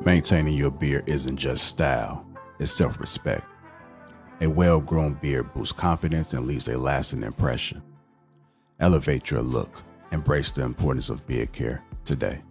Maintaining your beard isn't just style, it's self-respect. A well-grown beard boosts confidence and leaves a lasting impression. Elevate your look. Embrace the importance of beard care today.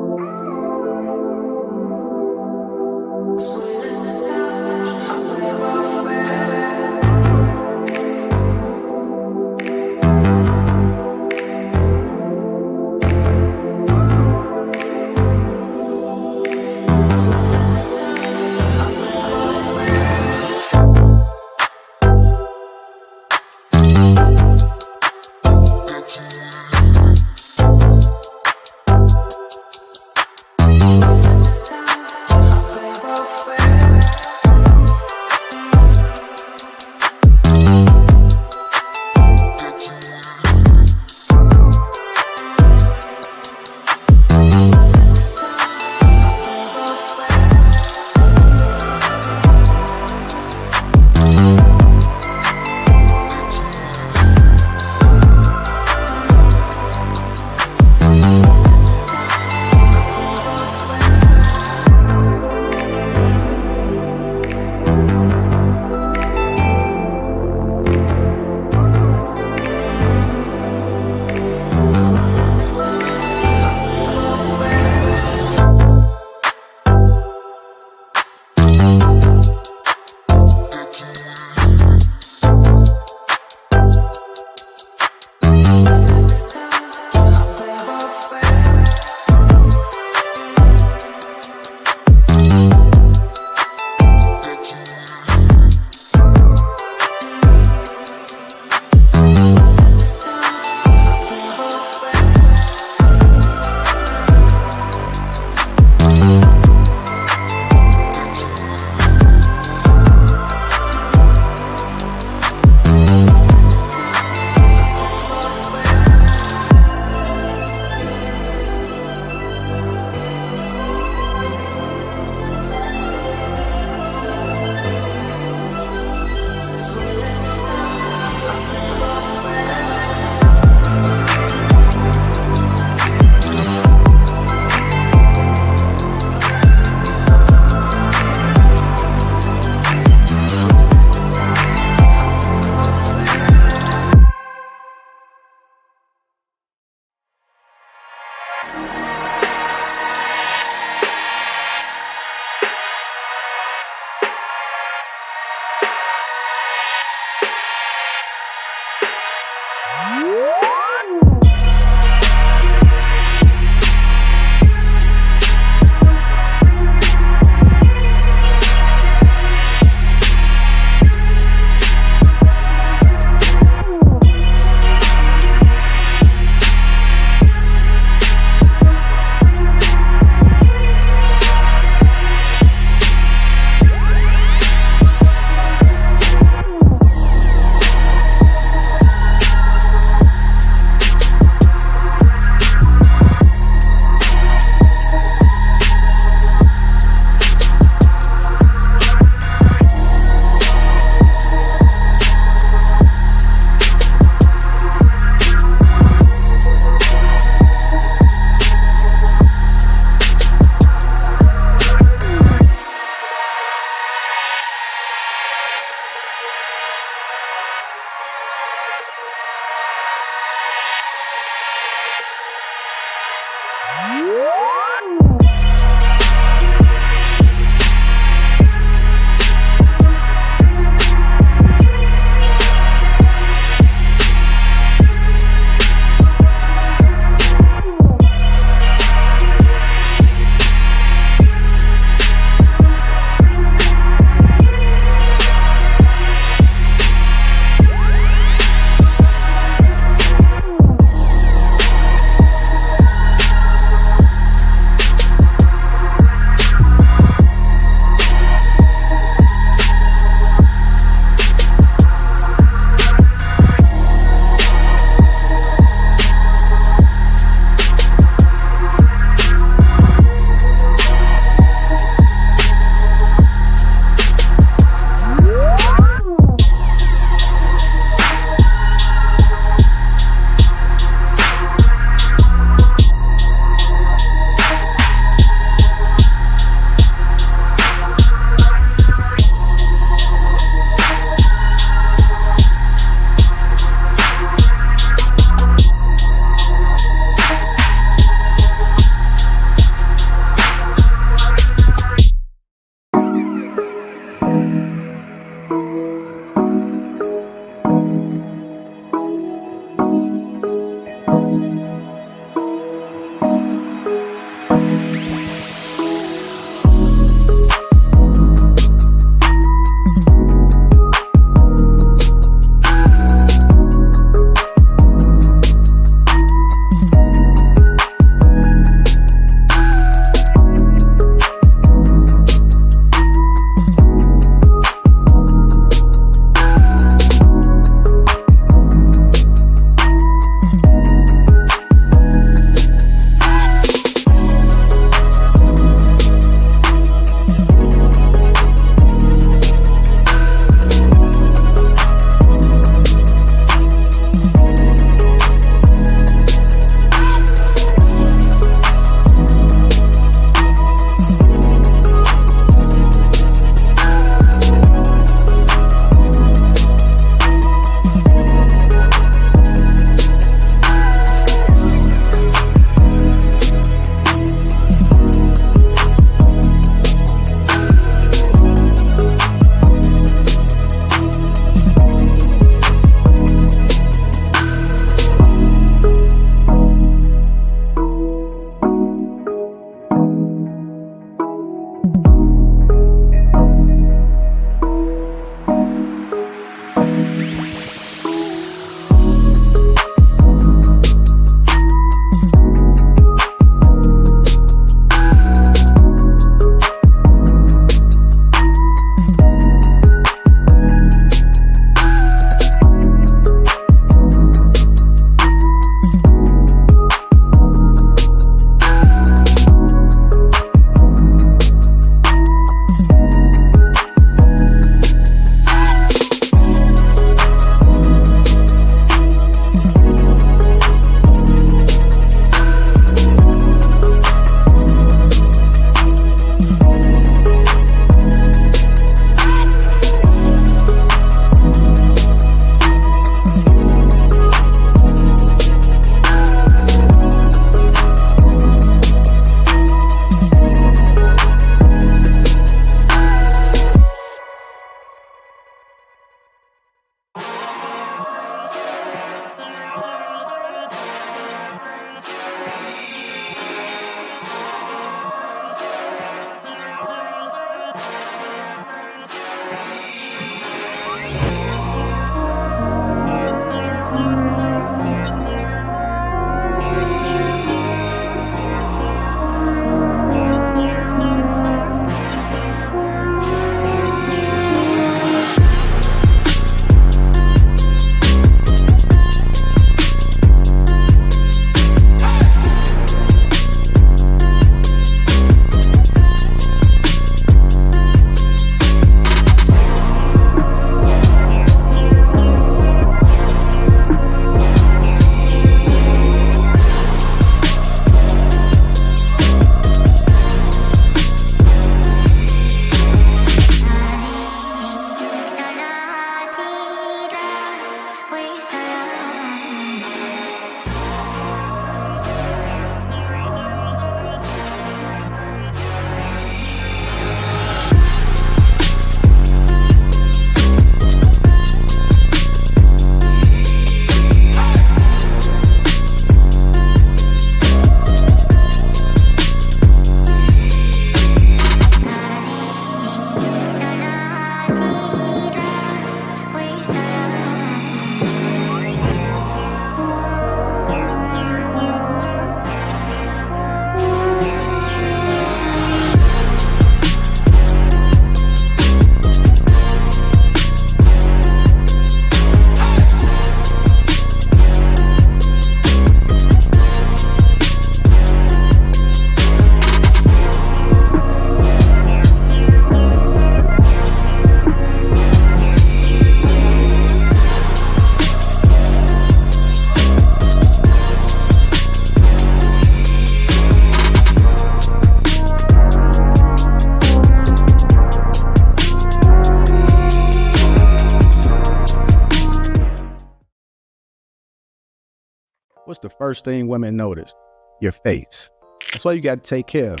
What's the first thing women notice? Your face. That's why you got to take care of.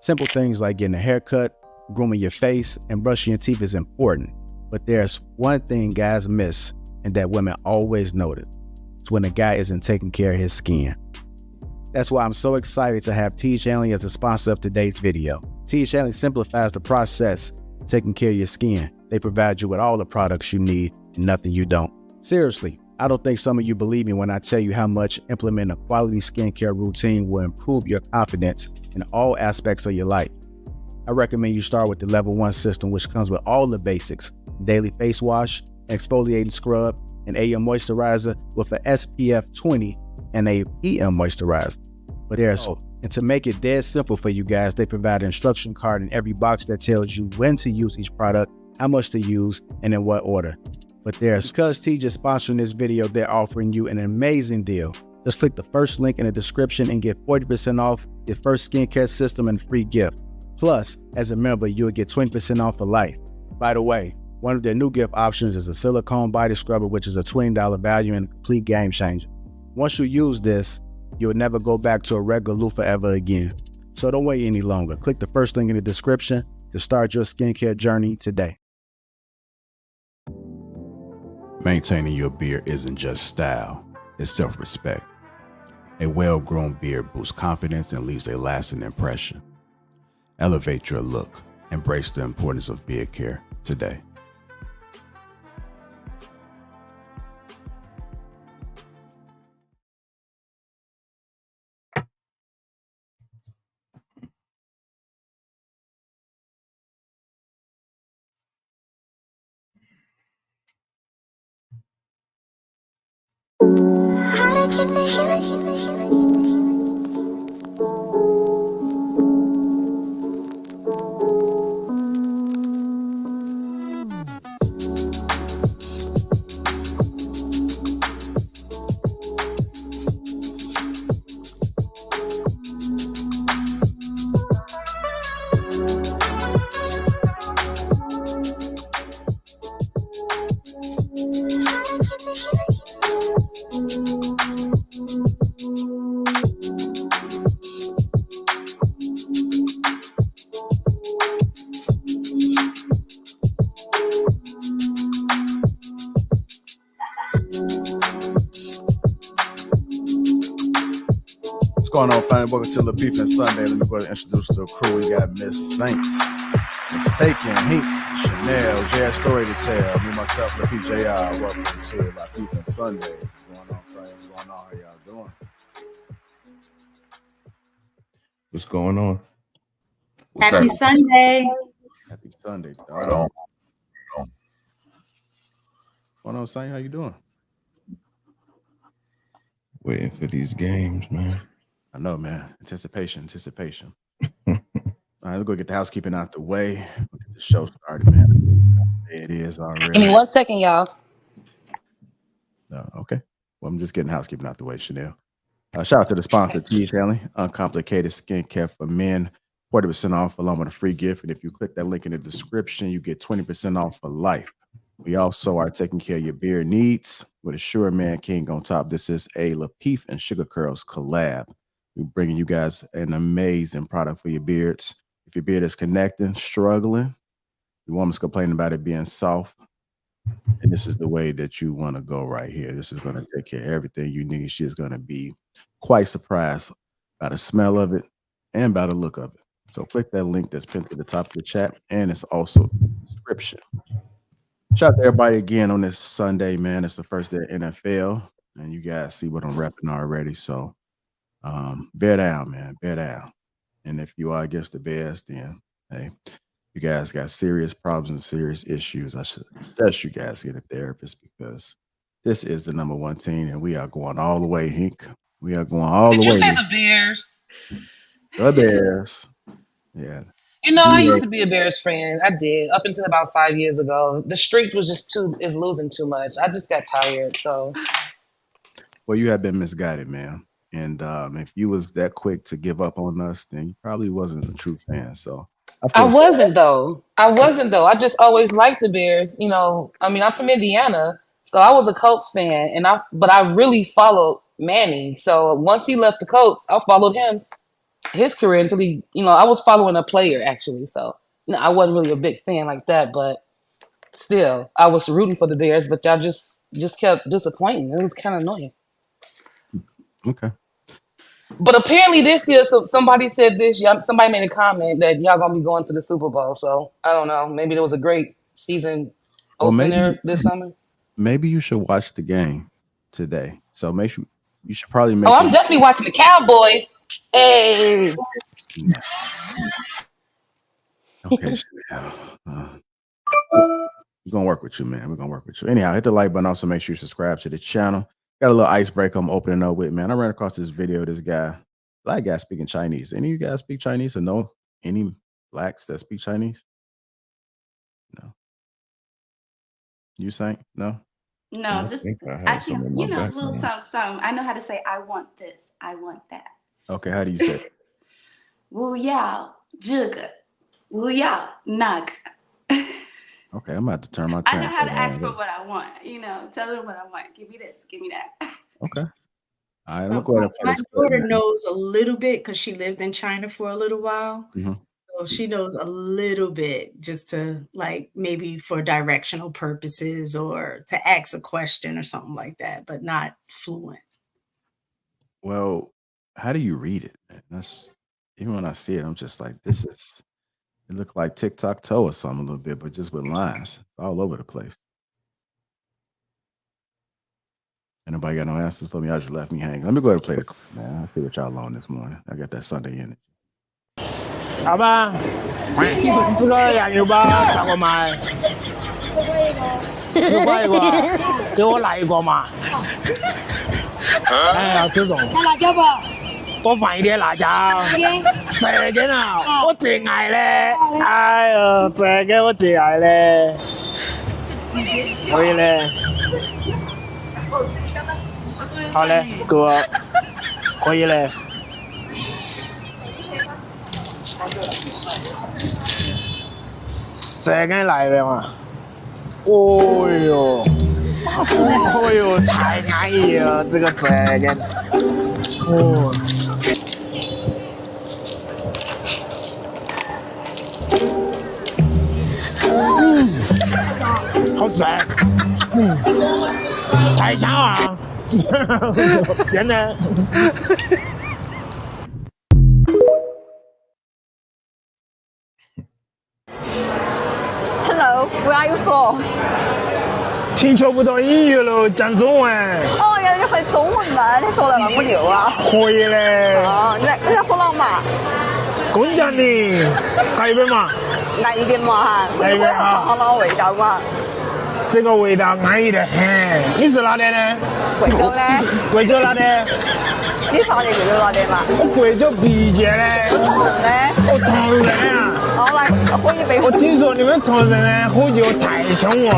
Simple things like getting a haircut, grooming your face, and brushing your teeth is important. But there's one thing guys miss and that women always notice. It's when a guy isn't taking care of his skin. That's why I'm so excited to have T. Shanley as a sponsor of today's video. T. Shanley simplifies the process of taking care of your skin. They provide you with all the products you need and nothing you don't. Seriously, I don't think some of you believe me when I tell you how much implementing a quality skincare routine will improve your confidence in all aspects of your life. I recommend you start with the Level 1 system, which comes with all the basics: daily face wash, exfoliating scrub, an AM moisturizer with an SPF 20 and a PM moisturizer. But and to make it dead simple for you guys, they provide an instruction card in every box that tells you when to use each product, how much to use, and in what order. But because T just sponsoring this video, they're offering you an amazing deal. Just click the first link in the description and get 40% off your first skincare system and free gift. Plus, as a member, you'll get 20% off for life. By the way, one of their new gift options is a silicone body scrubber, which is a $20 value and a complete game changer. Once you use this, you'll never go back to a regular loofah ever again. So don't wait any longer. Click the first link in the description to start your skincare journey today. Maintaining your beard isn't just style, it's self-respect. A well-groomed beard boosts confidence and leaves a lasting impression. Elevate your look. Embrace the importance of beard care today. What's going on, family? Welcome to Lapeef Sunday. Let me go ahead and introduce the crew. We got Miss Saints, Miss Taken, Hink, Chanel, Jazz Story to Tell. Me, myself, Lapeef JR. Welcome to Lapeef Sunday. What's going on, friends? What's going on? How y'all doing? What's going on? Happy Sunday. Happy Sunday. What's going on, Saint? How you doing? Waiting for these games, man. I know, man. Anticipation. All right, we'll go get the housekeeping out the way. We'll get the show started, man. It is already. Give me 1 second, y'all. Okay. Well, I'm just getting housekeeping out the way, Chanel. Shout out to the sponsor, T. Shanley, uncomplicated skincare for men, 40% off along with a free gift. And if you click that link in the description, you get 20% off for life. We also are taking care of your beard needs with a Sure Man King on top. This is a Lapeef and Sugar Curls collab. We're bringing you guys an amazing product for your beards. If your beard is connecting, struggling, your woman's complaining about it being soft, and this is the way that you want to go right here. This is going to take care of everything you need. She is going to be quite surprised by the smell of it and by the look of it. So click that link that's pinned to the top of the chat, and it's also in the description. Shout out to everybody again on this Sunday, man. It's the first day of NFL, and you guys see what I'm repping already. So bear down, man. Bear down. And if you are against the Bears, then hey, you guys got serious problems and serious issues. I should suggest you guys get a therapist because this is the #1 team, and we are going all the way, Hink. We are going all the way. Did you say the Bears? The Bears. Yeah. You know, I used to be a Bears fan. I did up until about 5 years ago. The streak was just is losing too much. I just got tired. So, well, you have been misguided, man. And if you was that quick to give up on us, then you probably wasn't a true fan. So I wasn't though. I just always liked the Bears. You know, I mean, I'm from Indiana, so I was a Colts fan, but I really followed Manning. So once he left the Colts, I followed his career until he, I was following a player actually. So I wasn't really a big fan like that, but still, I was rooting for the Bears. But y'all just kept disappointing. It was kind of annoying. Okay. But apparently this year, somebody said this. Somebody made a comment that y'all gonna be going to the Super Bowl. So I don't know. Maybe there was a great season opener this summer. Maybe you should watch the game today. So make sure you should probably make. Oh, I'm definitely watching the Cowboys. Hey. Okay. We're gonna work with you, man. We're gonna work with you. Anyhow, hit the like button. Also, make sure you subscribe to the channel. Got a little icebreaker I'm opening up with, man. I ran across this video of this guy, black guy speaking Chinese. Any of you guys speak Chinese or know any blacks that speak Chinese? No. You saying no? No, just I can, little something. I know how to say I want this, I want that. Okay, how do you say it? 我要这个，我要那个。 Okay, I'm about to turn my. I know how to ask for what I want. Tell them what I want. Give me this. Give me that. Okay. All right, I'm going to my daughter knows a little bit because she lived in China for a little while. Mm-hmm. So she knows a little bit just to maybe for directional purposes or to ask a question or something like that, but not fluent. Well, how do you read it? That's even when I see it, I'm just like, this is. It looked like tic-tac-toe or something a little bit, but just with lines all over the place. Anybody got no answers for me? I just left me hanging. Let me go ahead and play the clip, man. I see what y'all on this morning. I got that Sunday energy. 好吧，这个羊肉包咋个卖？10块一个，给我来一个嘛。哎呀，这种。加辣椒不？ 多放一点辣椒，这个呢，我最爱嘞！哎呦，这个我最爱嘞！可以嘞，好嘞，哥，可以嘞。这个来了嘛？哦哟，哦哟，太安逸了，这个，哦。 好吃，太香了，真的。Hello, where are you from? 听说不懂英语了，讲中文。哦，原来你会中文嘛？你说的那么溜啊？可以嘞。哦，你在河南嘛？公讲的，来一杯嘛。来一点嘛哈，来一杯啊。尝尝味道嘛。 这个味道安逸得很。你是哪的呢？贵州的。贵州哪的？你啥的贵州哪的嘛？我贵州毕节的。我铜仁啊。好来，喝一杯。我听说你们铜仁的喝酒太凶哦。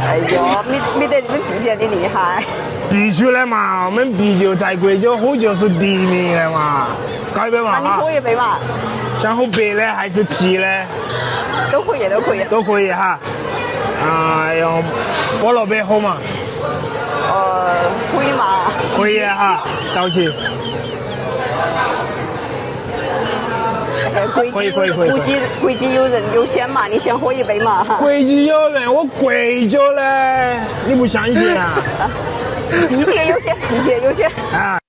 哎呦，没得你们毕节的厉害。必须的嘛，我们啤酒在贵州喝酒是第一名的嘛。搞一杯嘛。那你喝一杯嘛。想喝白的还是啤的？都可以，都可以。都可以哈。 哎呦，菠萝白喝嘛？可以嘛？可以哈，倒起。可以。贵州有人优先嘛，你先喝一杯嘛。贵州有人，我贵州的，你不相信啊？一届优先。啊。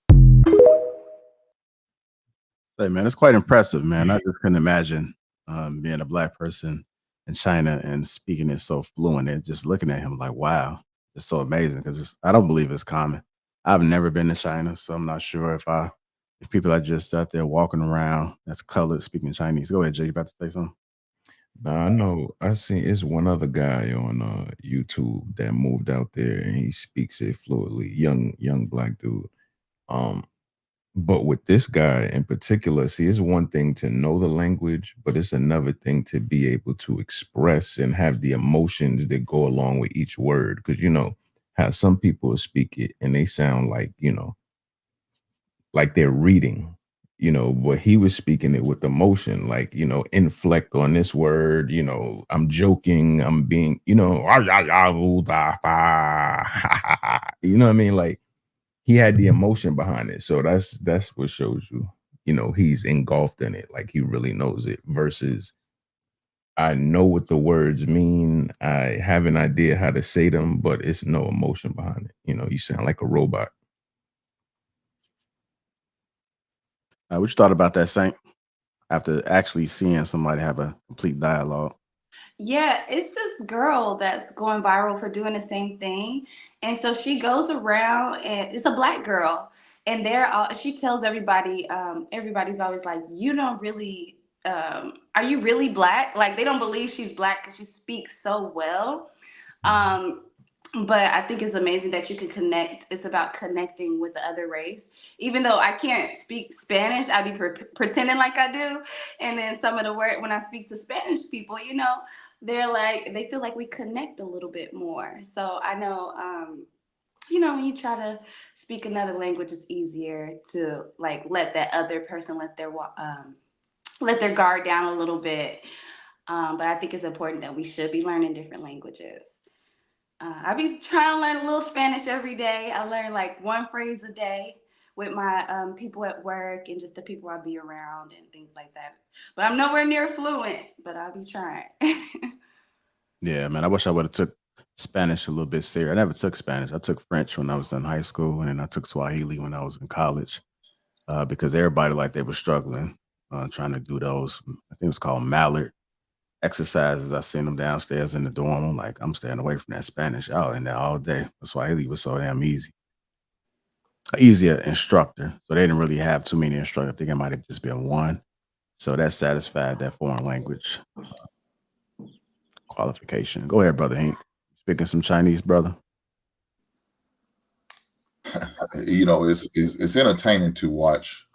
Hey man, it's quite impressive, man. I just couldn't imagine being a black person in China and speaking it so fluent and just looking at him like, wow, it's so amazing because I don't believe it's common. I've never been to China, so I'm not sure if people are just out there walking around that's colored speaking Chinese. Go ahead, Jay. You about to say something? I know. I seen it's one other guy on YouTube that moved out there and he speaks it fluently. Young black dude. But with this guy in particular, see, it's one thing to know the language, but it's another thing to be able to express and have the emotions that go along with each word. Because, how some people speak it and they sound like, like they're reading, but he was speaking it with emotion, like, inflect on this word, I'm joking, I'm being, you know what I mean? Like, he had the emotion behind it. So that's what shows you, he's engulfed in it. Like he really knows it versus I know what the words mean. I have an idea how to say them, but it's no emotion behind it. You sound like a robot. What you thought about that, Saint? After actually seeing somebody have a complete dialogue. Yeah, it's this girl that's going viral for doing the same thing. And so she goes around and it's a black girl. And she tells everybody, everybody's always like, you don't really, are you really black? Like they don't believe she's black because she speaks so well. But I think it's amazing that you can connect. It's about connecting with the other race. Even though I can't speak Spanish, I be pretending like I do. And then some of the word when I speak to Spanish people, they're like, they feel like we connect a little bit more. So I know, when you try to speak another language, it's easier to like let that other person let their guard down a little bit. But I think it's important that we should be learning different languages. I be trying to learn a little Spanish every day. I learn like one phrase a day with my people at work and just the people I be around and things like that. But I'm nowhere near fluent, but I'll be trying. Yeah, man. I wish I would have took Spanish a little bit serious. I never took Spanish. I took French when I was in high school, and then I took Swahili when I was in college because everybody like they were struggling trying to do those. I think it was called Mallard exercises. I seen them downstairs in the dorm. I'm like, I'm staying away from that Spanish. Y'all in there all day. Swahili was so damn easy. Easier instructor. So they didn't really have too many instructors. I think it might have just been one. So that satisfied that foreign language qualification. Go ahead, Brother Hank. Speaking some Chinese, brother. It's entertaining to watch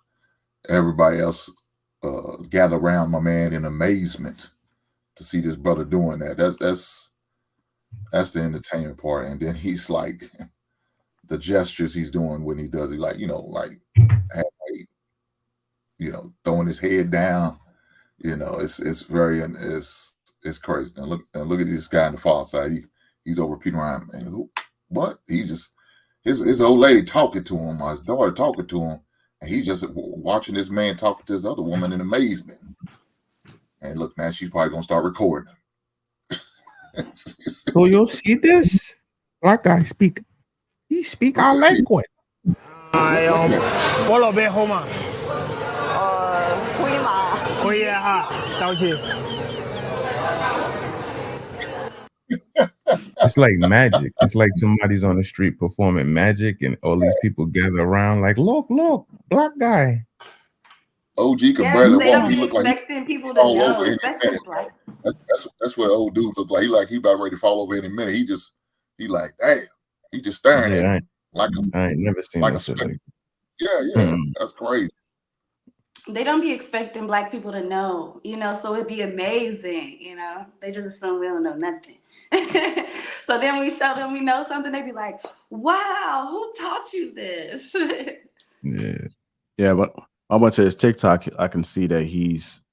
everybody else gather around my man in amazement to see this brother doing that. That's the entertainment part. And then he's like the gestures he's doing when he does it, like throwing his head down. It's very it's crazy. And look at this guy on the far side. He's over Peter Ryan. Man, what? He's just his old lady talking to him, or his daughter talking to him, and he's just watching this man talking to this other woman in amazement. And look, man, she's probably gonna start recording. So you see this? That guy he speak our language. It's like magic. It's like somebody's on the street performing magic, and all these people gather around like, look, black guy. OG can barely walk. He look like people to know, especially black. That's what old dude look like. He about ready to fall over any minute. He like, damn. He just staring at him like I ain't never seen that shit like. Yeah, that's crazy. They don't be expecting black people to know, so it'd be amazing, They just assume we don't know nothing. So then we show them we know something, they be like, wow, who taught you this? Yeah, but I went to his TikTok, I can see that he's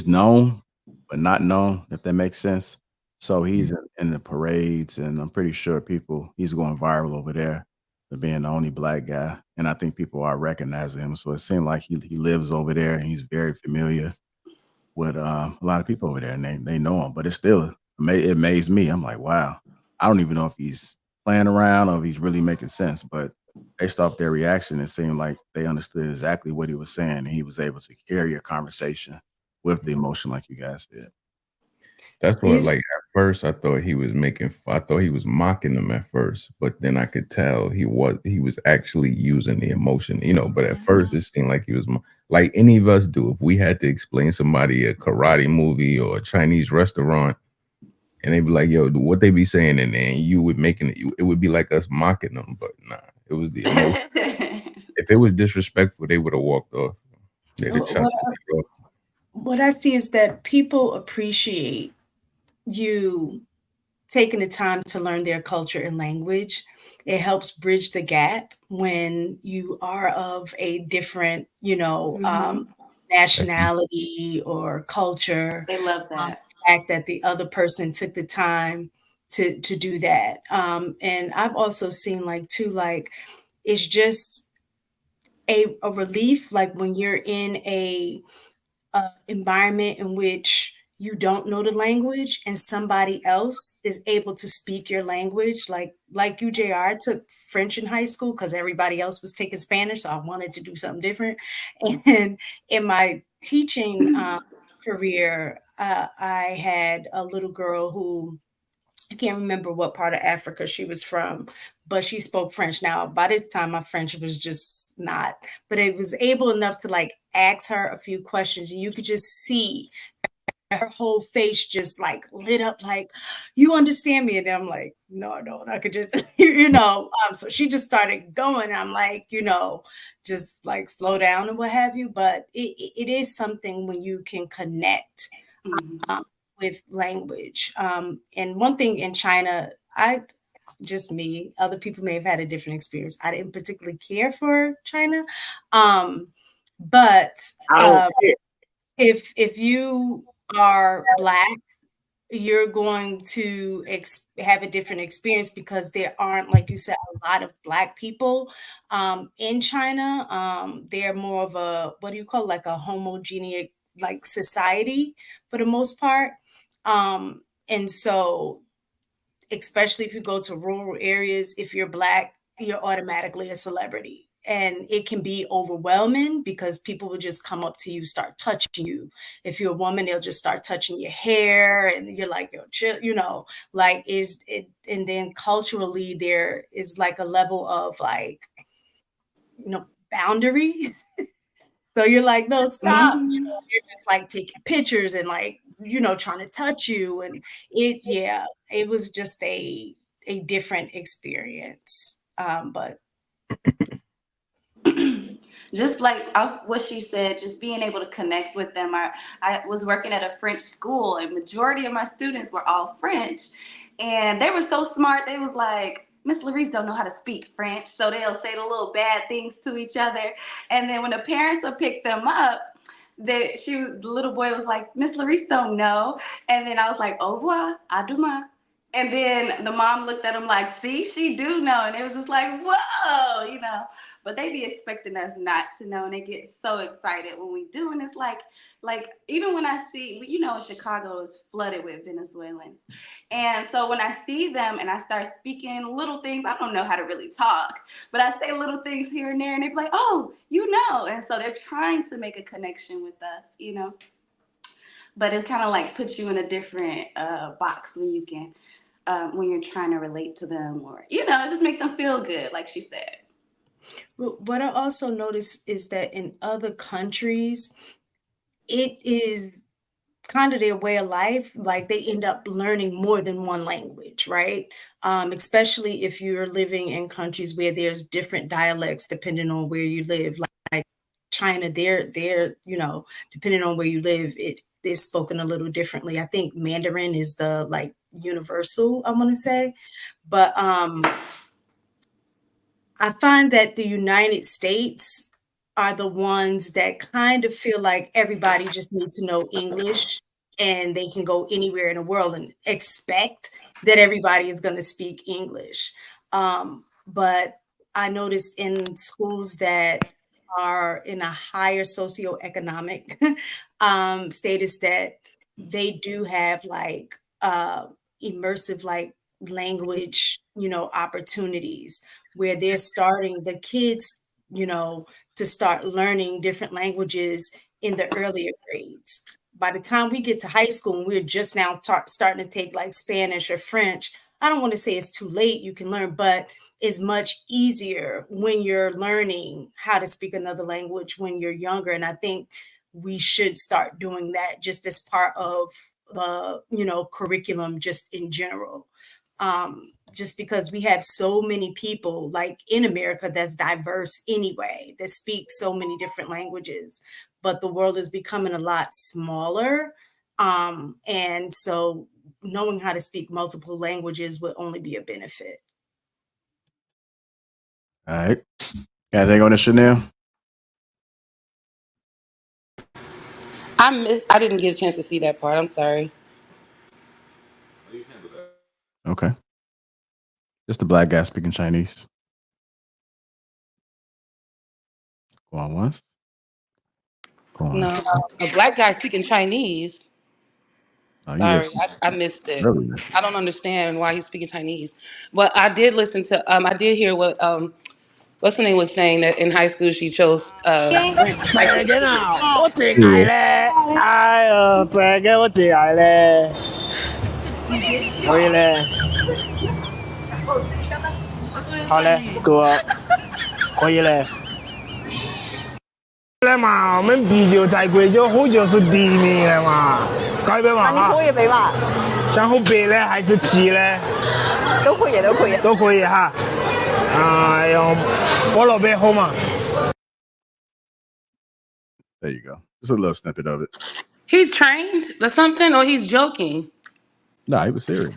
known, but not known, if that makes sense. So he's in the parades, and I'm pretty sure he's going viral over there for being the only black guy. And I think people are recognizing him. So it seems like he lives over there, and he's very familiar with a lot of people over there, and they know him. But it amazed me. I'm like, wow. I don't even know if he's playing around or if he's really making sense. But based off their reaction, it seemed like they understood exactly what he was saying, and he was able to carry a conversation with the emotion, like you guys did. That's what, like, at first I thought he was mocking them at first, but then I could tell he was actually using the emotion, but at first it seemed like he was like any of us do. If we had to explain somebody a karate movie or a Chinese restaurant, and they'd be like, yo, what they be saying, and then you would it would be like us mocking them, but nah, it was the emotion. If it was disrespectful, they would have walked off. They'd have chopped it off. What I see is that people appreciate you taking the time to learn their culture and language. It helps bridge the gap when you are of a different, nationality or culture. They love that. The fact that the other person took the time to do that. And I've also seen it's just a relief, like when you're in a environment in which you don't know the language and somebody else is able to speak your language. Like you, JR, I took French in high school because everybody else was taking Spanish, so I wanted to do something different. And in my teaching career, I had a little girl who, I can't remember what part of Africa she was from, but she spoke French. Now, by this time, my French was just not, but it was able enough to like ask her a few questions, and you could just see her whole face just like lit up, like, you understand me? And I'm like, no, I don't. I could just, so she just started going. I'm like, just like slow down and what have you. But it is something when you can connect with language. And one thing in China, other people may have had a different experience. I didn't particularly care for China. But if you are Black, you're going to have a different experience because there aren't, like you said, a lot of Black people in China. They're more of a, what do you call it, like a homogeneous like society for the most part. And so, especially if you go to rural areas, if you're Black, you're automatically a celebrity. And it can be overwhelming because people will just come up to you, start touching you. If you're a woman, they'll just start touching your hair, and you're like, yo, chill, like is it. And then culturally, there is like a level of like, boundaries. So you're like, no, stop. You're just like taking pictures and like, trying to touch you. And it was just a different experience. But just like what she said, just being able to connect with them. I was working at a French school, and majority of my students were all French, and they were so smart. They was like, Miss Larice don't know how to speak French, so they'll say the little bad things to each other. And then when the parents would pick them up, the little boy was like, Miss Larice don't know. And then I was like, au revoir, à demain. And then the mom looked at him like, see, she do know. And it was just like, whoa, But they be expecting us not to know, and they get so excited when we do. And it's like even when I see, Chicago is flooded with Venezuelans. And so when I see them and I start speaking little things, I don't know how to really talk, but I say little things here and there, and they be like, oh, And so they're trying to make a connection with us, But it kind of like puts you in a different box when you can, when you're trying to relate to them, or, just make them feel good, like she said. What I also noticed is that in other countries, it is kind of their way of life. Like they end up learning more than one language, right? Especially if you're living in countries where there's different dialects depending on where you live. Like China, they're depending on where you live, it is spoken a little differently. I think Mandarin is the like universal, I want to say, but I find that the United States are the ones that kind of feel like everybody just needs to know English and they can go anywhere in the world and expect that everybody is going to speak English. But I noticed in schools that are in a higher socioeconomic status that they do have like immersive like language, opportunities where they're starting the kids, to start learning different languages in the earlier grades. By the time we get to high school and we're just now starting to take like Spanish or French, I don't want to say it's too late, you can learn, but it's much easier when you're learning how to speak another language when you're younger. And I think we should start doing that just as part of the, curriculum just in general. Just because we have so many people like in America that's diverse anyway, that speak so many different languages, but the world is becoming a lot smaller. And so knowing how to speak multiple languages would only be a benefit. All right. Got anything on the Chanel? I didn't get a chance to see that part. I'm sorry. Okay. Just a Black guy speaking Chinese. Going once. Going No, twice. a black guy speaking Chinese. Oh, you Sorry, listen. I missed it. Really listen. I don't understand why he's speaking Chinese. But I did listen to. I did hear what what's the name was saying that in high school she chose French in high school. 这个呢，我最爱嘞！哎呦，这个我最爱嘞！可以嘞，好嘞，哥，可以嘞。来嘛，我们啤酒在贵酒，喝酒是第一名的嘛，搞一杯嘛那你喝一杯嘛，想喝白的还是啤的？都可以，都可以。都可以哈。用菠萝杯喝嘛。There you go. Just a little snippet of it. He's trained or something, or he's joking. Nah, he was serious.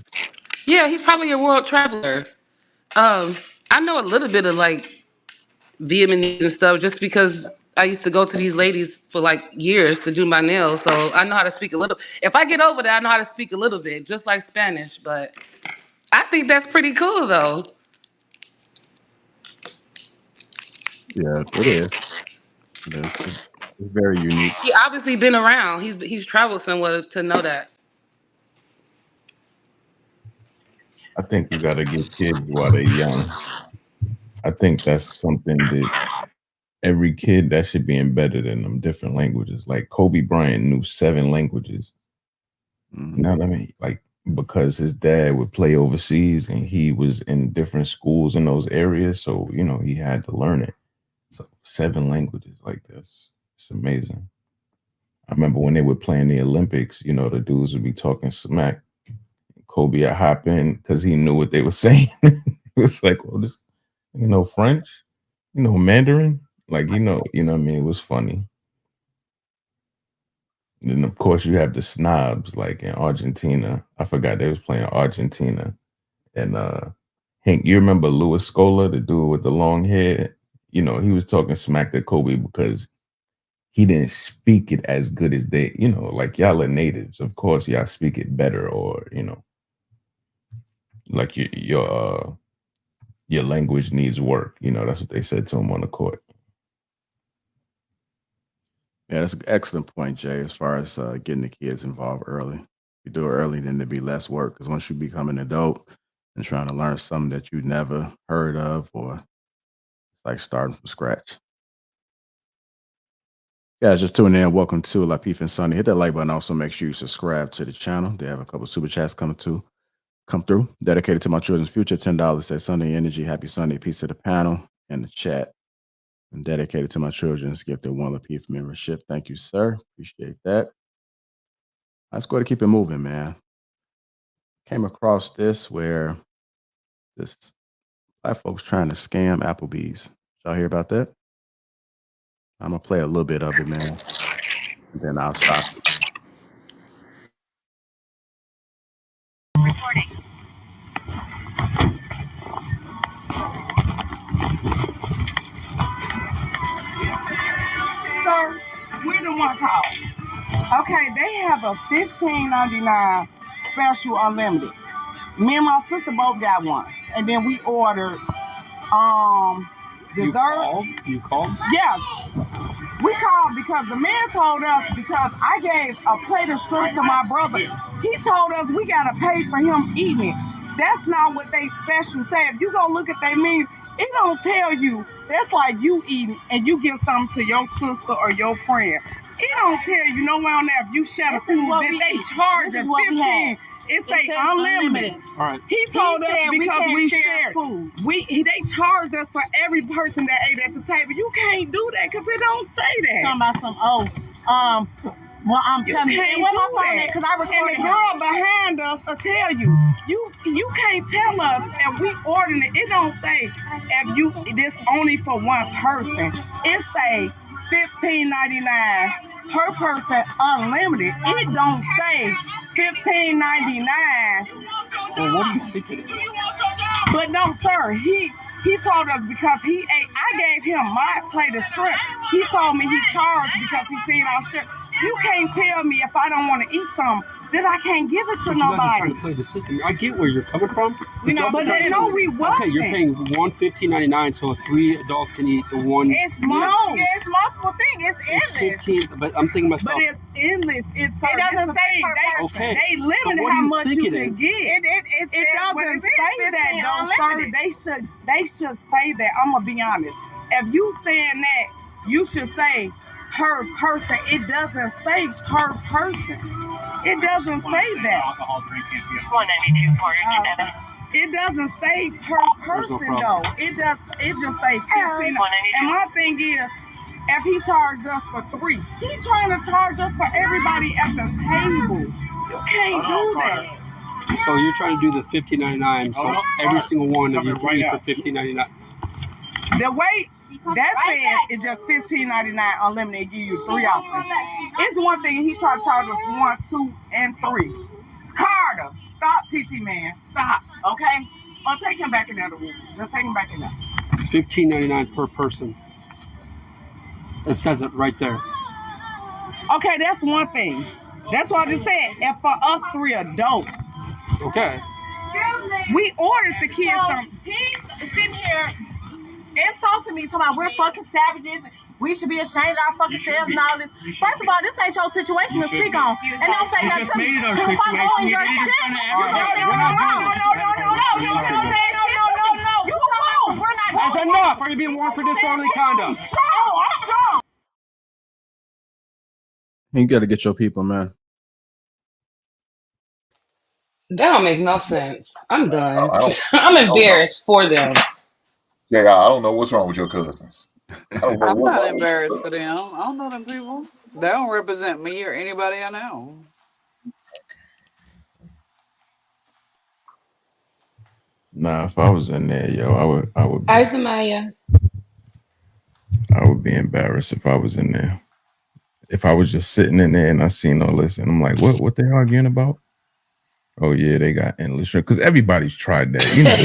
Yeah, he's probably a world traveler. I know a little bit of like Vietnamese and stuff just because I used to go to these ladies for like years to do my nails, so I know how to speak a little. If I get over there, I know how to speak a little bit, just like Spanish. But I think that's pretty cool, though. Yeah, it is. It is. It's very unique. He obviously been around. He's traveled somewhere to know that. I think you got to get kids while they're young. I think that's something that every kid that should be embedded in them different languages. Like Kobe Bryant knew 7 languages. Mhm. You know what I mean? Like because his dad would play overseas and he was in different schools in those areas, so you know he had to learn it. So 7 languages, like this, it's amazing. I remember when they were playing the Olympics, you know, the dudes would be talking smack. Kobe would hop in because he knew what they were saying. It was like, well, this, you know, French, you know, Mandarin, like you know what I mean. It was funny. And then of course you have the snobs like in Argentina. I forgot they was playing Argentina, and Hank, you remember Louis Scola, the dude with the long hair? You know, he was talking smack to Kobe because he didn't speak it as good as they, you know, like y'all are natives. Of course, y'all speak it better, or you know, like your language needs work. You know, that's what they said to him on the court. Yeah, that's an excellent point, Jay, as far as getting the kids involved early. If you do it early, then there'd be less work because once you become an adult and trying to learn something that you never heard of, or it's like starting from scratch. Yeah, just tuning in. Welcome to Lapeef and Sunday. Hit that like button. Also, make sure you subscribe to the channel. They have a couple super chats come through. Dedicated to my children's future. $10 says Sunday Energy. Happy Sunday. Peace to the panel and the chat. And dedicated to my children's gift of 1 Lapeef membership. Thank you, sir. Appreciate that. Let's go to keep it moving, man. Came across this where this black folks trying to scam Applebees. Y'all hear about that? I'm gonna play a little bit of it, man. And then I'll stop. Recording. Sir, we're the one call. Okay, they have a $15.99 special unlimited. Me and my sister both got one. And then we ordered dessert. You called? Yeah. We called because the man told us, because I gave a plate of shrimp to my brother. He told us we gotta pay for him eating it. That's not what they special say. If you go look at their menu, it don't tell you. That's like you eating and you give something to your sister or your friend. It don't tell you nowhere on there if you share the food that they charge us 15. It say unlimited. All right. He told us because we shared food. They charged us for every person that ate at the table. You can't do that because it don't say that. Talking about some well, I'm telling you, where my phone at? Because I recorded. And the girl behind us will tell you. You can't tell us if we ordering it. It don't say if you this only for one person. It say $15.99 per person unlimited. It don't say $15.99. Well, what do you think it is? But no, sir, he told us because he ate. I gave him my plate of shrimp. He told me he charged because he seen our shrimp. You can't tell me if I don't want to eat some then I can't give it to But you guys are nobody. trying to play the system. I get where you're coming from. We know, but they know we wasn't. Okay, you're paying $15.99, so 3 adults can eat the one. It's it's multiple things. It's endless. 15, but I'm thinking myself. But it's endless. It doesn't say okay. They limit how much you can get. It doesn't say that, though, sir. They should say that. I'm gonna be honest. If you saying that, you should say per person. It doesn't say per person. It doesn't say that. Alcohol drink can't be 192 It doesn't say per person though. It just say 15. And my thing is, if he charged us for 3, he's trying to charge us for everybody at the table. You can't do that. So you're trying to do the $15.99, so every single one of you free for $15.99. The way that says it's just $15.99 unlimited, give you 3 options. It's one thing he tried to charge us 1, 2, and 3. Carter, stop, TT man, stop. Okay, I'll take him back in the other room. Just take him back in there. $15.99 per person. It says it right there. Okay, that's one thing. That's what I just said. And for us 3 adults. Okay. We ordered the kids some. He's sitting here insulting me, talking about we're fucking savages. We should be ashamed of our fucking selves and all this. First of all, this ain't your situation to speak on. And don't say nothing to me. Because if I go in your shit, That's enough. Are you being warned for disorderly conduct? You got to get your people, man. That don't make no sense. I'm done. I'm embarrassed for them. Yeah, I don't know what's wrong with your cousins. I'm not embarrassed for them. I don't know them people. They don't represent me or anybody I know. Nah, if I was in there, yo, I would. Hi, Samaya. I would be embarrassed if I was in there. If I was just sitting in there and I seen all this, and I'm like, what they arguing about? Oh yeah, they got endless shrimp because everybody's tried that. You know,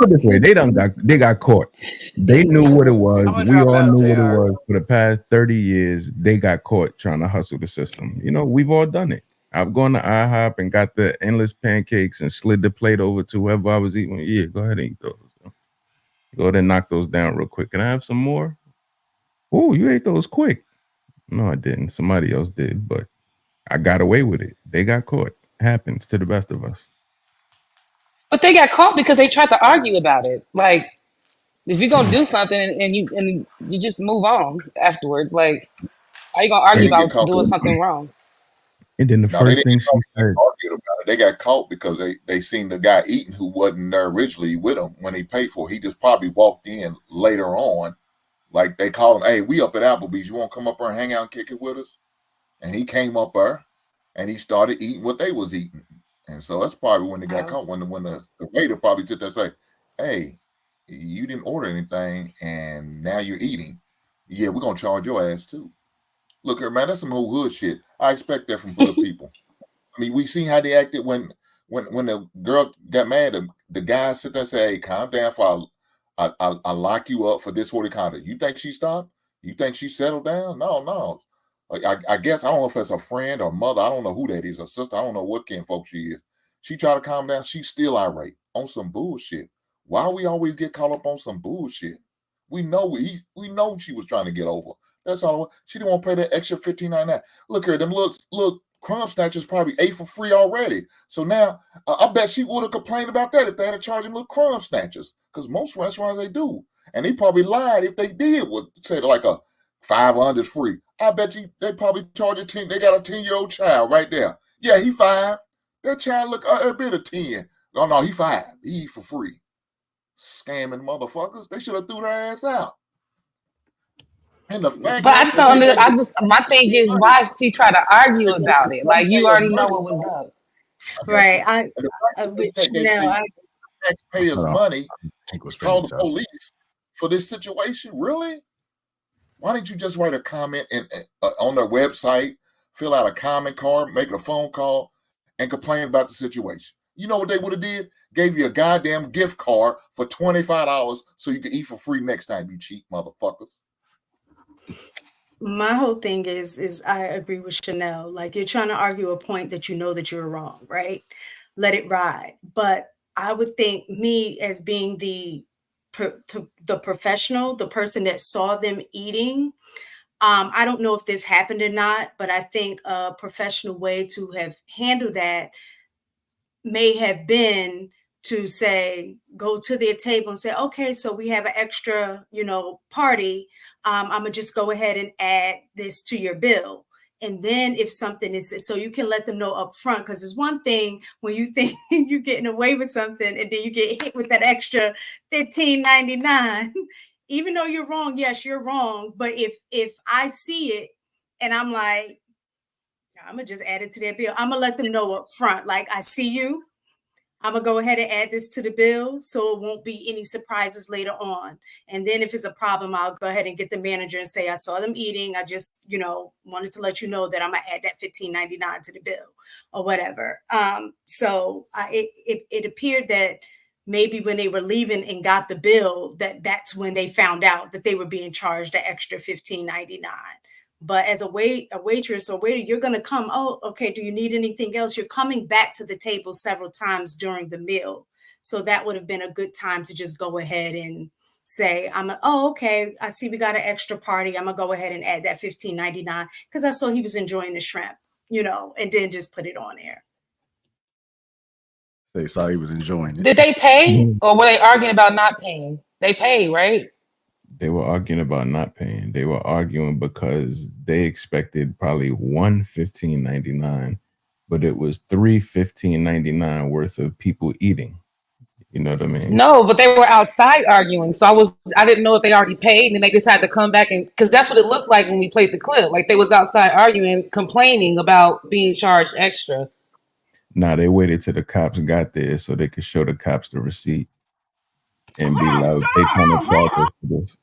this way they got caught. They knew what it was. We all knew what it was for the past 30 years. They got caught trying to hustle the system. You know, we've all done it. I've gone to IHOP and got the endless pancakes and slid the plate over to whoever I was eating. Yeah, go ahead and eat those. Go ahead and knock those down real quick. Can I have some more? Oh, you ate those quick. No, I didn't. Somebody else did, but I got away with it. They got caught. Happens to the best of us. But they got caught because they tried to argue about it. Like, if you're gonna do something and you just move on afterwards, like, are you gonna argue about doing something wrong? And then the first thing she said, they got caught because they seen the guy eating who wasn't there originally with him when he paid for it. He just probably walked in later on. Like they called him, hey, we up at Applebees. You want to come up there and hang out and kick it with us? And he came up there and he started eating what they was eating. And so that's probably when they got caught. When the waiter probably sit there and say, hey, you didn't order anything and now you're eating. Yeah, we're going to charge your ass too. Look here, man, that's some whole hood shit. I expect that from hood people. I mean, we seen how they acted when the girl got mad. The guy sit there and say, hey, calm down for I'll lock you up for disorderly conduct. You think she stopped? You think she settled down? No. I guess, I don't know if it's a friend or mother. I don't know who that is, a sister. I don't know what kind of folk she is. She tried to calm down. She's still irate on some bullshit. Why we always get caught up on some bullshit? We know she was trying to get over. That's all. She didn't want to pay that extra $15.99. Look here, them little crumb snatchers probably ate for free already. So now, I bet she would have complained about that if they had to charge them little crumb snatchers. Because most restaurants, they do. And they probably lied if they did, would say like a 5 is free. I bet you they probably charge a 10. They got a 10-year-old child right there. Yeah, he 5. That child look a bit of 10. No, he 5. He eat for free. Scamming motherfuckers. They should have threw their ass out. And the fact but I just don't my thing is, why she try to argue about it? Like, you already know what was up. Right. Taxpayers' money to call the police for this situation. Really? Why didn't you just write a comment on their website, fill out a comment card, make a phone call, and complain about the situation? You know what they would have did? Gave you a goddamn gift card for $25 so you could eat for free next time, you cheap motherfuckers. My whole thing is I agree with Chanel. Like, you're trying to argue a point that you know that you're wrong, right? Let it ride. But I would think, me as being the professional, the person that saw them eating, I don't know if this happened or not, but I think a professional way to have handled that may have been to say, go to their table and say, okay, so we have an extra, party. I'm gonna just go ahead and add this to your bill. And then if something is, so you can let them know up front, because it's one thing when you think you're getting away with something and then you get hit with that extra $15.99. Even though you're wrong, yes, you're wrong. But if I see it and I'm like, I'm gonna just add it to their bill. I'm gonna let them know up front, like, I see you. I'm gonna go ahead and add this to the bill so it won't be any surprises later on. And then if it's a problem, I'll go ahead and get the manager and say, I saw them eating. I just, wanted to let you know that I'm gonna add that $15.99 to the bill or whatever. It appeared that maybe when they were leaving and got the bill, that's when they found out that they were being charged the extra $15.99. But as a waitress or waiter, you're going to come, oh, okay, do you need anything else? You're coming back to the table several times during the meal. So that would have been a good time to just go ahead and say, okay, I see we got an extra party. I'm going to go ahead and add that $15.99 because I saw he was enjoying the shrimp, and then just put it on there. They saw he was enjoying it. Did they pay, or were they arguing about not paying? They paid, right? They were arguing about not paying. They were arguing because they expected probably one $15.99, but it was three $15.99 worth of people eating. You know what I mean? No, but they were outside arguing. So I didn't know if they already paid, and they just had to come back, and because that's what it looked like when we played the clip. Like, they was outside arguing, complaining about being charged extra. Nah, they waited till the cops got there so they could show the cops the receipt and be like, they kind of charged us for this.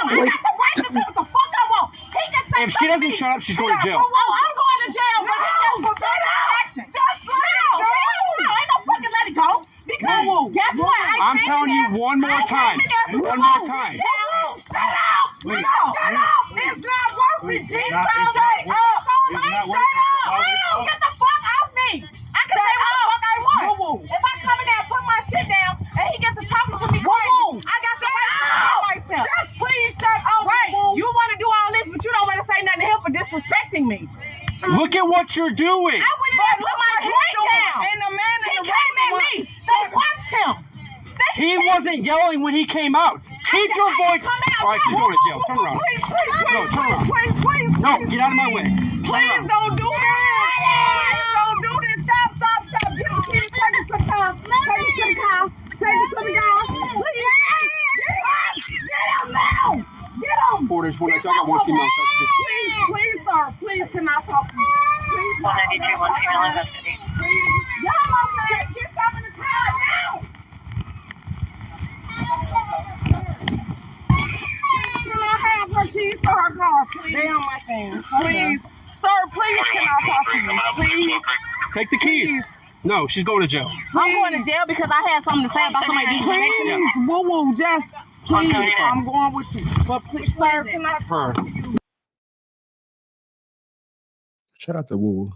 I got the right to say what the fuck I want. He can say If she doesn't shut up, she's going to jail. Oh, I'm going to jail, but he just will say that action. Just let it go. Ain't no fucking let it go. Because guess what? I'm telling you one more time. One more time. Shut up. Shut up. It's not worth it, G. Shut up. Shut up. Get the fuck off me. I can say what the fuck I want. If I come in there and put my shit down and he gets to talking to me crazy, I got to myself. Just please shut up. Right. You want to do all this, but you don't want to say nothing to him for disrespecting me. Look at what you're doing. I went in there and put my drink down. And the man he came at me. So watch him. He wasn't yelling when he came out. Keep your voice. All right, she's going to jail. Turn around. No, turn around. Please. No, get out of my way. Please don't do this. Please don't do this. Stop. Take it to the car. Take it to the car. Please. Get him now. Get him. Borders, when I got one female custody. Please, sir. Please, can I talk to you? Please, 192, one female in custody. Please. Y'all my friend. Get some in the car now. Can I have her keys to her car, please? They on my thing. Please. Sir, please, can I talk to you? Please. Take the keys. No, she's going to jail. I'm going to jail because I had something to say about somebody disrespecting me. Woo, just please. I'm going with you. But please, sir, can I talk to you? Shout out to Woo.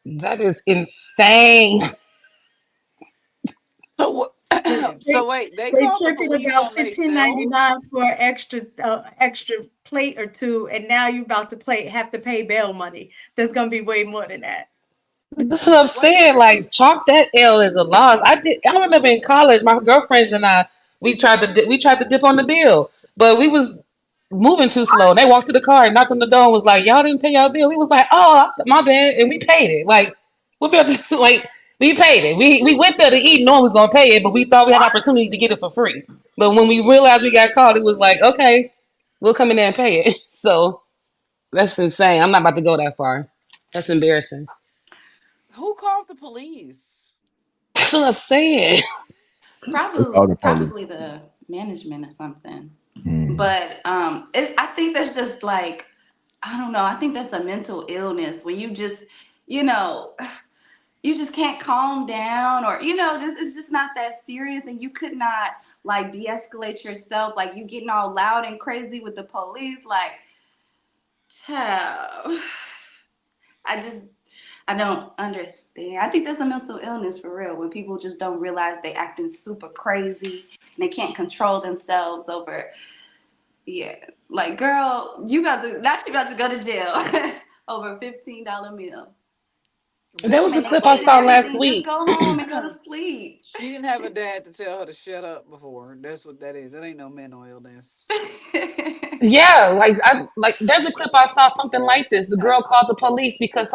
That is insane. So wait, they tripping about $15.99 for an extra plate or two, and now you're about to have to pay bail money. There's gonna be way more than that. That's what I'm saying. Like, chalk that L as a loss. I remember in college, my girlfriends and I, we tried to dip on the bill, but we was moving too slow. And they walked to the car and knocked on the door and was like, "Y'all didn't pay y'all bill." We was like, "Oh, my bad," and we paid it. Like, we paid it. We went there to eat. No one was gonna pay it, but we thought we had opportunity to get it for free. But when we realized we got caught, it was like, okay, we'll come in there and pay it. So that's insane. I'm not about to go that far. That's embarrassing. Who called the police? That's what I'm saying. Probably the management or something. But I think that's just like, I don't know. I think that's a mental illness when you just, you just can't calm down, or it's just not that serious, and you could not like de-escalate yourself. Like you getting all loud and crazy with the police. Like, child, I don't understand. I think that's a mental illness for real. When people just don't realize they acting super crazy and they can't control themselves over. Yeah, like girl, you about to go to jail over a $15 meal. There was a And they clip I ate and saw last everything. Just week. go home and go to sleep. She didn't have a dad to tell her to shut up before. That's what that is. That ain't no mental illness. Yeah, like there's a clip I saw something like this. The girl called the police because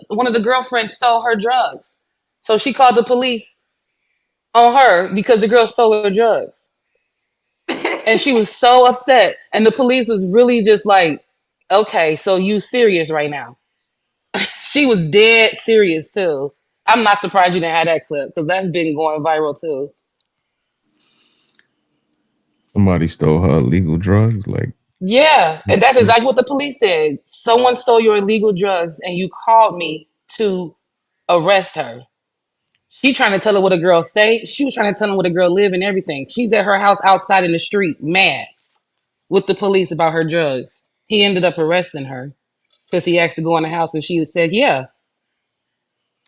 one of the girlfriends stole her drugs. So she called the police on her because the girl stole her drugs. And she was so upset. And the police was really just like, okay, so you serious right now. She was dead serious too. I'm not surprised you didn't have that clip because that's been going viral too. Somebody stole her illegal drugs. Like, Yeah, and that's exactly what the police said. Someone stole your illegal drugs and you called me to arrest her. She trying to tell her where the girl stay. She was trying to tell her where the girl live and everything. She's at her house outside in the street, mad with the police about her drugs. He ended up arresting her because he asked to go in the house and she said, yeah.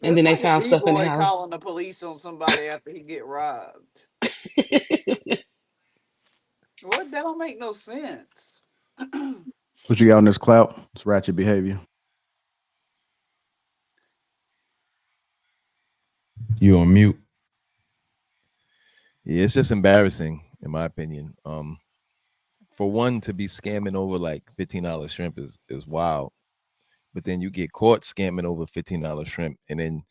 And That's then they like a found stuff in the D-boy house. calling the police on somebody after he get robbed. What? That don't make no sense. What you got on this clout? It's ratchet behavior. you on mute. Yeah, it's just embarrassing, in my opinion. For one to be scamming over like $15 shrimp is wild. But then you get caught scamming over $15 shrimp, and then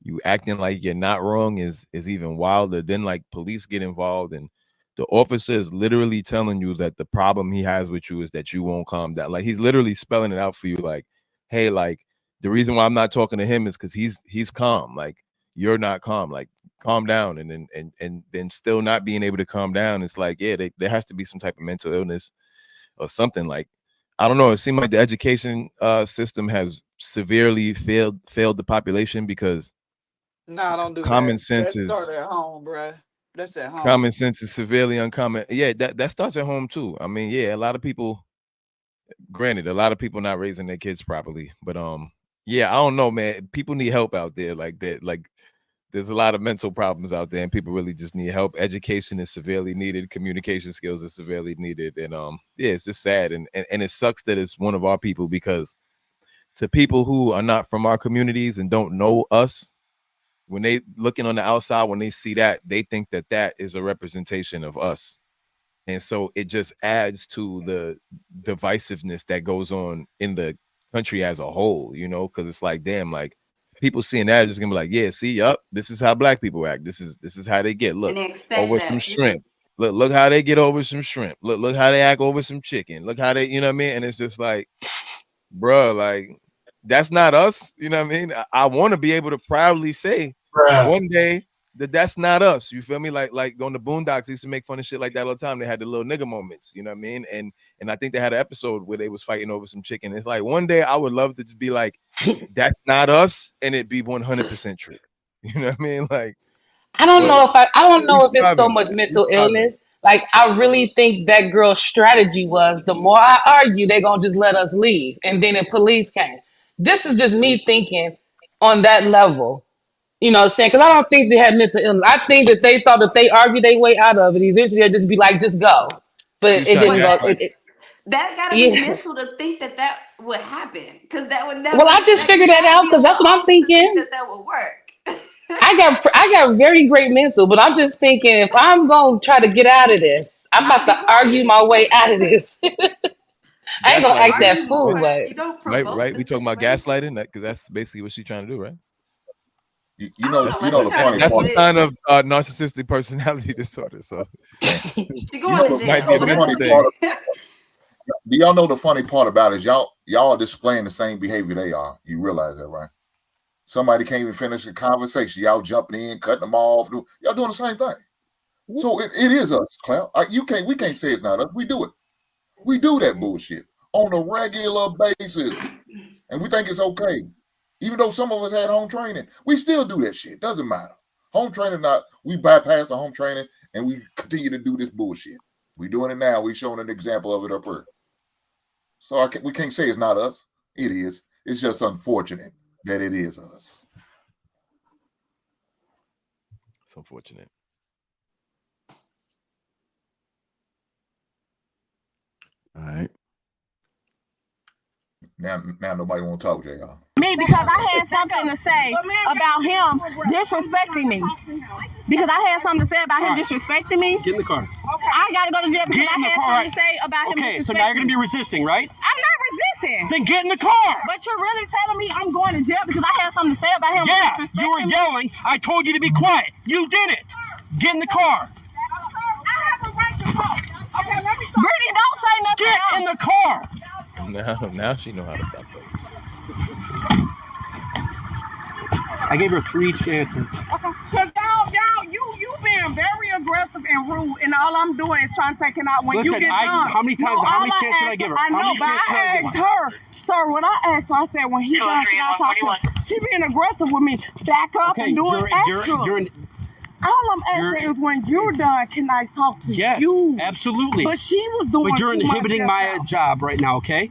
you acting like you're not wrong is even wilder. Then like police get involved, and the officer is literally telling you that the problem he has with you is that you won't calm down. Like he's literally spelling it out for you. Like, hey, like the reason why I'm not talking to him is because he's calm. Like you're not calm. Like calm down. And then still not being able to calm down. It's like, yeah, there has to be some type of mental illness or something. Like, I don't know. It seems like the education system has severely failed the population because Nah, don't do common that. sense That start is at home, bruh. That's at home. common sense is severely uncommon. Yeah, that starts at home too. I mean, yeah, a lot of people, granted, a lot of people not raising their kids properly, but yeah, I don't know, man. People need help out there like that. Like there's a lot of mental problems out there and people really just need help. Education is severely needed. Communication skills are severely needed. And yeah, it's just sad. And it sucks that it's one of our people, because to people who are not from our communities and don't know us, when they looking on the outside, when they see that, they think that that is a representation of us. And so it just adds to the divisiveness that goes on in the country as a whole, you know, because it's like, damn, like people seeing that are just gonna be like, yeah, see, yup, this is how black people act. This is how they get. Look, And they expect over that. some shrimp. Look how they get over some shrimp. Look how they act over some chicken. Look how they, you know what I mean? And it's just like, bro, like that's not us. You know what I mean? I want to be able to proudly say one day that that's not us. You feel me? Like on the Boondocks, they used to make fun of shit like that all the time. They had the little nigga moments, you know what I mean? And I think they had an episode where they was fighting over some chicken. It's like one day I would love to just be like, that's not us, and it be 100% true. You know what I mean? Like I don't know if it's so much mental illness. Like I really think that girl's strategy was the more I argue, they're gonna just let us leave. And then the police came. This is just me thinking on that level. You know what I'm saying? Because I don't think they had mental illness. I think that they thought if they argued their way out of it, eventually they'd just be like, just go. But it didn't go. That gotta be mental to think that would happen, because that would never. Well, I just figured that out because that's what I'm thinking. That would work. I got very great mental, but I'm just thinking if I'm gonna try to get out of this, I'm about to argue my way out of this. I ain't gonna act that fool, but right. We talking about gaslighting, because that's basically what she's trying to do, right? You know the funny that's part. a sign of narcissistic personality disorder. So you know the funny part. Do y'all know the funny part about it is y'all are displaying the same behavior they are. You realize that, right? Somebody can't even finish a conversation. Y'all jumping in, cutting them off. Y'all doing the same thing. So it is us, Clown. We can't say it's not us. We do it. We do that bullshit on a regular basis, and we think it's okay. Even though some of us had home training, we still do that shit. Doesn't matter. Home training, we bypass the home training and we continue to do this bullshit. We doing it now. We showing an example of it up here. So we can't say it's not us. It is. It's just unfortunate that it is us. It's unfortunate. All right. Now nobody want to talk, JR. Me, because I had something to say about him disrespecting me. Because I had something to say about him disrespecting me. Get in the car. I gotta go to jail because I had something to say about him disrespecting me. Okay, so now you're gonna be resisting, right? I'm not resisting. Then get in the car. But you're really telling me I'm going to jail because I had something to say about him disrespecting me? Yeah, you were yelling. I told you to be quiet. You did it. Get in the car. I have a right to talk. Okay, let me talk. Brittany, don't say nothing Get else. in the car. Now she know how to stop that. I gave her 3 chances. Okay. Cause y'all, you being very aggressive and rude, and all I'm doing is trying to take it out when Listen, you get done. how many chances did I give her? I know, but I asked her. Sir, when I asked her, I said, when he done, can I talk to her? She being aggressive with me. Back up and doing extra. All I'm asking is when you're done, can I talk to you? Yes, absolutely. But she was doing But you're too much inhibiting my job right now, okay?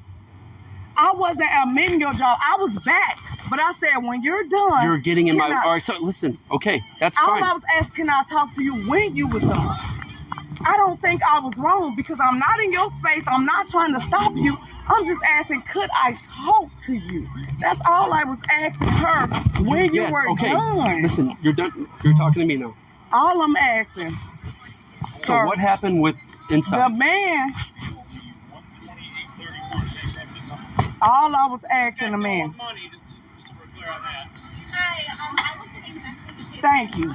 I wasn't admitting your job. I was back. But I said, when you're done. You're getting in my... All right, so listen. Okay, that's fine. All I was asking, can I talk to you when you was done? I don't think I was wrong because I'm not in your space. I'm not trying to stop you. I'm just asking, could I talk to you? That's all I was asking her when you were done. Listen, you're done. You're talking to me now. All I'm asking. So what happened with inside? The man. All I was asking the man. Thank you.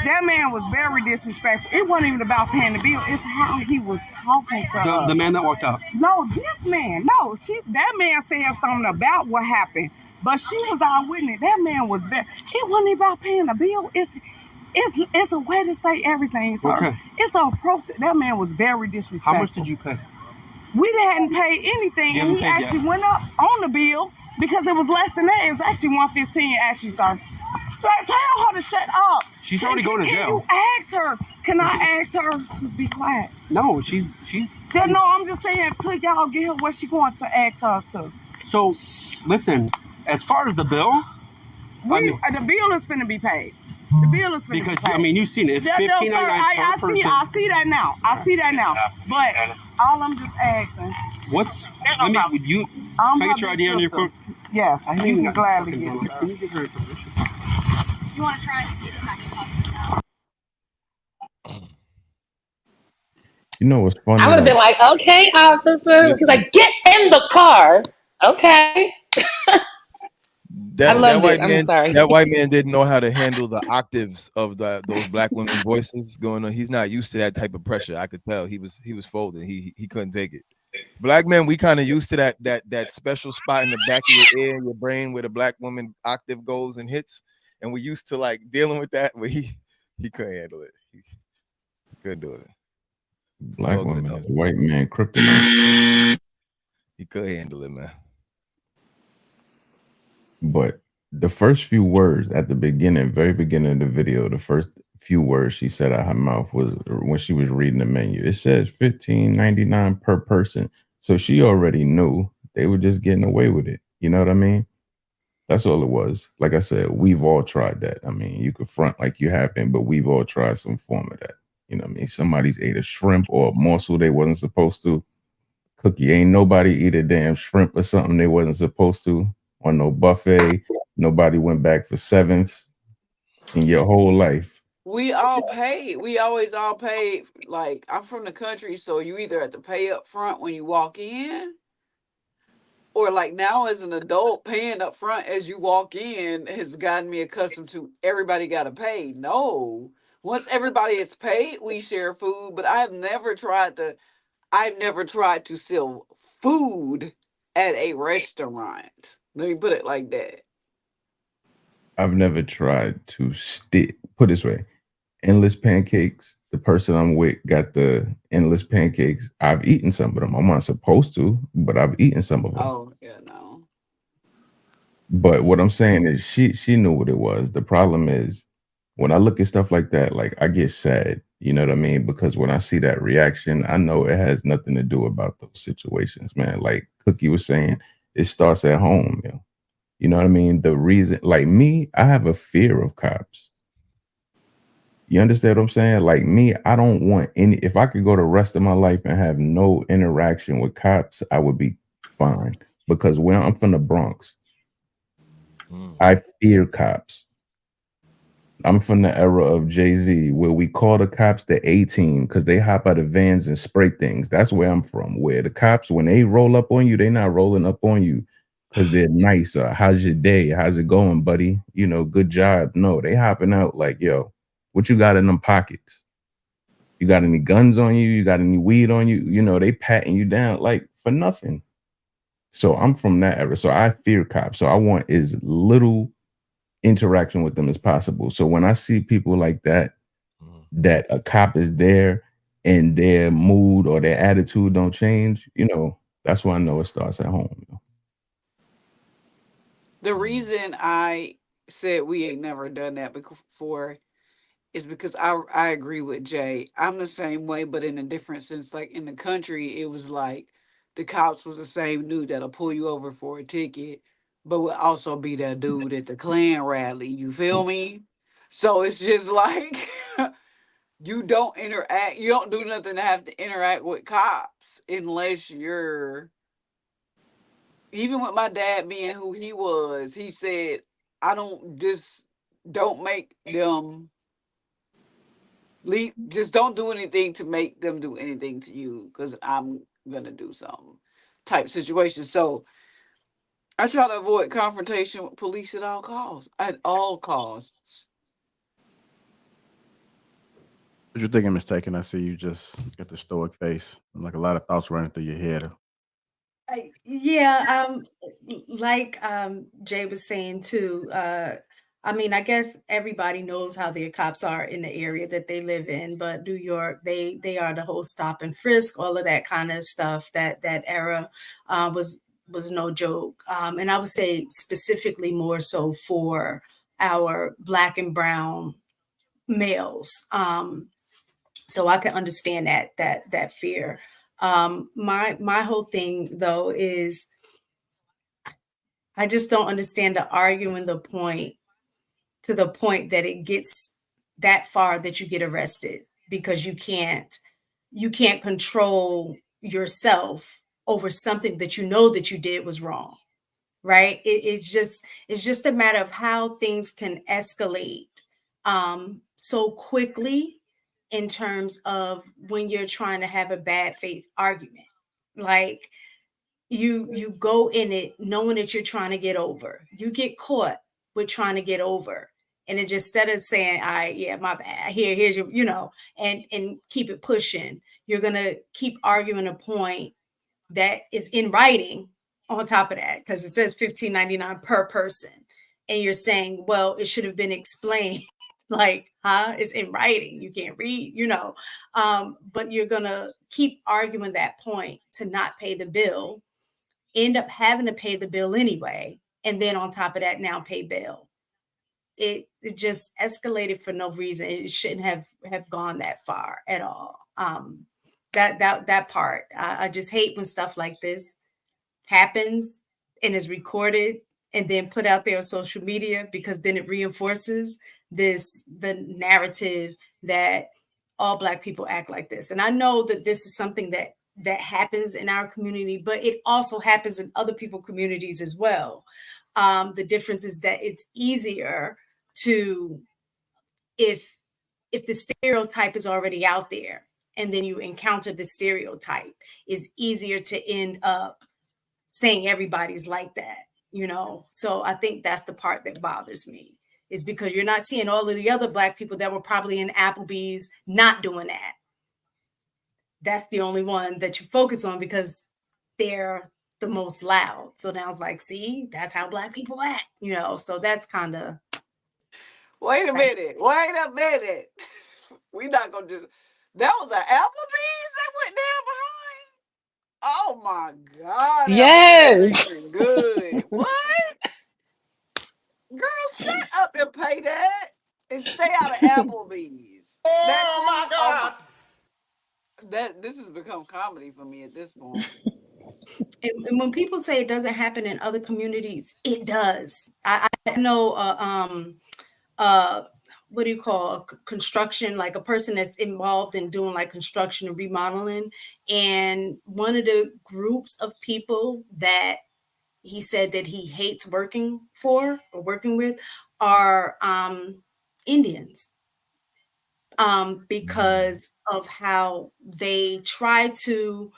That man was very disrespectful. It wasn't even about paying the bill. It's how he was talking to us. The man that walked out. No, this man. No, that man said something about what happened, but she was our witness. That man was very. It wasn't about paying the bill. It's a way to say everything, sir. Okay. It's a approach. That man was very disrespectful. How much did you pay? We hadn't paid anything, and he actually went up on the bill because it was less than that. It was actually $115, actually, sir. So I tell her to shut up. She's already going to jail. Can you ask her? Can I ask her to be quiet? No, she's. No, I'm just saying until y'all get her what she going to ask her to. So, listen. As far as the bill, the bill is finna be paid. The bill is finna be paid. Because I mean, you've seen it. It's $15.99 per person. I see that now. I see that now. But all I'm just asking. Let me. Can I get your ID on your phone? Yes, you can gladly get it. Can you give her information? You want to try to see if I can talk to you? You know what's funny? I would have been like, okay, officer. He's like, get in the car. Okay. That white man didn't know how to handle the octaves of those black women's voices going on. He's not used to that type of pressure. I could tell he was folding. He couldn't take it. Black men, we kind of used to that special spot in the back of your ear and your brain where the black woman octave goes and hits, and we used to like dealing with that. But he couldn't handle it. He couldn't do it. Black woman is white man kryptonite. He could handle it, man. But the first few words at the beginning, very beginning of the video, the first few words she said out her mouth was when she was reading the menu. It says $15.99 per person. So she already knew they were just getting away with it. You know what I mean? That's all it was. Like I said, we've all tried that. I mean, you could front like you haven't, but we've all tried some form of that. You know what I mean? Somebody's ate a shrimp or a morsel they wasn't supposed to. Cookie, ain't nobody eat a damn shrimp or something they wasn't supposed to. On no buffet, nobody went back for sevenths in your whole life. We all paid. We always all paid. Like, I'm from the country, so you either have to pay up front when you walk in, or like now as an adult, paying up front as you walk in has gotten me accustomed to everybody got to pay. No, once everybody is paid, we share food. But I've never tried to sell food at a restaurant. Let me put it like that. I've never tried to put it this way. Endless pancakes. The person I'm with got the endless pancakes. I've eaten some of them. I'm not supposed to, but I've eaten some of them. Oh, yeah, no. But what I'm saying is she knew what it was. The problem is when I look at stuff like that, like I get sad. You know what I mean? Because when I see that reaction, I know it has nothing to do about those situations, man. Like Cookie was saying, it starts at home, yo. You know what I mean? The reason, like me, I have a fear of cops. You understand what I'm saying? Like me, I don't want any, if I could go the rest of my life and have no interaction with cops, I would be fine. Because where I'm from the Bronx, I fear cops. I'm from the era of Jay-Z where we call the cops the A-team because they hop out of vans and spray things. That's where I'm from, where the cops, when they roll up on you, they're not rolling up on you because they're nice or how's your day? How's it going, buddy? You know, good job. No, they hopping out like, yo, what you got in them pockets? You got any guns on you? You got any weed on you? You know, they patting you down like for nothing. So I'm from that era. So I fear cops. So I want as little interaction with them as possible. So when I see people like that, that a cop is there and their mood or their attitude don't change, you know, that's why I know it starts at home. You know? The reason I said we ain't never done that before is because I agree with Jay. I'm the same way, but in a different sense. Like in the country, it was like the cops was the same dude that'll pull you over for a ticket, but would also be that dude at the Klan rally. You feel me? So it's just like you don't interact. You don't do nothing to have to interact with cops unless you're. Even with my dad being who he was, he said, "I don't make them." Just don't do anything to make them do anything to you because I'm gonna do something type situation. So I try to avoid confrontation with police at all costs. At all costs. What you thinking, mistaken? I see you just got the stoic face. Like a lot of thoughts running through your head. Yeah, like Jay was saying too. I mean, I guess everybody knows how the cops are in the area that they live in, but New York, they are the whole stop and frisk, all of that kind of stuff. That era was no joke, and I would say specifically more so for our Black and brown males. So I can understand that fear. My whole thing though is I just don't understand the arguing the point to the point that it gets that far that you get arrested because you can't control yourself over something that you know that you did was wrong, right? It's just a matter of how things can escalate so quickly in terms of when you're trying to have a bad faith argument. Like you go in it knowing that you're trying to get over. You get caught with trying to get over. And it just instead of saying, all right, yeah, my bad. Here's your, and keep it pushing. You're gonna keep arguing a point that is in writing on top of that, because it says $15.99 per person. And you're saying, well, it should have been explained. Like, it's in writing. You can't read, but you're gonna keep arguing that point to not pay the bill, end up having to pay the bill anyway, and then on top of that, now pay bail. It just escalated for no reason. It shouldn't have gone that far at all. That part, I just hate when stuff like this happens and is recorded and then put out there on social media, because then it reinforces the narrative that all Black people act like this. And I know that this is something that happens in our community, but it also happens in other people's communities as well. The difference is that it's easier to, if the stereotype is already out there and then you encounter the stereotype, it's easier to end up saying everybody's like that, So I think that's the part that bothers me, is because you're not seeing all of the other Black people that were probably in Applebees not doing that. That's the only one that you focus on because they're the most loud. So now it's like, see, that's how Black people act, So that's kind of. Wait a minute. We're not gonna just. That was an Applebee's that went down behind. Oh my God! Yes. Good. What? Girl, shut up and pay that. and stay out of Applebees. Oh my God. This has become comedy for me at this point. And when people say it doesn't happen in other communities, it does. I know what do you call construction, like a person that's involved in doing like construction and remodeling, and one of the groups of people that he said that he hates working for or working with are Indians, because of how they try to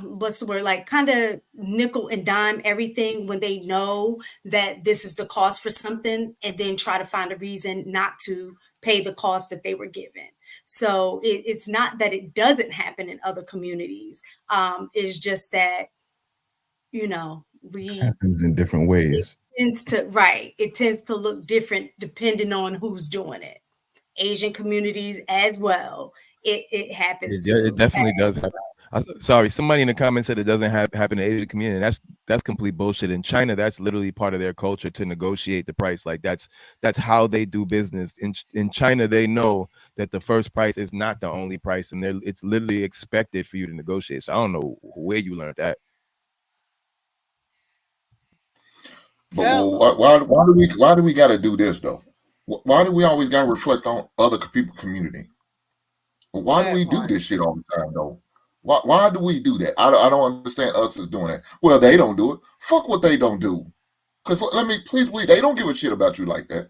what's the word, like kind of nickel and dime everything when they know that this is the cost for something, and then try to find a reason not to pay the cost that they were given. So it's not that it doesn't happen in other communities. It's just that, you know, Happens in different ways. it tends to look different depending on who's doing it. Asian communities as well. It happens too. It definitely does happen. Sorry, somebody in the comments said it doesn't happen in the Asian community. That's complete bullshit. In China, that's literally part of their culture to negotiate the price. Like that's how they do business. In China, they know that the first price is not the only price, and it's literally expected for you to negotiate. So I don't know where you learned that. But why do we got to do this though? Why do we always got to reflect on other people community? Why do we do this shit all the time though? Why do we do that? I don't understand us as doing that. Well, they don't do it. Fuck what they don't do. Because let me please believe they don't give a shit about you like that.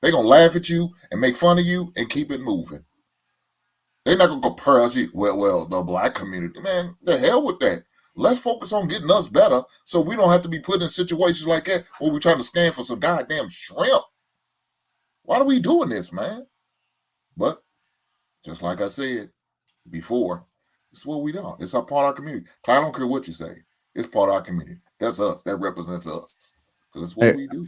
They gonna laugh at you and make fun of you and keep it moving. They're not gonna compare us. Well, the black community, man, the hell with that. Let's focus on getting us better so we don't have to be put in situations like that where we're trying to scan for some goddamn shrimp. Why are we doing this, man? But just like I said before, it's what we do. It's a part of our community. I don't care what you say. It's part of our community. That's us. That represents us. Because it's what we do.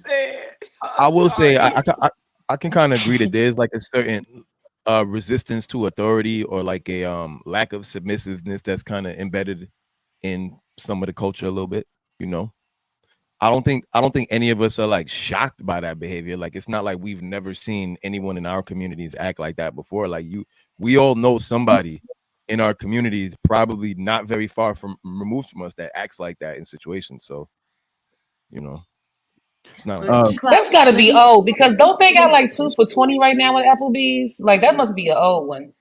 I will say I can kind of agree that there's like a certain resistance to authority, or like a lack of submissiveness that's kind of embedded in some of the culture a little bit. You know, I don't think any of us are like shocked by that behavior. Like it's not like we've never seen anyone in our communities act like that before. Like we all know somebody in our communities, probably not very far from removed from us, that acts like that in situations. So, you know, it's not like that's got to be old, because don't they got like 2 for $20 right now at Applebee's? Like that must be an old one,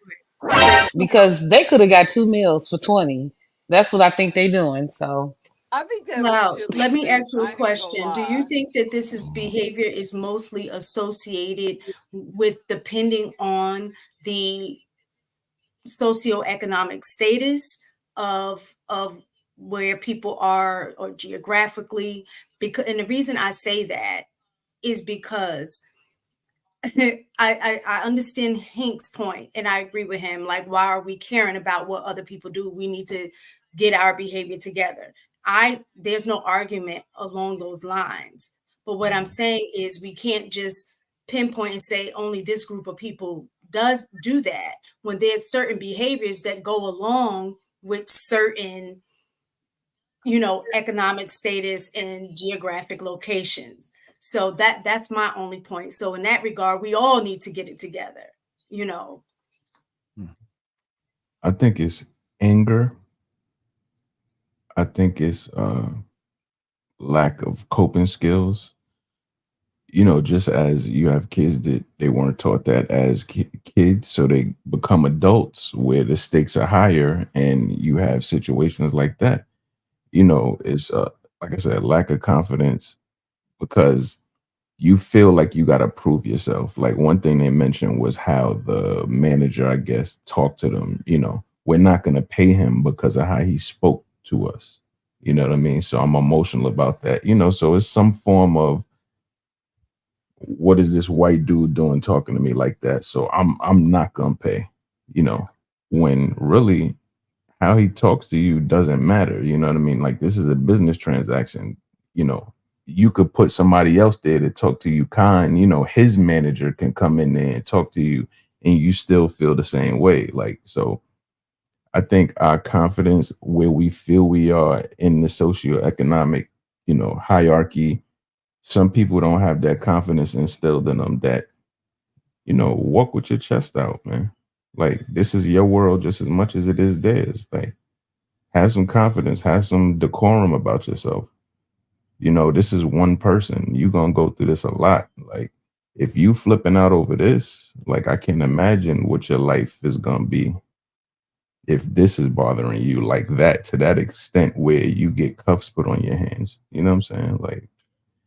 because they could have got 2 meals for $20. That's what I think they're doing. So I think that Now, let me ask you a question. Do you think that this behavior is mostly associated with depending on the socioeconomic status of where people are, or geographically? Because, and the reason I say that is because I understand Hank's point, and I agree with him. Like, why are we caring about what other people do? We need to get our behavior together. There's no argument along those lines. But what I'm saying is we can't just pinpoint and say only this group of people does do that, when there's certain behaviors that go along with certain, you know, economic status and geographic locations. So that's my only point. So in that regard, we all need to get it together, you know. I think it's anger. I think it's lack of coping skills. You know, just as you have kids that they weren't taught that as kids, so they become adults where the stakes are higher, and you have situations like that. You know, it's like I said, lack of confidence, because you feel like you got to prove yourself. Like one thing they mentioned was how the manager, I guess, talked to them. You know, we're not going to pay him because of how he spoke to us. You know what I mean? So I'm emotional about that. You know, so it's some form of, what is this white dude doing talking to me like that? So I'm not gonna pay, you know, when really how he talks to you doesn't matter. You know what I mean? Like, this is a business transaction. You know, you could put somebody else there to talk to you kind, you know, his manager can come in there and talk to you and you still feel the same way. Like, so I think our confidence, where we feel we are in the socioeconomic, you know, hierarchy, some people don't have that confidence instilled in them that walk with your chest out, man. Like, this is your world just as much as it is theirs. Like, have some confidence, have some decorum about yourself. This is one person. You gonna go through this a lot. Like, if you flipping out over this, like, I can't imagine what your life is gonna be if this is bothering you like that, to that extent where you get cuffs put on your hands. You know what I'm saying? Like,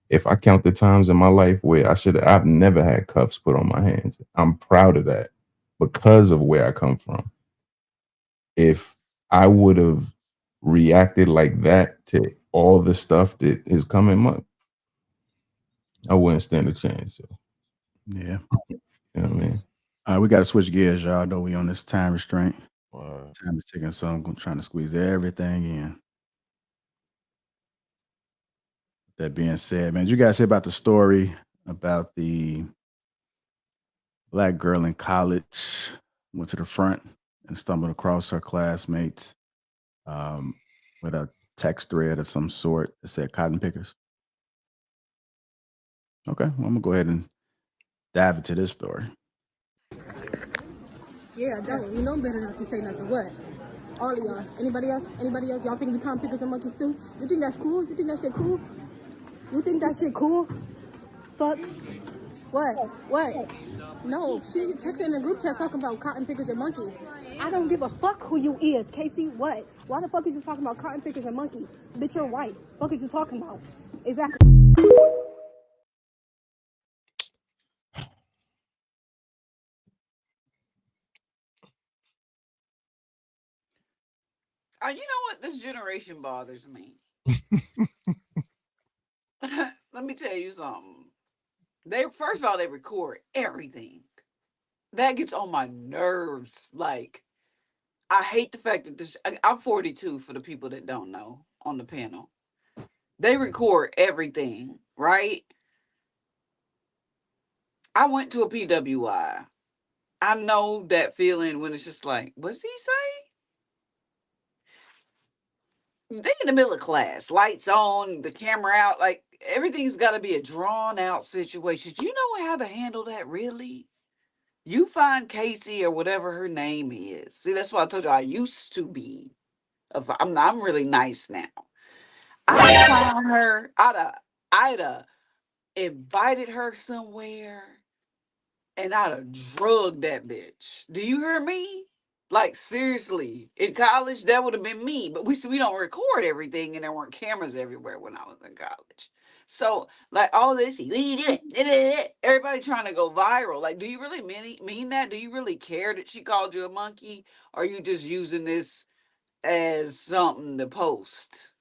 if I count the times in my life where I've never had cuffs put on my hands. I'm proud of that because of where I come from. If I would have reacted like that to all the stuff that is coming up, I wouldn't stand a chance. So, Yeah. you know what I mean? We got to switch gears, y'all. I know we on this time restraint. Wow. Time is ticking, so I'm trying to squeeze everything in. That being said, man, you guys say about the story about the black girl in college went to the front and stumbled across her classmates with a text thread of some sort that said cotton pickers? Okay, well, I'm gonna go ahead and dive into this story. Yeah, don't. You know better not to say nothing. What? All of y'all. Anybody else? Anybody else? Y'all think we cotton pickers and monkeys too? You think that's cool? You think that shit cool? You think that shit cool? Fuck. What? What? No, she texting in a group chat talking about cotton pickers and monkeys. I don't give a fuck who you is, Casey. What? Why the fuck is you talking about cotton pickers and monkeys? Bitch, you're white. Fuck is you talking about? Exactly. You know what? This generation bothers me. Let me tell you something. First of all, they record everything. That gets on my nerves. Like, I hate the fact that I'm 42 for the people that don't know on the panel. They record everything, right? I went to a PWI. I know that feeling when it's just like, what did he say? They in the middle of class, lights on, the camera out, like everything's got to be a drawn out situation. Do you know how to handle that, really? You find Casey or whatever her name is. See, that's why I told you I used to be. I'm really nice now. I found her. I'd have invited her somewhere, and I'd have drugged that bitch. Do you hear me? Like, seriously, in college, that would have been me. But we don't record everything, and there weren't cameras everywhere when I was in college. So, like, all this, everybody trying to go viral. Like, do you really mean that? Do you really care that she called you a monkey? Or are you just using this as something to post?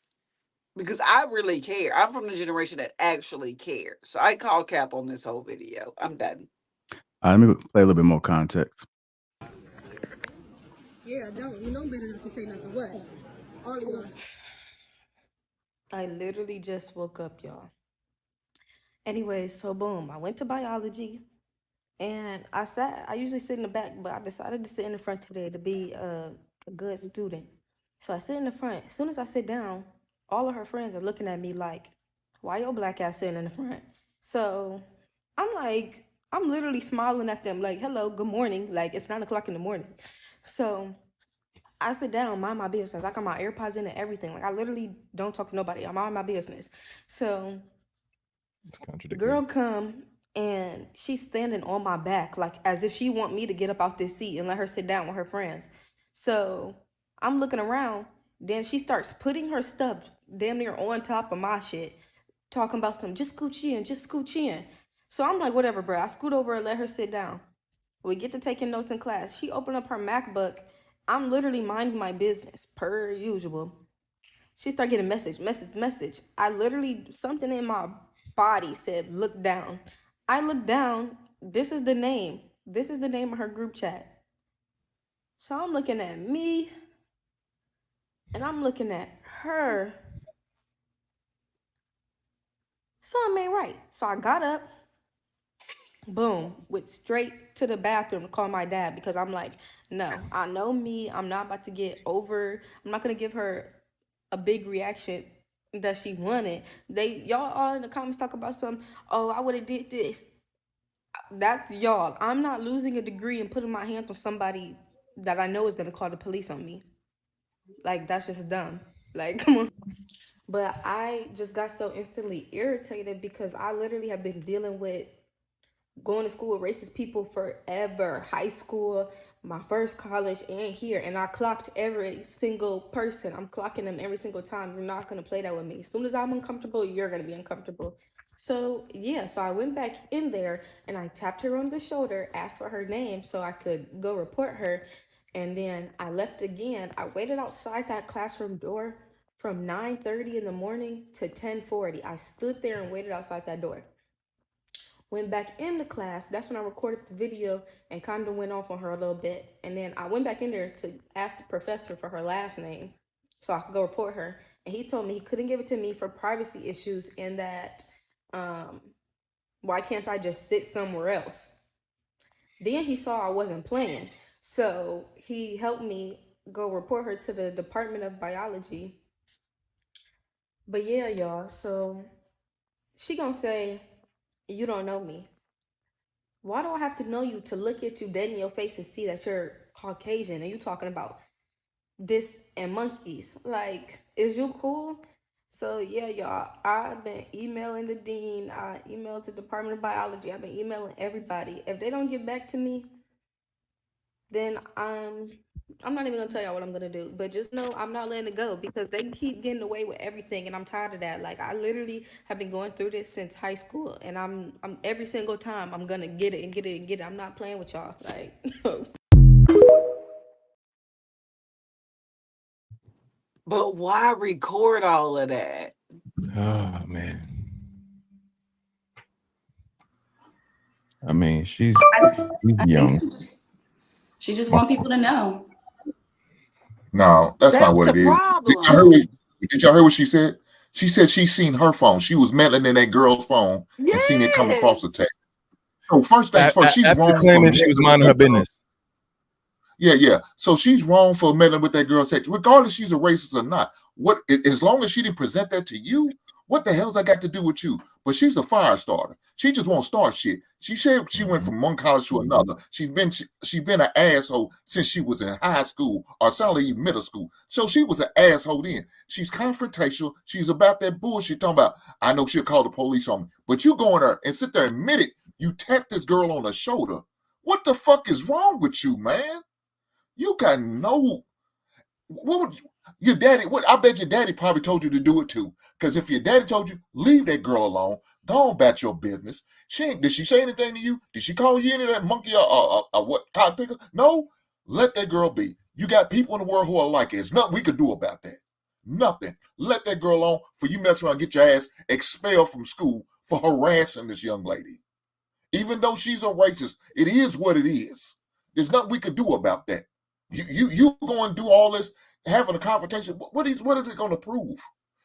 Because I really care. I'm from the generation that actually cares. So I call cap on this whole video. I'm done. Let me play a little bit more context. Yeah, don't. You know better not to say nothing. What? All of y'all. I literally just woke up, y'all. Anyway, so boom, I went to biology and I usually sit in the back, but I decided to sit in the front today to be a good student. So I sit in the front. As soon as I sit down, all of her friends are looking at me like, why your black ass sitting in the front? So I'm literally smiling at them like, hello, good morning. Like, it's 9 o'clock in the morning. So I sit down, mind my business. I got my AirPods in and everything. Like, I literally don't talk to nobody. I mind my business. So girl come and she's standing on my back, like as if she want me to get up out this seat and let her sit down with her friends. So I'm looking around. Then she starts putting her stuff damn near on top of my shit, talking about some just scooch in, just scooch in. So I'm like, whatever, bro. I scoot over and let her sit down. We get to taking notes in class. She opened up her MacBook. I'm literally minding my business per usual. She started getting message. I literally, something in my body said, look down. I looked down. This is the name. This is the name of her group chat. So I'm looking at me and I'm looking at her. Something ain't right. So I got up, boom, went straight to the bathroom to call my dad because I'm like, no, I know me. I'm not about to get over. I'm not going to give her a big reaction that she wanted. Y'all all in the comments talk about some, oh, I would have did this. That's y'all. I'm not losing a degree and putting my hands on somebody that I know is gonna call the police on me. Like, that's just dumb. Like, come on. But I just got so instantly irritated because I literally have been dealing with going to school with racist people forever. High school, my first college, and here. And I clocked every single person. I'm clocking them every single time. You're not going to play that with me. As soon as I'm uncomfortable, you're going to be uncomfortable. So, yeah. So I went back in there and I tapped her on the shoulder, asked for her name so I could go report her. And then I left again. I waited outside that classroom door from 9:30 in the morning to 10:40. I stood there and waited outside that door. Went back into class. That's when I recorded the video and kind of went off on her a little bit. And then I went back in there to ask the professor for her last name so I could go report her. And he told me he couldn't give it to me for privacy issues and that why can't I just sit somewhere else? Then he saw I wasn't playing. So he helped me go report her to the Department of Biology. But yeah, y'all, so she gonna say, you don't know me. Why do I have to know you to look at you dead in your face and see that you're Caucasian and you talking about this and monkeys? Like, is you cool? So yeah, y'all, I've been emailing the dean, I emailed the Department of Biology, I've been emailing everybody. If they don't get back to me, then I'm not even gonna tell y'all what I'm gonna do, but just know I'm not letting it go because they keep getting away with everything, and I'm tired of that. Like, I literally have been going through this since high school, and I'm every single time I'm gonna get it and get it and get it. I'm not playing with y'all. Like, But why record all of that? Oh man. I mean, she's young. She just want people to know. No, that's not That's what the it is. problem. Did y'all hear what she said? She said she seen her phone. She was meddling in that girl's phone and seen it come across the Yes. text. So first things first, she's After wrong for claiming she was meddling with minding her that girl. business. Yeah. So she's wrong for meddling with that girl's text, regardless she's a racist or not. What as long as she didn't present that to you, what the hell's that got to do with you? But she's a fire starter. She just won't start shit. She said she went from one college to another. She's been an asshole since she was in high school or probably even middle school. So she was an asshole then. She's confrontational. She's about that bullshit talking about, I know she'll call the police on me. But you go in there and sit there and admit it. You tap this girl on the shoulder. What the fuck is wrong with you, man? You got no. What would your daddy? What I bet your daddy probably told you to do it too. Because if your daddy told you, leave that girl alone, go on about your business. Did she say anything to you? Did she call you into that monkey or what cotton picker? No, let that girl be. You got people in the world who are like it. There's nothing we could do about that. Nothing. Let that girl alone. For you mess around, and get your ass expelled from school for harassing this young lady. Even though she's a racist, it is what it is. There's nothing we could do about that. You go and do all this, having a confrontation. What is it going to prove?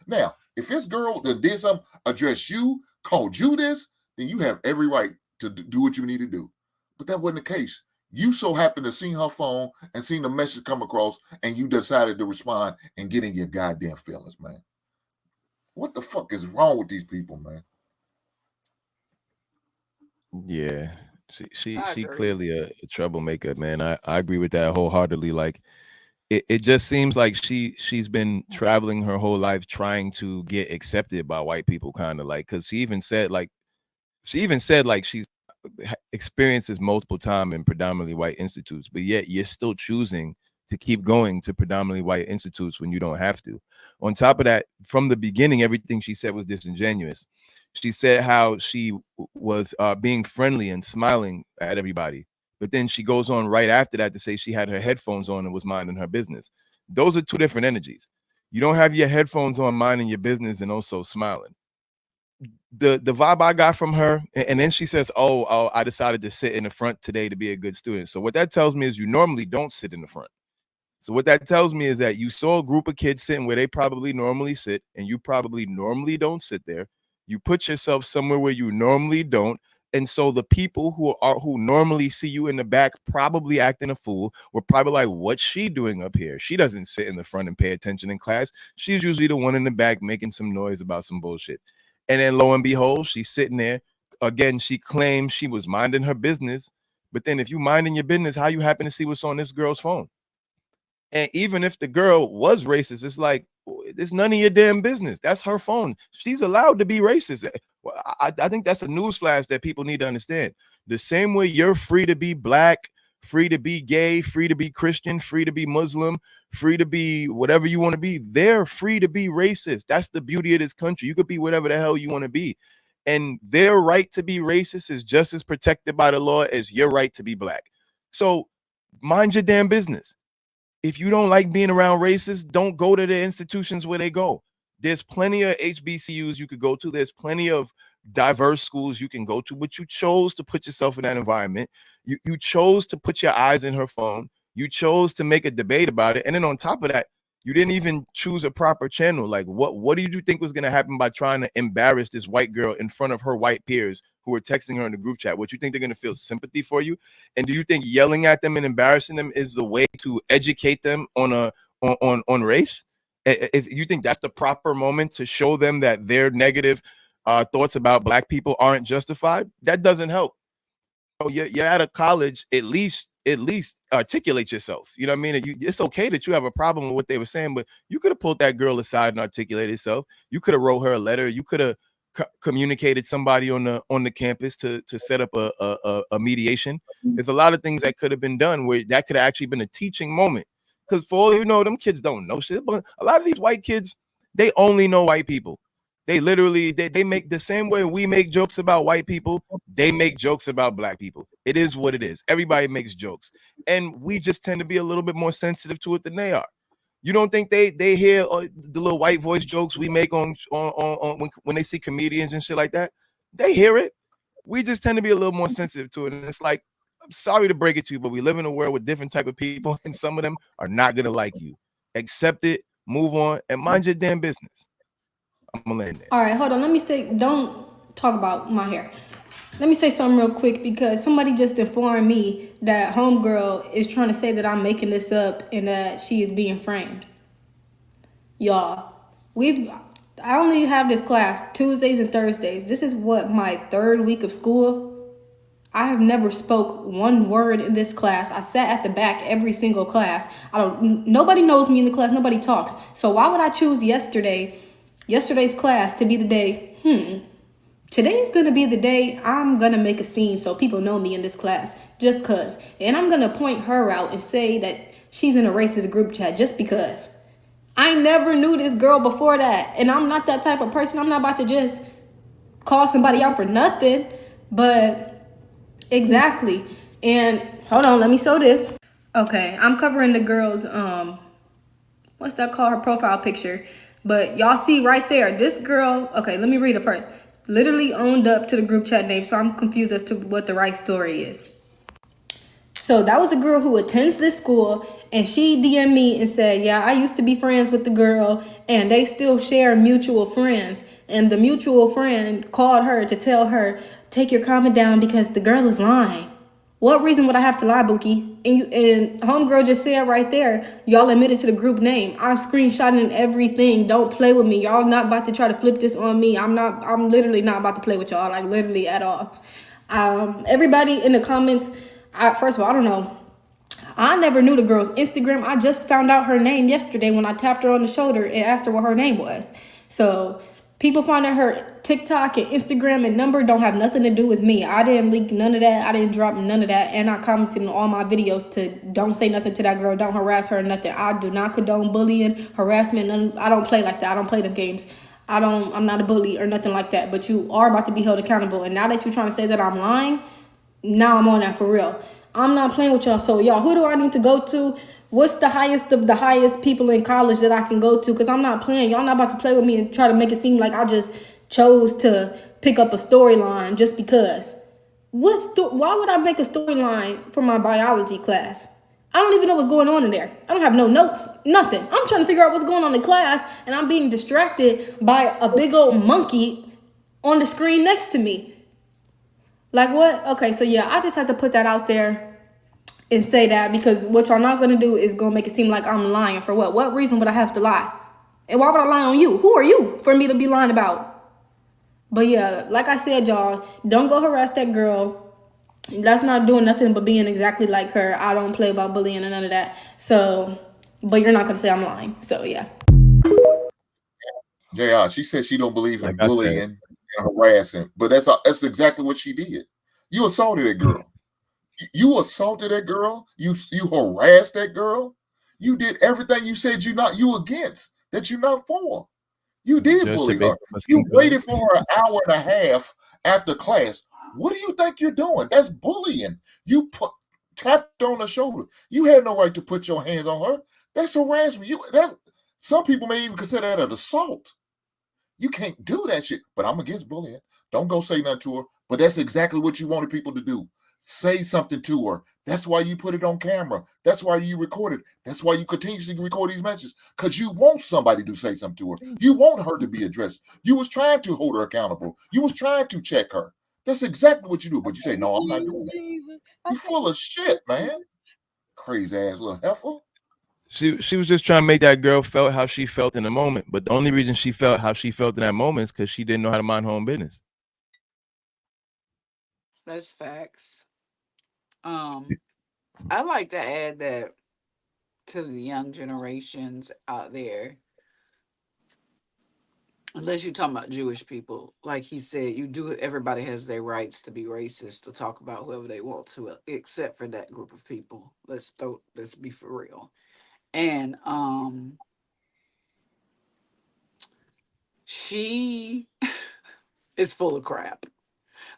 Now, if this girl that did something, address you, called you this, then you have every right to do what you need to do. But that wasn't the case. You so happened to see her phone and seen the message come across, and you decided to respond and get in your goddamn feelings, man. What the fuck is wrong with these people, man? Yeah, she agree. clearly a troublemaker, man. I agree with that wholeheartedly. Like it just seems like she's been traveling her whole life trying to get accepted by white people, kind of like, because she even said like she's experiences multiple times in predominantly white institutes, but yet you're still choosing to keep going to predominantly white institutes when you don't have to. On top of that, from the beginning, everything she said was disingenuous. She said how she was being friendly and smiling at everybody, but then she goes on right after that to say she had her headphones on and was minding her business. Those are two different energies. You don't have your headphones on minding your business and also smiling. The vibe I got from her, and then she says, oh, I decided to sit in the front today to be a good student. So what that tells me is you normally don't sit in the front. So what that tells me is that you saw a group of kids sitting where they probably normally sit, and you probably normally don't sit there. You put yourself somewhere where you normally don't. And so the people who normally see you in the back probably acting a fool were probably like, what's she doing up here? She doesn't sit in the front and pay attention in class. She's usually the one in the back making some noise about some bullshit. And then lo and behold, she's sitting there again, she claims she was minding her business. But then if you minding your business, how you happen to see what's on this girl's phone? And even if the girl was racist, it's like, it's none of your damn business. That's her phone. She's allowed to be racist. I think that's a newsflash that people need to understand. The same way you're free to be black, free to be gay, free to be Christian, free to be Muslim, free to be whatever you want to be, they're free to be racist. That's the beauty of this country. You could be whatever the hell you want to be. And their right to be racist is just as protected by the law as your right to be black. So mind your damn business. If you don't like being around racists, don't go to the institutions where they go. There's plenty of HBCUs you could go to. There's plenty of diverse schools you can go to, but you chose to put yourself in that environment. You chose to put your eyes in her phone. You chose to make a debate about it. And then on top of that, you didn't even choose a proper channel. Like, what do you think was going to happen by trying to embarrass this white girl in front of her white peers who were texting her in the group chat? What, you think they're going to feel sympathy for you? And do you think yelling at them and embarrassing them is the way to educate them on race? If you think that's the proper moment to show them that their negative thoughts about black people aren't justified, that doesn't help. You're at a college, at least articulate yourself. You know what I mean? It's okay that you have a problem with what they were saying, but you could have pulled that girl aside and articulated yourself. You could have wrote her a letter. You could have communicated somebody on the campus to set up a mediation. There's a lot of things that could have been done where that could have actually been a teaching moment. Because for all you know, them kids don't know shit. But a lot of these white kids, they only know white people. They literally, they make the same way we make jokes about white people, they make jokes about black people. It is what it is. Everybody makes jokes. And we just tend to be a little bit more sensitive to it than they are. You don't think they hear the little white voice jokes we make on when they see comedians and shit like that? They hear it. We just tend to be a little more sensitive to it. And it's like, I'm sorry to break it to you, but we live in a world with different type of people, and some of them are not going to like you. Accept it, move on, and mind your damn business. I'm gonna land there. All right, hold on. Let me say, don't talk about my hair. Let me say something real quick, because somebody just informed me that homegirl is trying to say that I'm making this up and that she is being framed. Y'all, I only have this class Tuesdays and Thursdays. This is my third week of school. I have never spoke one word in this class. I sat at the back every single class. Nobody knows me in the class. Nobody talks. So why would I choose yesterday's class to be the day? Today's gonna be the day I'm gonna make a scene so people know me in this class, just cause. And I'm gonna point her out and say that she's in a racist group chat just because. I never knew this girl before that, and I'm not that type of person. I'm not about to just call somebody out for nothing. But exactly. And hold on, let me show this. Okay, I'm covering the girl's what's that called, her profile picture. But y'all see right there, this girl, okay, let me read it first. Literally owned up to the group chat name, so I'm confused as to what the right story is. So that was a girl who attends this school, and she DM'd me and said, yeah, I used to be friends with the girl, and they still share mutual friends. And the mutual friend called her to tell her, take your comment down because the girl is lying. What reason would I have to lie, Bookie? And homegirl just said right there, y'all admitted to the group name. I'm screenshotting everything. Don't play with me. Y'all not about to try to flip this on me. I'm literally not about to play with y'all, like literally at all. Everybody in the comments, first of all, I don't know. I never knew the girl's Instagram. I just found out her name yesterday when I tapped her on the shoulder and asked her what her name was. So people finding her TikTok and Instagram and number don't have nothing to do with me. I didn't leak none of that. I didn't drop none of that. And I commented in all my videos to don't say nothing to that girl. Don't harass her or nothing. I do not condone bullying, harassment. I don't play like that. I don't play them games. I'm not a bully or nothing like that. But you are about to be held accountable. And now that you're trying to say that I'm lying, now I'm on that for real. I'm not playing with y'all. So y'all, who do I need to go to? What's the highest of the highest people in college that I can go to? Because I'm not playing. Y'all not about to play with me and try to make it seem like I just chose to pick up a storyline just because. Why would I make a storyline for my biology class? I don't even know what's going on in there. I don't have no notes, nothing. I'm trying to figure out what's going on in class, and I'm being distracted by a big old monkey on the screen next to me. Like what? Okay, so yeah, I just had to put that out there and say that, because what y'all not gonna do is gonna make it seem like I'm lying for what? What reason would I have to lie? And why would I lie on you? Who are you for me to be lying about? But yeah, like I said, y'all, don't go harass that girl. That's not doing nothing but being exactly like her. I don't play about bullying and none of that. So, but you're not gonna say I'm lying. So yeah. JR, she said she don't believe in Like I said, bullying and harassing, but that's exactly what she did. You assaulted that girl. You assaulted that girl. You harassed that girl. You did everything you said you against, that you're not for. You did judge her bully based her. on her You skin color. waited for her an hour and a half after class. What do you think you're doing? That's bullying. You tapped on her shoulder. You had no right to put your hands on her. That's harassment. Some people may even consider that an assault. You can't do that shit. But I'm against bullying. Don't go say nothing to her. But that's exactly what you wanted people to do. Say something to her. That's why you put it on camera. That's why you record it. That's why you continuously record these messages. Because you want somebody to say something to her. You want her to be addressed. You was trying to hold her accountable. You was trying to check her. That's exactly what you do. But you say, no, I'm not doing that. You're full of shit, man. Crazy ass little heifer. She was just trying to make that girl felt how she felt in the moment. But the only reason she felt how she felt in that moment is because she didn't know how to mind her own business. That's facts. I like to add that to the young generations out there. Unless you're talking about Jewish people, like he said, everybody has their rights to be racist, to talk about whoever they want to, except for that group of people. Let's be for real. And she is full of crap.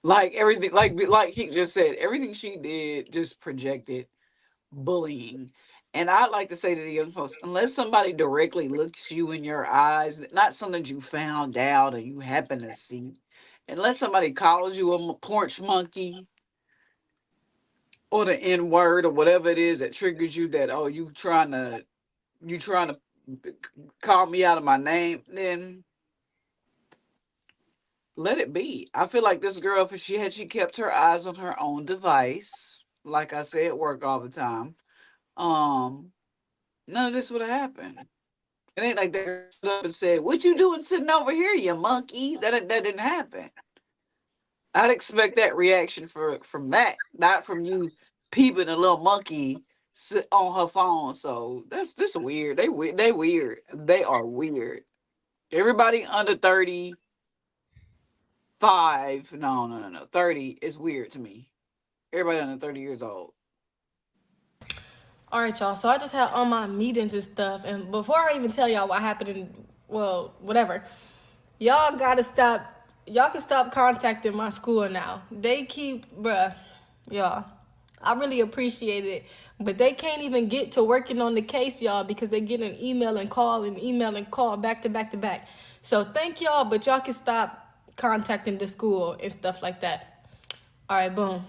Like everything, like he just said, everything she did just projected bullying. And I'd like to say to the young folks, unless somebody directly looks you in your eyes, not something you found out or you happen to see, unless somebody calls you a porch monkey or the N word or whatever it is that triggers you, that you trying to call me out of my name, then let it be. I feel like this girl, if she kept her eyes on her own device, like I say at work all the time, none of this would have happened. It ain't like they stood up and said, "What you doing sitting over here, you monkey?" That didn't happen. I'd expect that reaction from that, not from you peeping a little monkey sit on her phone. So that's this weird. They weird. They are weird. Everybody under 35, no, 30 is weird to me. Everybody under 30 years old. All right, y'all. So I just had all my meetings and stuff, and before I even tell y'all what happened, whatever, y'all gotta stop. Y'all can stop contacting my school now. They keep, y'all. I really appreciate it, but they can't even get to working on the case, y'all, because they get an email and call back to back to back. So thank y'all, but y'all can stop contacting the school and stuff like that. All right, boom.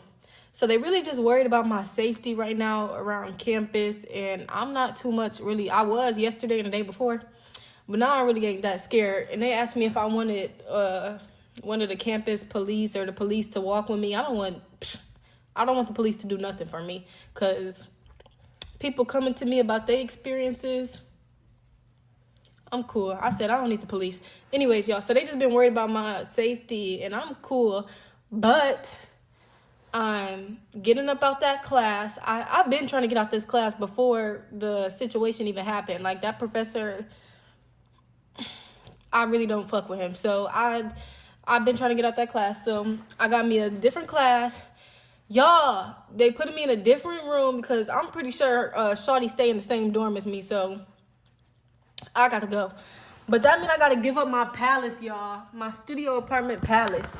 So they really just worried about my safety right now around campus, and I'm not too much really. I was yesterday and the day before, but now I really ain't that scared. And they asked me if I wanted one of the campus police or the police to walk with me. I don't want the police to do nothing for me, because people coming to me about their experiences, I'm cool. I said I don't need the police. Anyways, y'all, so they just been worried about my safety, and I'm cool, but I'm getting up out that class. I've been trying to get out this class before the situation even happened. Like, that professor, I really don't fuck with him. So I've been trying to get out that class. So I got me a different class. Y'all, they put me in a different room because I'm pretty sure Shawty stay in the same dorm as me. So I gotta go. But that means I gotta give up my palace, y'all. My studio apartment palace.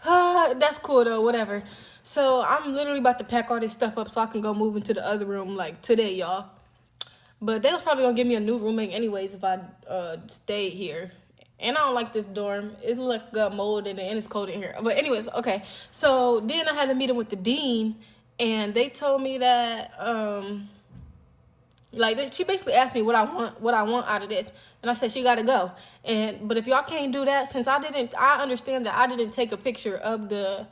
That's cool though, whatever. So I'm literally about to pack all this stuff up so I can go move into the other room like today, y'all. But they was probably gonna give me a new roommate anyways if I stayed here. And I don't like this dorm. It look like got mold in it and it's cold in here. But anyways, okay. So then I had a meeting with the dean, and they told me that she basically asked me what I want out of this, and I said she gotta go. But if y'all can't do that, since I understand that I didn't take a picture of the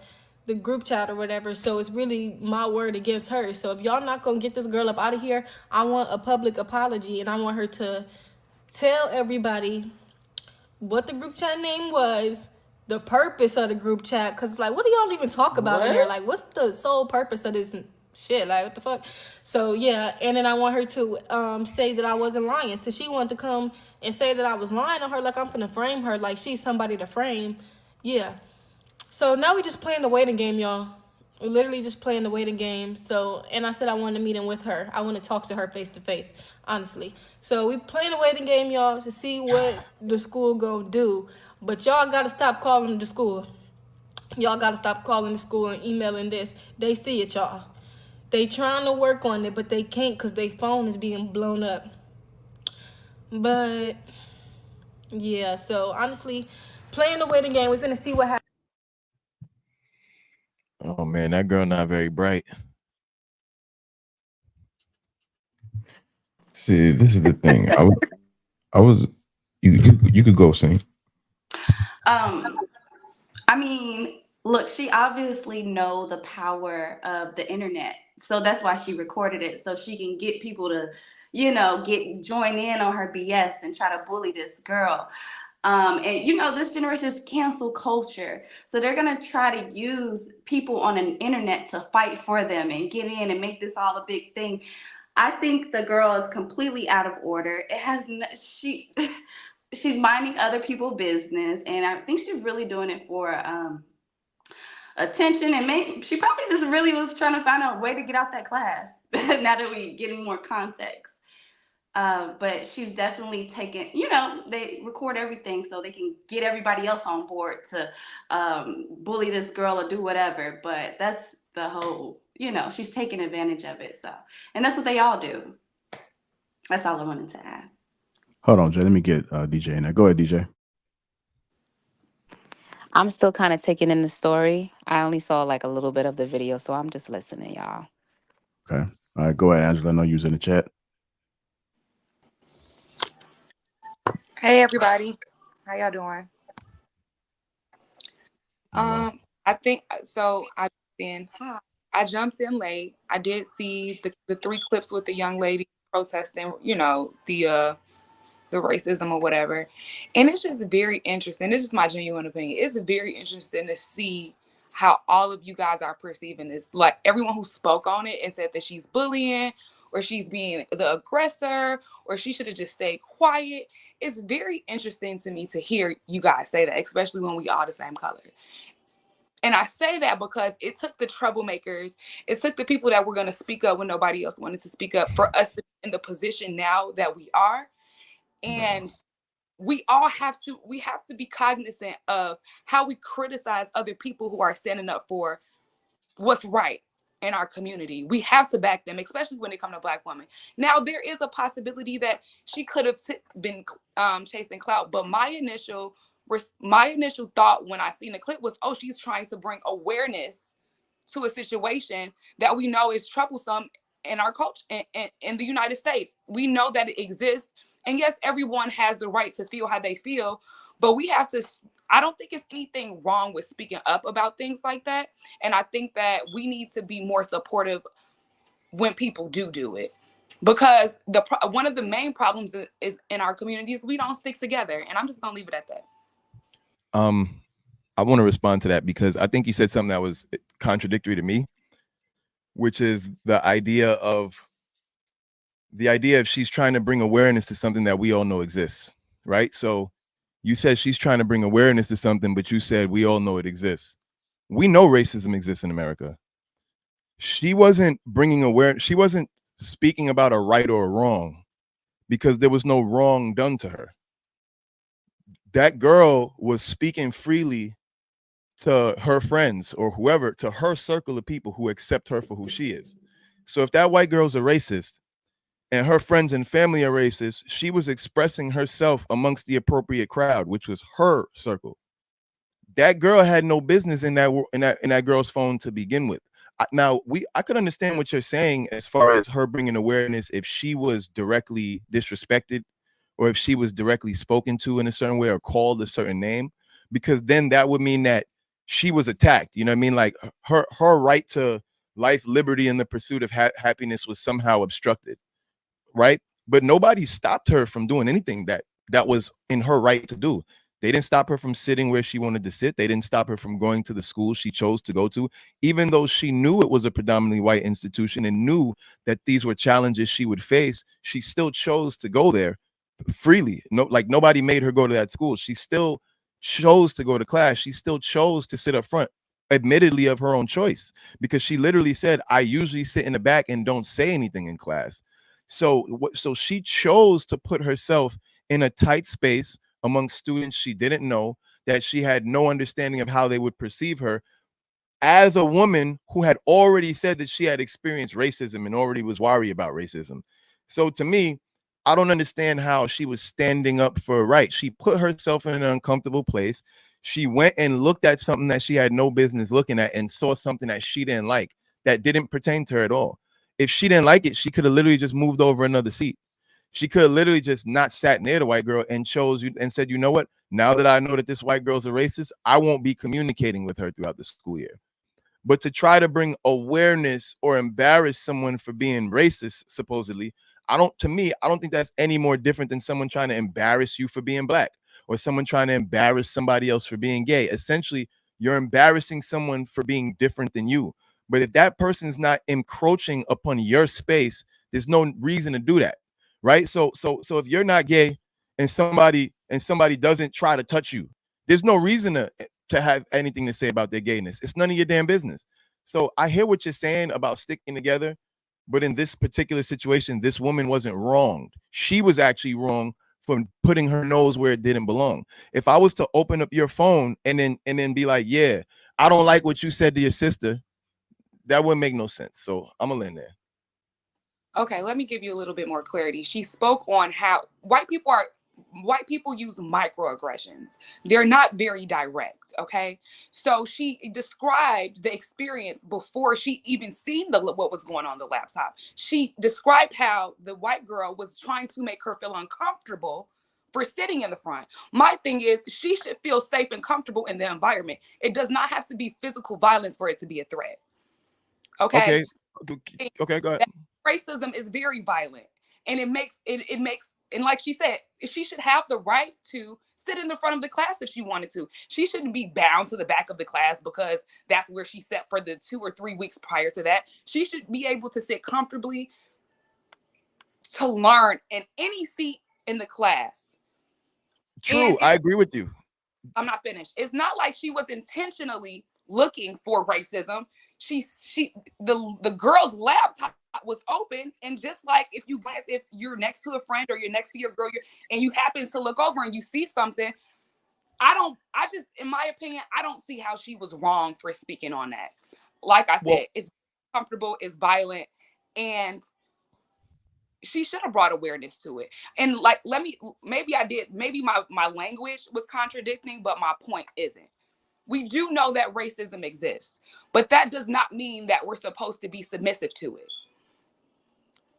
group chat or whatever, so it's really my word against hers. So if y'all not gonna get this girl up out of here, I want a public apology, and I want her to tell everybody what the group chat name was, the purpose of the group chat, because like, what do y'all even talk about in there? Like, what's the sole purpose of this shit? Like, what the fuck? So yeah, and then I want her to say that I wasn't lying. So she wanted to come and say that I was lying on her, like I'm finna frame her, like she's somebody to frame. Yeah. So now we just playing the waiting game, y'all. We're literally just playing the waiting game. So, and I said I wanted to meet with her. I want to talk to her face to face, honestly. So we playing the waiting game, y'all, to see what the school gonna do. But y'all gotta stop calling the school. Y'all gotta stop calling the school and emailing this. They see it, y'all. They trying to work on it, but they can't because their phone is being blown up. But yeah, so honestly, playing the waiting game. We finna see what happens. Oh man, that girl not very bright. See, this is the thing. I was you could go sing. I mean, look, she obviously know the power of the internet. So that's why she recorded it, so she can get people to, join in on her BS and try to bully this girl. And this generation is cancel culture. So they're gonna try to use people on an internet to fight for them and get in and make this all a big thing. I think the girl is completely out of order. She's minding other people's business, and I think she's really doing it for attention, and she probably just really was trying to find out a way to get out that class. Now that we getting more context. But she's definitely taken, they record everything so they can get everybody else on board to bully this girl or do whatever. But that's the whole, she's taking advantage of it. So, and that's what they all do. That's all I wanted to add. Hold on, Jay. Let me get DJ in there. Go ahead, DJ. I'm still kind of taking in the story. I only saw like a little bit of the video, so I'm just listening, y'all. Okay. All right, go ahead, Angela. I know you was in the chat. Hey everybody, how y'all doing? I think so. I jumped in late. I did see the 3 clips with the young lady protesting, the racism or whatever, and it's just very interesting. This is my genuine opinion. It's very interesting to see how all of you guys are perceiving this. Like everyone who spoke on it and said that she's bullying or she's being the aggressor or she should have just stayed quiet. It's very interesting to me to hear you guys say that, especially when we all the same color. And I say that because it took the troublemakers, it took the people that were going to speak up when nobody else wanted to speak up for us to be in the position now that we are. And we have to be cognizant of how we criticize other people who are standing up for what's right in our community. We have to back them, especially when it comes to Black women. Now, there is a possibility that she could have been chasing clout, but my initial thought when I seen the clip was, oh, she's trying to bring awareness to a situation that we know is troublesome in our culture, in the United States. We know that it exists. And yes, everyone has the right to feel how they feel, but we have to, I don't think it's anything wrong with speaking up about things like that. And I think that we need to be more supportive when people do it. Because one of the main problems is in our community is we don't stick together. And I'm just going to leave it at that. I want to respond to that because I think you said something that was contradictory to me, which is the idea of she's trying to bring awareness to something that we all know exists, right? So you said she's trying to bring awareness to something, but you said we all know it exists. We know racism exists in America. She wasn't bringing awareness. She wasn't speaking about a right or a wrong because there was no wrong done to her. That girl was speaking freely to her friends or whoever, to her circle of people who accept her for who she is. So if that white girl's a racist and her friends and family are racist, she was expressing herself amongst the appropriate crowd, which was her circle. That girl had no business in that girl's phone to begin with. I could understand what you're saying as far as her bringing awareness if she was directly disrespected or if she was directly spoken to in a certain way or called a certain name, because then that would mean that she was attacked. You know what I mean? Like her right to life, liberty, and the pursuit of happiness was somehow obstructed, right? But nobody stopped her from doing anything that was in her right to do. They didn't stop her from sitting where she wanted to sit. They didn't stop her from going to the school she chose to go to, even though she knew it was a predominantly white institution and knew that these were challenges she would face. She still chose to go there freely. No, like nobody made her go to that school. She still chose to go to class. She still chose to sit up front, admittedly of her own choice, because she literally said, I usually sit in the back and don't say anything in class. So she chose to put herself in a tight space among students she didn't know, that she had no understanding of how they would perceive her, as a woman who had already said that she had experienced racism and already was worried about racism. So to me, I don't understand how she was standing up for right. She put herself in an uncomfortable place. She went and looked at something that she had no business looking at and saw something that she didn't like, that didn't pertain to her at all. If she didn't like it, she could have literally just moved over another seat. She could have literally just not sat near the white girl and chose you and said, you know what? Now that I know that this white girl's a racist, I won't be communicating with her throughout the school year. But to try to bring awareness or embarrass someone for being racist, supposedly, I don't think that's any more different than someone trying to embarrass you for being black or someone trying to embarrass somebody else for being gay. Essentially, you're embarrassing someone for being different than you. But if that person's not encroaching upon your space, there's no reason to do that. Right. So if you're not gay and somebody doesn't try to touch you, there's no reason to have anything to say about their gayness. It's none of your damn business. So I hear what you're saying about sticking together, but in this particular situation, this woman wasn't wronged. She was actually wrong for putting her nose where it didn't belong. If I was to open up your phone and then be like, yeah, I don't like what you said to your sister, that wouldn't make no sense. So I'm gonna land there. Okay, let me give you a little bit more clarity. She spoke on how white people use microaggressions. They're not very direct, okay? So she described the experience before she even seen what was going on the laptop. She described how the white girl was trying to make her feel uncomfortable for sitting in the front. My thing is, she should feel safe and comfortable in the environment. It does not have to be physical violence for it to be a threat. Okay, go ahead. Racism is very violent, and it makes and like she said, she should have the right to sit in the front of the class if she wanted to. She shouldn't be bound to the back of the class because that's where she sat for the 2 or 3 weeks prior to that. She should be able to sit comfortably to learn in any seat in the class. True, I agree with you. I'm not finished. It's not like she was intentionally looking for racism. The girl's laptop was open, and just like if you're next to a friend or you're next to your girl and you happen to look over and you see something, in my opinion, I don't see how she was wrong for speaking on that. Like I said, it's comfortable, it's violent, and she should have brought awareness to it. And like, maybe my language was contradicting, but my point isn't. We do know that racism exists, but that does not mean that we're supposed to be submissive to it.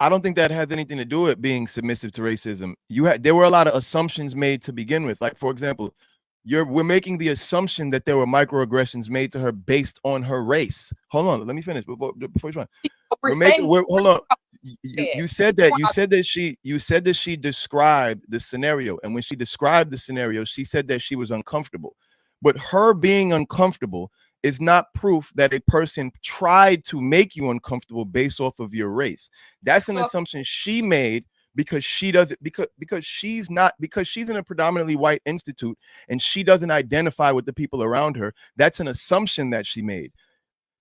I don't think that has anything to do with being submissive to racism. There were a lot of assumptions made to begin with. Like, for example, we're making the assumption that there were microaggressions made to her based on her race. Hold on, let me finish before you run. Hold on. You said that she described the scenario, and when she described the scenario, she said that she was uncomfortable. But her being uncomfortable is not proof that a person tried to make you uncomfortable based off of your race. That's an assumption she made because she doesn't because she's in a predominantly white institute and she doesn't identify with the people around her. That's an assumption that she made.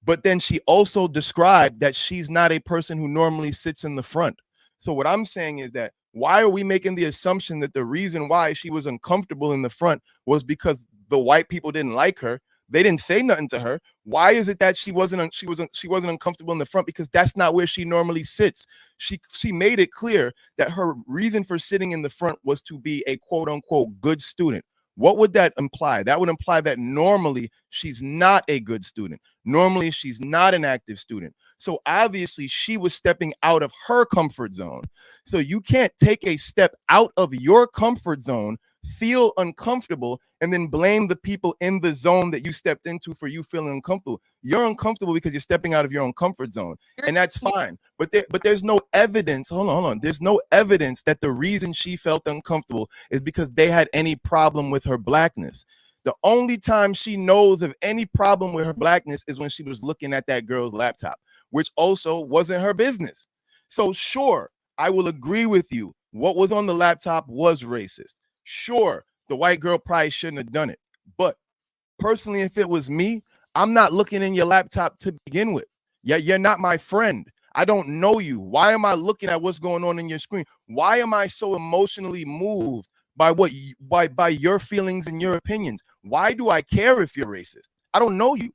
But then she also described that she's not a person who normally sits in the front. So what I'm saying is that why are we making the assumption that the reason why she was uncomfortable in the front was because the white people didn't like her? They didn't say nothing to her. Why is it that she wasn't uncomfortable in the front? Because that's not where she normally sits. She made it clear that her reason for sitting in the front was to be a quote unquote good student. What would that imply? That would imply that normally she's not a good student. Normally she's not an active student. So obviously she was stepping out of her comfort zone. So you can't take a step out of your comfort zone feel uncomfortable and then blame the people in the zone that you stepped into for you feeling uncomfortable. You're uncomfortable because you're stepping out of your own comfort zone, and that's fine. But there's no evidence. Hold on. There's no evidence that the reason she felt uncomfortable is because they had any problem with her blackness. The only time she knows of any problem with her blackness is when she was looking at that girl's laptop, which also wasn't her business. So sure, I will agree with you. What was on the laptop was racist. Sure, the white girl probably shouldn't have done it. But personally, if it was me, I'm not looking in your laptop to begin with. Yeah, you're not my friend. I don't know you. Why am I looking at what's going on in your screen? Why am I so emotionally moved by by your feelings and your opinions? Why do I care if you're racist? I don't know you.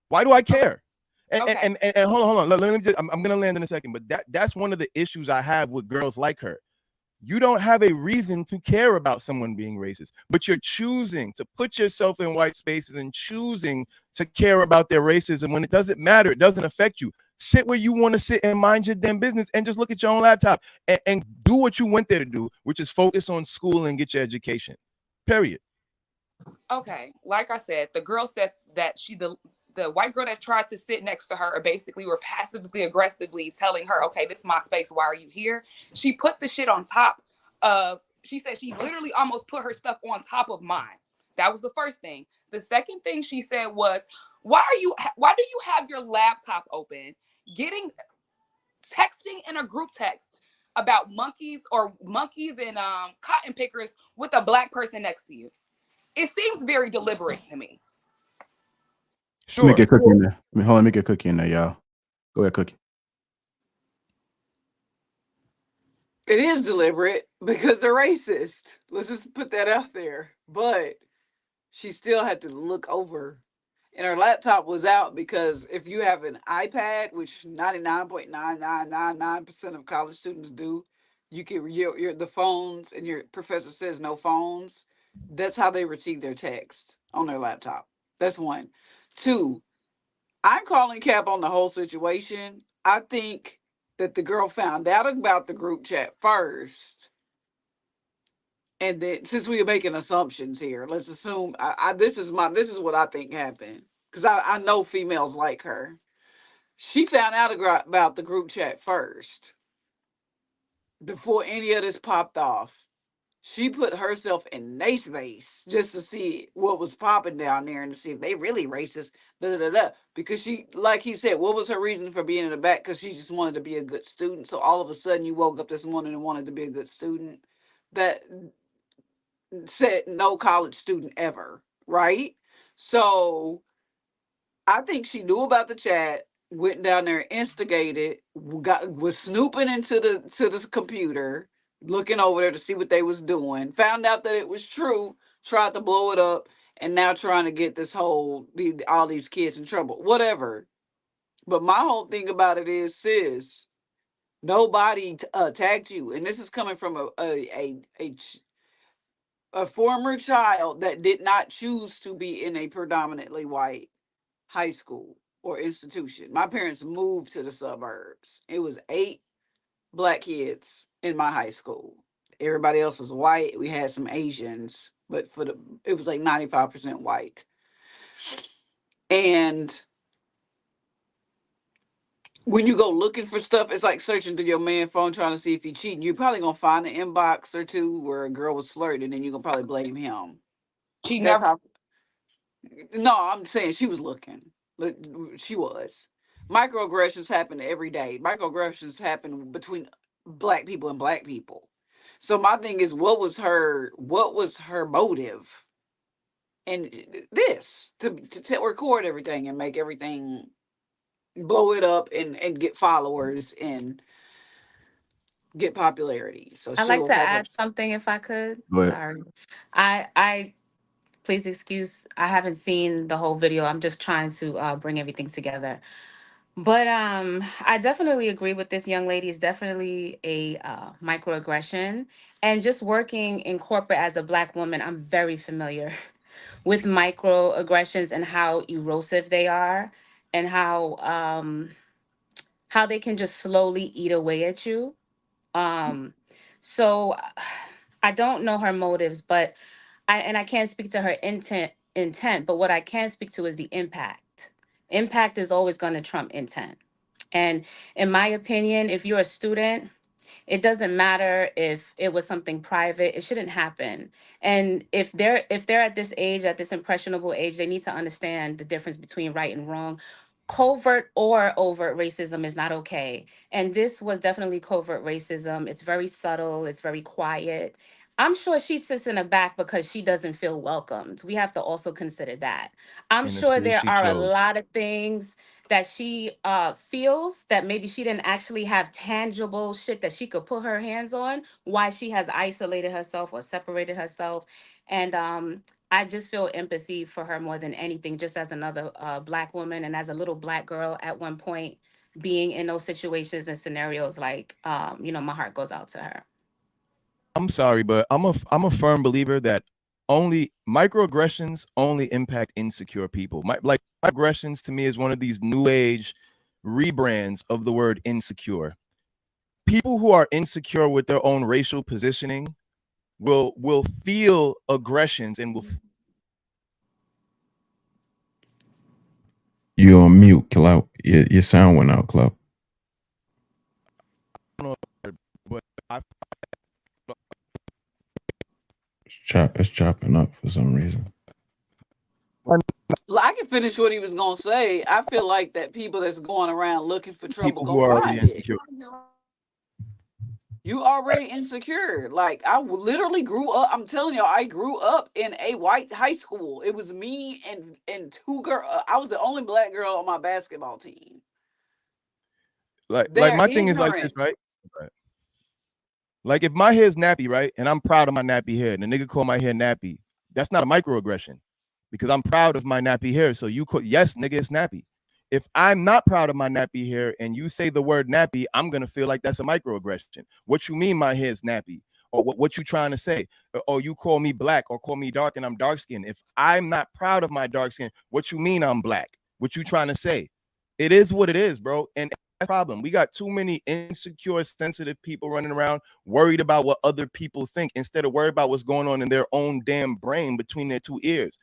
Why do I care? And hold on. Let me just, I'm gonna land in a second, but that's one of the issues I have with girls like her. You don't have a reason to care about someone being racist, but you're choosing to put yourself in white spaces and choosing to care about their racism when it doesn't matter. It doesn't affect you. Sit where you want to sit and mind your damn business and just look at your own laptop and do what you went there to do, which is focus on school and get your education. Period. Okay, like I said, the girl said that the white girl that tried to sit next to her basically were passively aggressively telling her, okay, this is my space. Why are you here? She put the shit on top of, she said she literally almost put her stuff on top of mine. That was the first thing. The second thing she said was, why do you have your laptop open, texting in a group text about monkeys and cotton pickers with a black person next to you? It seems very deliberate to me. Sure. Let me get Cookie in there. Let me get Cookie in there, y'all. Go ahead, Cookie. It is deliberate because they're racist. Let's just put that out there. But she still had to look over. And her laptop was out because if you have an iPad, which 99.9999% of college students do, you can the phones, and your professor says no phones. That's how they receive their text on their laptop. That's one. Two, I'm calling cap on the whole situation. I think that the girl found out about the group chat first. And then, since we are making assumptions here, let's assume this is what I think happened, because I know females like her. She found out about the group chat first before any of this popped off. She put herself in their space just to see what was popping down there and to see if they really racist. Because she, like he said, what was her reason for being in the back? Because she just wanted to be a good student. So all of a sudden, you woke up this morning and wanted to be a good student. That said no college student ever, right? So I think she knew about the chat, went down there, instigated, was snooping into the computer, looking over there to see what they was doing, found out that it was true, tried to blow it up, and now trying to get all these kids in trouble. Whatever. But my whole thing about it is, sis, nobody attacked you, and this is coming from a former child that did not choose to be in a predominantly white high school or institution. My parents moved to the suburbs. It was 8 black kids in my high school. Everybody else was white. We had some Asians, but it was like 95% white. And when you go looking for stuff, it's like searching through your man phone trying to see if he's cheating. You're probably gonna find an inbox or two where a girl was flirting, and you're gonna probably blame him. No, I'm saying she was looking. She was. Microaggressions happen every day. Microaggressions happen between black people and black people. So my thing is, what was her motive? And this to record everything and make everything, blow it up and get followers and get popularity. So I'd like to add something if I could. Go ahead. Sorry. I please excuse, I haven't seen the whole video. I'm just trying to bring everything together. But I definitely agree with this young lady. It's definitely a microaggression. And just working in corporate as a Black woman, I'm very familiar with microaggressions and how erosive they are, and how they can just slowly eat away at you. So I don't know her motives, but I can't speak to her intent, but what I can speak to is the impact. Impact is always going to trump intent. And in my opinion, if you're a student, it doesn't matter if it was something private. It shouldn't happen. And if they're at this age, at this impressionable age, they need to understand the difference between right and wrong. Covert or overt racism is not okay. And this was definitely covert racism. It's very subtle, it's very quiet. I'm sure she sits in the back because she doesn't feel welcomed. We have to also consider that. I'm And the sure school there she are a chose. lot of things that she feels that maybe she didn't actually have tangible shit that she could put her hands on, why she has isolated herself or separated herself. And I just feel empathy for her more than anything, just as another Black woman and as a little Black girl at one point being in those situations and scenarios. Like, my heart goes out to her. I'm sorry, but I'm a firm believer that only microaggressions only impact insecure people. Like aggressions to me is one of these new age rebrands of the word insecure. People who are insecure with their own racial positioning will feel aggressions and will. You on mute, Clout. Your sound went out, Clout. It's chopping up for some reason. I can finish what he was gonna say. I feel like that people that's going around looking for trouble People who gonna are already find it. insecure. You already insecure. Like I literally grew up. I'm telling y'all, I grew up in a white high school. It was me and two girls. I was the only Black girl on my basketball team. Like They're my thing is like this, ignorant. right? Like if my hair's nappy, right, and I'm proud of my nappy hair, and the nigga call my hair nappy, that's not a microaggression because I'm proud of my nappy hair. So you could, yes, nigga, it's nappy. If I'm not proud of my nappy hair and you say the word nappy, I'm gonna feel like that's a microaggression. What you mean my hair's nappy? Or what you trying to say? Or you call me Black or call me dark and I'm dark skinned. If I'm not proud of my dark skin, what you mean I'm Black? What you trying to say? It is what it is, bro. And problem. We got too many insecure, sensitive people running around worried about what other people think instead of worried about what's going on in their own damn brain between their two ears.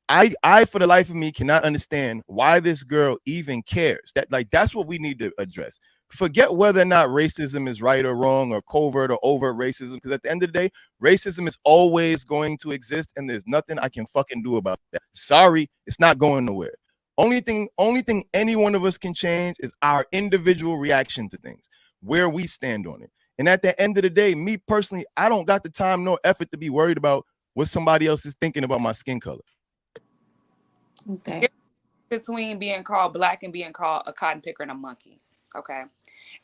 I for the life of me cannot understand why this girl even cares. That's what we need to address. Forget whether or not racism is right or wrong or covert or overt racism, because at the end of the day, racism is always going to exist and there's nothing I can fucking do about that. Sorry, it's not going nowhere. Only thing any one of us can change is our individual reaction to things, where we stand on it. And at the end of the day, me personally, I don't got the time nor effort to be worried about what somebody else is thinking about my skin color. Okay. Between being called Black and being called a cotton picker and a monkey. Okay.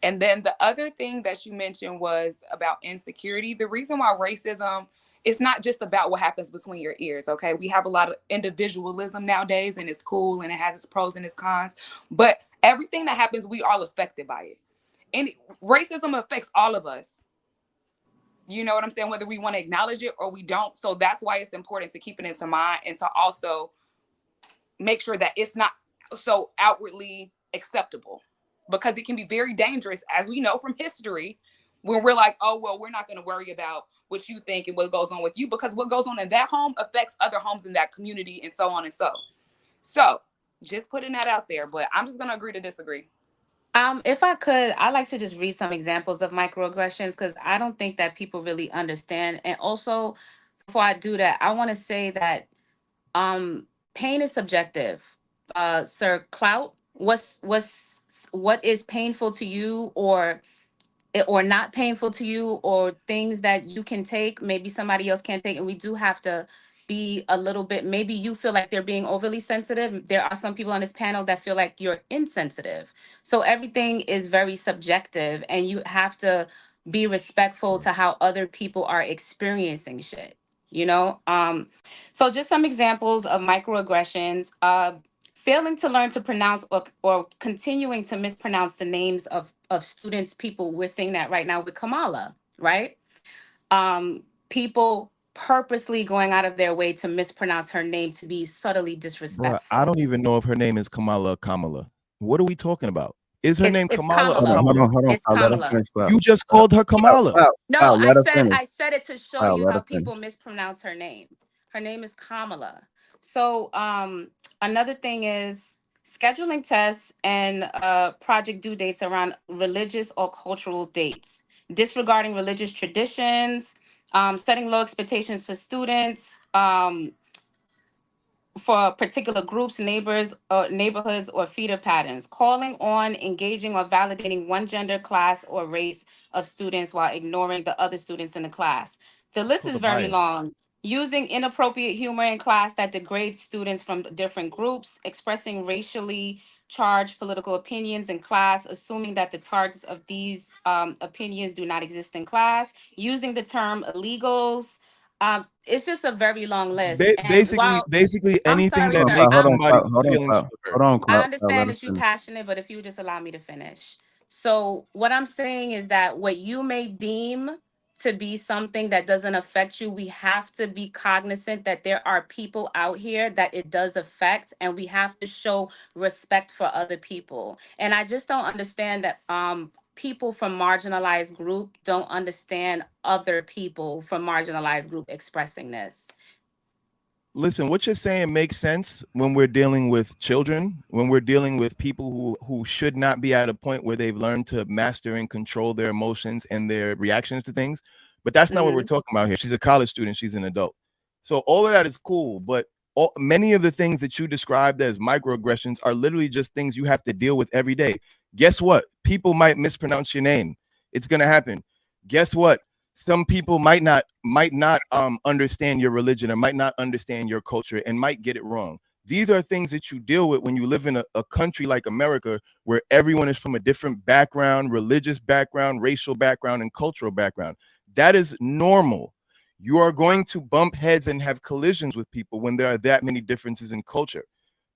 And then the other thing that you mentioned was about insecurity. The reason why racism, it's not just about what happens between your ears, okay? We have a lot of individualism nowadays, and it's cool, and it has its pros and its cons. But everything that happens, we are all affected by it. And racism affects all of us. You know what I'm saying? Whether we want to acknowledge it or we don't. So that's why it's important to keep it into mind and to also make sure that it's not so outwardly acceptable, because it can be very dangerous, as we know from history, when we're like, oh, well, we're not going to worry about what you think and what goes on with you, because what goes on in that home affects other homes in that community and so on and so just putting that out there. But I'm just going to agree to disagree. If I could, I'd like to just read some examples of microaggressions because I don't think that people really understand. And also, before I do that, I want to say that pain is subjective. Sir Clout, what is painful to you or not painful to you, or things that you can take, maybe somebody else can't take, and we do have to be a little bit, maybe you feel like they're being overly sensitive. There are some people on this panel that feel like you're insensitive. So everything is very subjective and you have to be respectful to how other people are experiencing shit, you know? So just some examples of microaggressions. Failing to learn to pronounce or continuing to mispronounce the names of students, people, we're seeing that right now with Kamala, right? People purposely going out of their way to mispronounce her name to be subtly disrespectful. Bruh, I don't even know if her name is Kamala or Kamala. What are we talking about? Is her name It's Kamala or Kamala. Kamala? It's Cloud, let her Kamala. finish, Cloud. You just called her Kamala. No, Cloud, let her finish. I said it to show Cloud, you let how her finish. people mispronounce her name. Her name is Kamala. So another thing is scheduling tests and project due dates around religious or cultural dates, disregarding religious traditions, setting low expectations for students, for particular groups, neighbors, or neighborhoods, or feeder patterns, calling on, engaging, or validating one gender, class, or race of students while ignoring the other students in the class. The list is Total very bias. long. Using inappropriate humor in class that degrades students from different groups, expressing racially charged political opinions in class, assuming that the targets of these opinions do not exist in class, using the term illegals. It's just a very long list. And while Basically I'm anything sorry, that sir. makes Hold on, somebody's Cloud. Hold on, feelings Cloud. feel hurt. Hold on, I Cloud. Let understand her that you're finish. passionate, but if you would just allow me to finish. So, what I'm saying is that what you may deem to be something that doesn't affect you, we have to be cognizant that there are people out here that it does affect, and we have to show respect for other people. And I just don't understand that people from marginalized group don't understand other people from marginalized group expressing this. Listen, what you're saying makes sense when we're dealing with children, when we're dealing with people who should not be at a point where they've learned to master and control their emotions and their reactions to things. But that's not what we're talking about here. She's a college student, she's an adult. So all of that is cool, but many of the things that you described as microaggressions are literally just things you have to deal with every day. Guess what? People might mispronounce your name. It's going to happen. Guess what? Some people might not understand your religion or might not understand your culture and might get it wrong. These are things that you deal with when you live in a country like America, where everyone is from a different background, religious background, racial background, and cultural background. That is normal. You are going to bump heads and have collisions with people when there are that many differences in culture.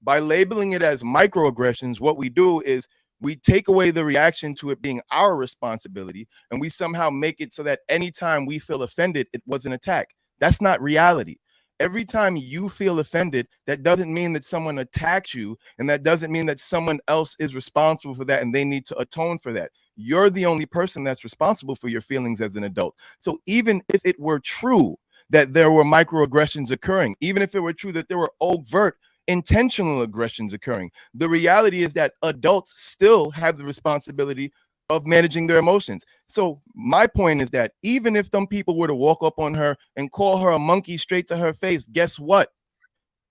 By labeling it as microaggressions, what we do is we take away the reaction to it being our responsibility, and we somehow make it so that anytime we feel offended, it was an attack. That's not reality. Every time you feel offended, that doesn't mean that someone attacks you, and that doesn't mean that someone else is responsible for that and they need to atone for that. You're the only person that's responsible for your feelings as an adult. So even if it were true that there were microaggressions occurring, even if it were true that there were overt intentional aggressions occurring, the reality is that adults still have the responsibility of managing their emotions. So my point is that even if some people were to walk up on her and call her a monkey straight to her face, guess what?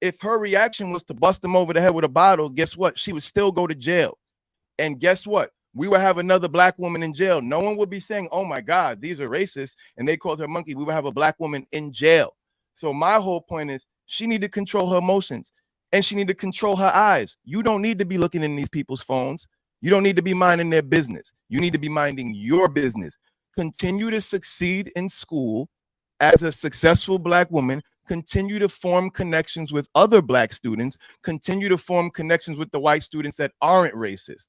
If her reaction was to bust them over the head with a bottle, guess what? She would still go to jail. And guess what? We would have another black woman in jail. No one would be saying, oh my God, these are racist, and they called her monkey. We would have a black woman in jail. So my whole point is she need to control her emotions, and she need to control her eyes. You don't need to be looking in these people's phones. You don't need to be minding their business. You need to be minding your business. Continue to succeed in school as a successful black woman. Continue to form connections with other black students. Continue to form connections with the white students that aren't racist.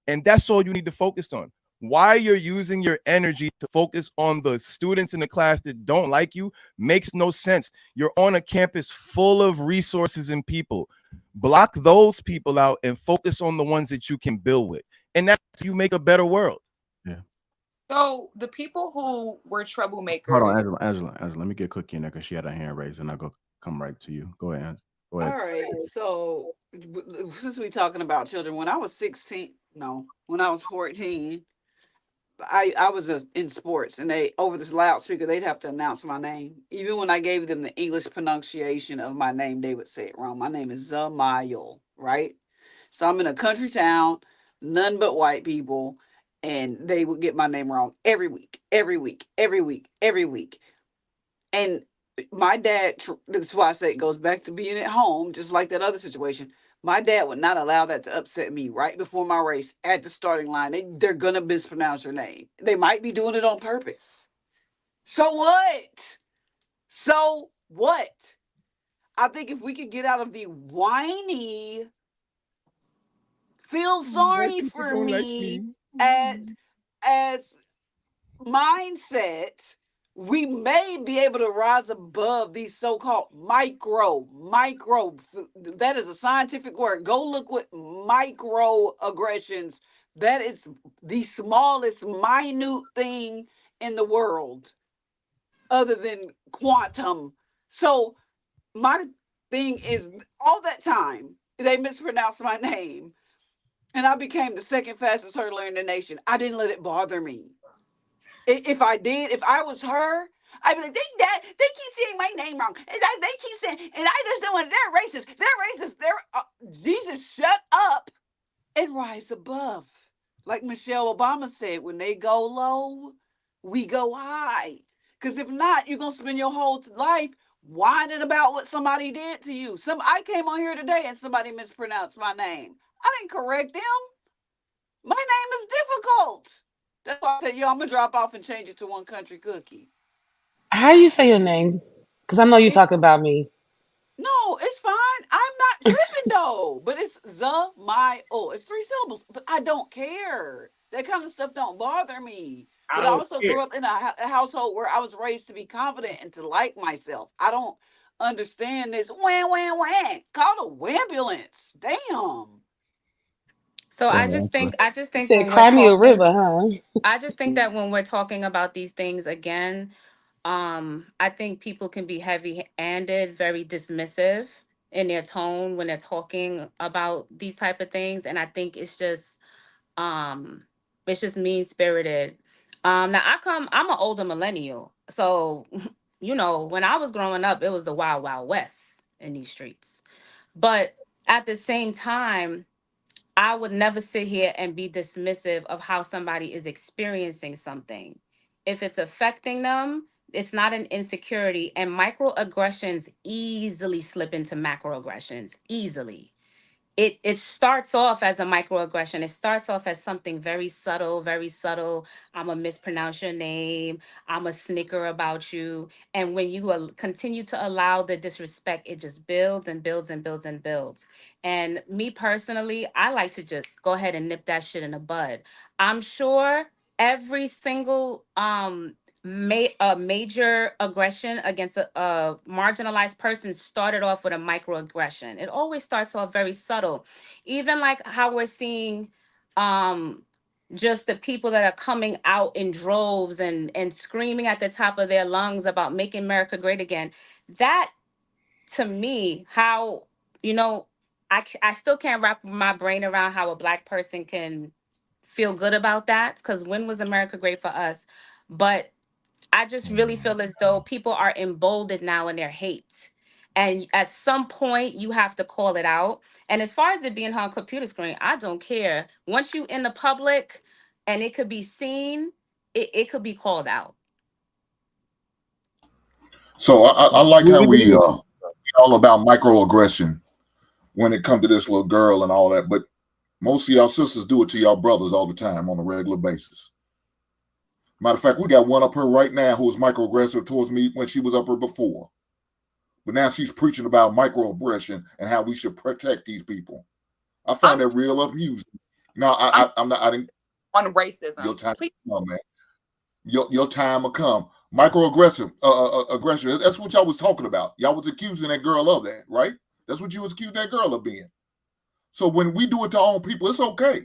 And that's all you need to focus on. Why you're using your energy to focus on the students in the class that don't like you makes no sense. You're on a campus full of resources and people. Block those people out and focus on the ones that you can build with. And that's how you make a better world. Yeah. So the people who were Hold on, troublemakers. Angela. Let me get Cookie in there because she had her hand raised, and I'll come right to you. Go ahead, Angela. Go All ahead. right. So since we're talking about children, when I was 16, no, when I was 14, I was in sports, and they over this loudspeaker they'd have to announce my name. Even when I gave them the English pronunciation of my name, they would say it wrong. My name is Zamayel, right? So I'm in a country town, none but white people, and they would get my name wrong every week, every week, every week, every week. And my dad, that's why I say it goes back to being at home, just like that other situation. My dad would not allow that to upset me right before my race at the starting line. They're going to mispronounce your name. They might be doing it on purpose. So what? So what? I think if we could get out of the whiny, feel sorry for me as mindset, we may be able to rise above these so-called micro. That is a scientific word. Go look what microaggressions That is the smallest, minute thing in the world, other than quantum. So my thing is, all that time they mispronounced my name, and I became the second fastest hurdler in the nation. I didn't let it bother me. If I was her, I'd be like, they keep saying my name wrong, and they keep saying, and I just don't want. They're racist. Jesus, shut up and rise above. Like Michelle Obama said, when they go low, we go high. Because if not, you're gonna spend your whole life whining about what somebody did to you. I came on here today and somebody mispronounced my name. I didn't correct them. My name is difficult. That's why I said, yo, I'm gonna drop off and change it to One Country Cookie. How you say your name? Because I know you're It's talking about me. No, it's fine. I'm not tripping though. But it's Zamayo. It's 3 syllables. But I don't care. That kind of stuff don't bother me. I But I don't also care. grew up in a household where I was raised to be confident and to like myself. I don't understand this wham wham wham. Call the ambulance. Damn. So Go I ahead, just think Angela. I just You think said when we're cry me a talking, river, huh? I just think that when we're talking about these things again, I think people can be heavy-handed, very dismissive in their tone when they're talking about these type of things, and I think um it's just mean-spirited. Now I'm an older millennial, so when I was growing up, it was the wild wild west in these streets. But at the same time, I would never sit here and be dismissive of how somebody is experiencing something. If it's affecting them, it's not an insecurity. And microaggressions easily slip into macroaggressions, easily. It starts off as a microaggression. It starts off as something very subtle, very subtle. I'm gonna mispronounce your name. I'm a snicker about you. And when you continue to allow the disrespect, it just builds and builds and builds and builds. And me personally, I like to just go ahead and nip that shit in the bud. I'm sure every single major aggression against a marginalized person started off with a microaggression. It always starts off very subtle. Even like how we're seeing um just the people that are coming out in droves and screaming at the top of their lungs about making America great again. That, to me, how, you know, I still can't wrap my brain around how a Black person can feel good about that, because when was America great for us? But I just really feel as though people are emboldened now in their hate. And at some point, you have to call it out. And as far as it being on a computer screen, I don't care. Once you in the public and it could be seen, it could be called out. So I like how we believe all about microaggression when it comes to this little girl and all that, but most of y'all sisters do it to y'all brothers all the time on a regular basis. Matter of fact, we got one up here right now who was microaggressive towards me when she was up here before. But now she's preaching about microaggression and how we should protect these people. I find that real amusing. No, I'm not. I didn't. On racism. Your time will come, man. Your time will come. Microaggressive aggression. That's what y'all was talking about. Y'all was accusing that girl of that, right? That's what you was accusing that girl of being. So when we do it to our own people, it's okay.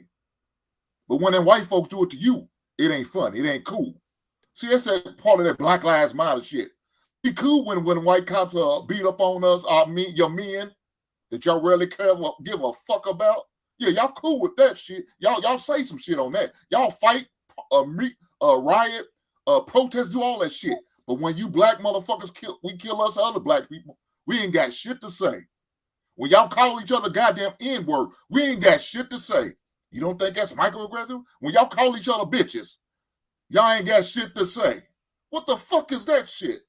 But when them white folks do it to you, it ain't fun. It ain't cool. See, that's that part of that Black Lives Matter shit. Be cool when white cops beat up on us, your men that y'all really give a fuck about. Yeah, y'all cool with that shit. Y'all say some shit on that. Y'all fight, riot, protest, do all that shit. But when you black motherfuckers kill us other black people, we ain't got shit to say. When y'all call each other goddamn N-word, we ain't got shit to say. You don't think that's microaggressive? When y'all call each other bitches, y'all ain't got shit to say. What the fuck is that shit?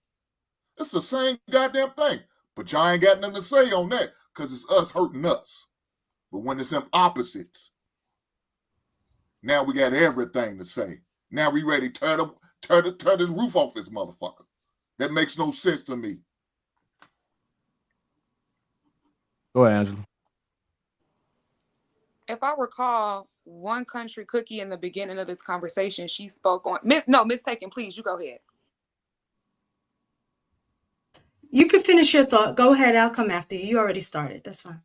It's the same goddamn thing. But y'all ain't got nothing to say on that because it's us hurting us. But when it's them opposites, now we got everything to say. Now we ready to tear this roof off this motherfucker. That makes no sense to me. Go ahead, Angela. If I recall, One Country Cookie in the beginning of this conversation, she spoke on Miss Taken, please, you go ahead. You can finish your thought. Go ahead. I'll come after you. You already started. That's fine.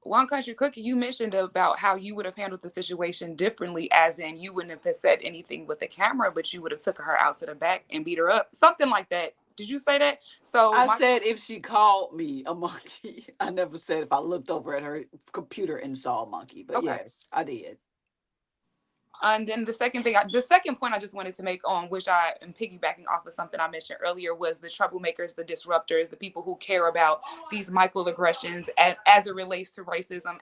One Country Cookie, you mentioned about how you would have handled the situation differently, as in you wouldn't have said anything with the camera, but you would have took her out to the back and beat her up. Something like that. Did you say that? So I said if she called me a monkey. I never said if I looked over at her computer and saw a monkey. But yes, I did. And then the second point I just wanted to make, on which I am piggybacking off of something I mentioned earlier, was the troublemakers, the disruptors, the people who care about these microaggressions as it relates to racism,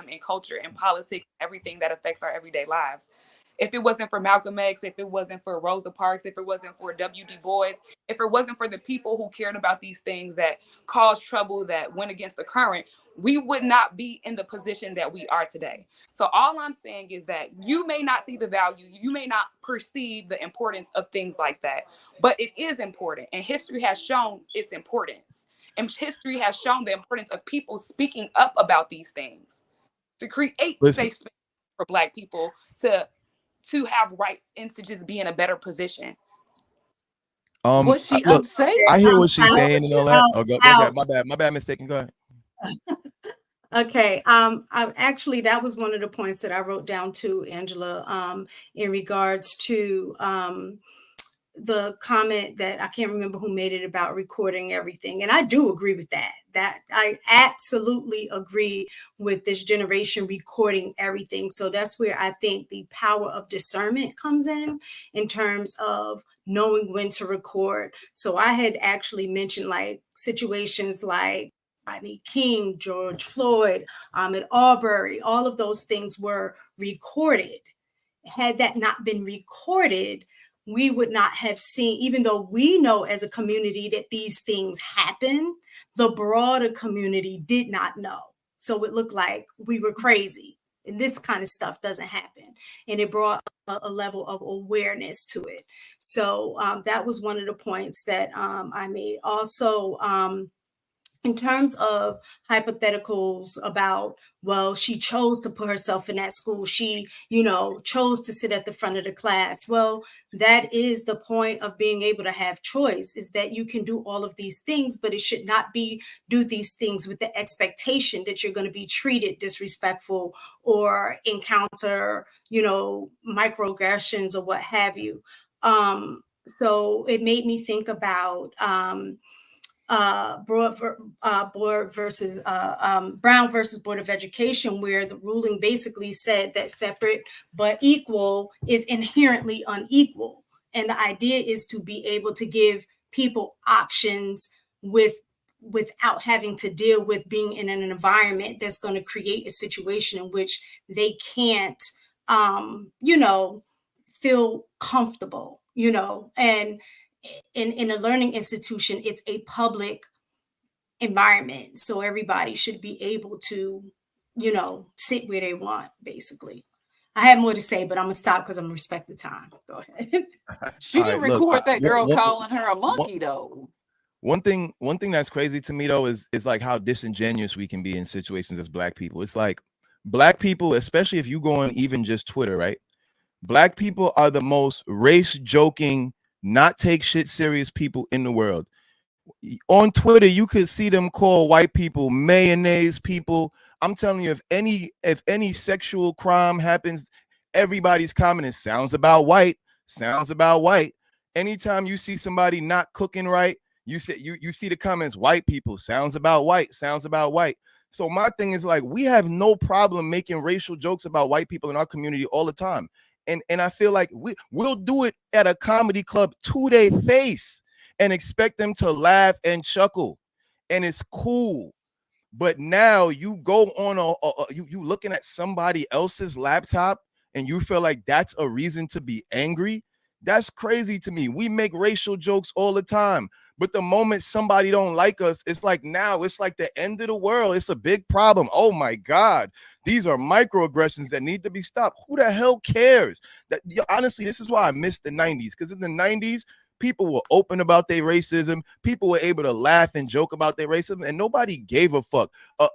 in culture and politics, everything that affects our everyday lives. If it wasn't for Malcolm X, if it wasn't for Rosa Parks, if it wasn't for W.D. Boys, if it wasn't for the people who cared about these things that caused trouble, that went against the current, we would not be in the position that we are today. So all I'm saying is that you may not see the value, you may not perceive the importance of things like that, but it is important. And history has shown its importance. And history has shown the importance of people speaking up about these things to create safe space for Black people to have rights and to just be in a better position. Was she look, unsafe? I hear what she's saying and all that. Go ahead. My bad mistake. Go ahead. Okay. Actually, that was one of the points that I wrote down too, Angela, in regards to the comment that I can't remember who made it about recording everything. And I do agree with that. That I absolutely agree with this generation recording everything. So that's where I think the power of discernment comes in terms of knowing when to record. So I had actually mentioned like situations like Rodney King, George Floyd, Ahmaud Arbery, all of those things were recorded. Had that not been recorded, we would not have seen, even though we know as a community that these things happen, the broader community did not know. So it looked like we were crazy and this kind of stuff doesn't happen. And it brought a level of awareness to it. So that was one of the points that I made. Also, in terms of hypotheticals about, well, she chose to put herself in that school. She, chose to sit at the front of the class. Well, that is the point of being able to have choice, is that you can do all of these things, but it should not be do these things with the expectation that you're going to be treated disrespectful or encounter, microaggressions or what have you. So it made me think about, Brown versus Board of Education, where the ruling basically said that separate but equal is inherently unequal. And the idea is to be able to give people options without having to deal with being in an environment that's going to create a situation in which they can't, feel comfortable, and in a learning institution, it's a public environment. So everybody should be able to, sit where they want, basically. I have more to say, but I'm gonna stop because I'm gonna respect the time. Go ahead. She didn't record that girl calling her a monkey though. One thing that's crazy to me though is like how disingenuous we can be in situations as Black people. It's like Black people, especially if you go on even just Twitter, right? Black people are the most race joking, not take shit serious people in the world. On Twitter, you could see them call white people mayonnaise people. I'm telling you, if any sexual crime happens, everybody's commenting, sounds about white. Anytime you see somebody not cooking right, you see the comments, white people, sounds about white. So my thing is like, we have no problem making racial jokes about white people in our community all the time. And I feel like we'll do it at a comedy club to their face and expect them to laugh and chuckle, and it's cool. But now you go on you looking at somebody else's laptop and you feel like that's a reason to be angry. That's crazy to me. We make racial jokes all the time, but the moment somebody don't like us, it's like the end of the world. It's a big problem. Oh my God, these are microaggressions that need to be stopped. Who the hell cares? Honestly, this is why I miss the 90s, because in the 90s, people were open about their racism. People were able to laugh and joke about their racism, and nobody gave a fuck. A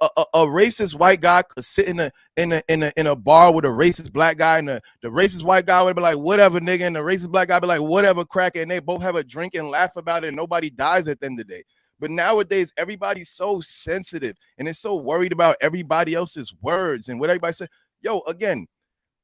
racist white guy could sit in a bar with a racist Black guy, and the racist white guy would be like, whatever, nigga, and the racist Black guy would be like, whatever, cracker, and they both have a drink and laugh about it, and nobody dies at the end of the day. But nowadays, everybody's so sensitive and is so worried about everybody else's words and what everybody said. Yo, again,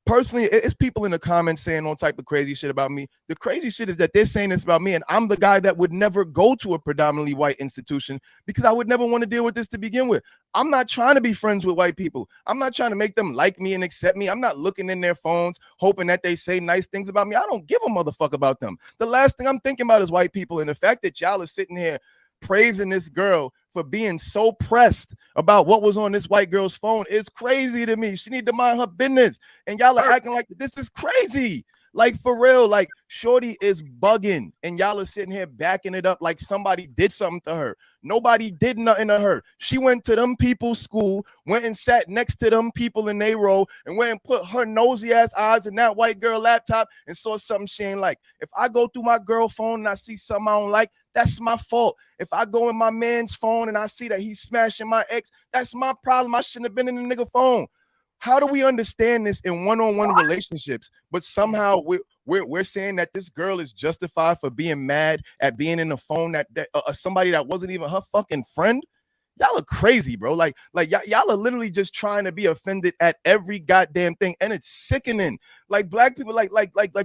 personally, it's people in the comments saying all type of crazy shit about me. The crazy shit is that they're saying this about me, and I'm the guy that would never go to a predominantly white institution because I would never want to deal with this to begin with. I'm not trying to be friends with white people. I'm not trying to make them like me and accept me. I'm not looking in their phones hoping that they say nice things about me. I don't give a motherfucker about them. The last thing I'm thinking about is white people, and the fact that y'all are sitting here praising this girl for being so pressed about what was on this white girl's phone is crazy to me. She need to mind her business. And y'all are acting like this is crazy. Like, for real, like, shorty is bugging and y'all are sitting here backing it up like somebody did something to her. Nobody did nothing to her. She went to them people's school, went and sat next to them people in their row and went and put her nosy ass eyes in that white girl laptop and saw something she ain't like. If I go through my girl phone and I see something I don't like, that's my fault. If I go in my man's phone and I see that he's smashing my ex, that's my problem. I shouldn't have been in the nigga phone. How do we understand this in one-on-one relationships? But somehow we're saying that this girl is justified for being mad at being in the phone that somebody that wasn't even her fucking friend. Y'all are crazy, bro. Like y'all are literally just trying to be offended at every goddamn thing, and it's sickening. Like, black people, like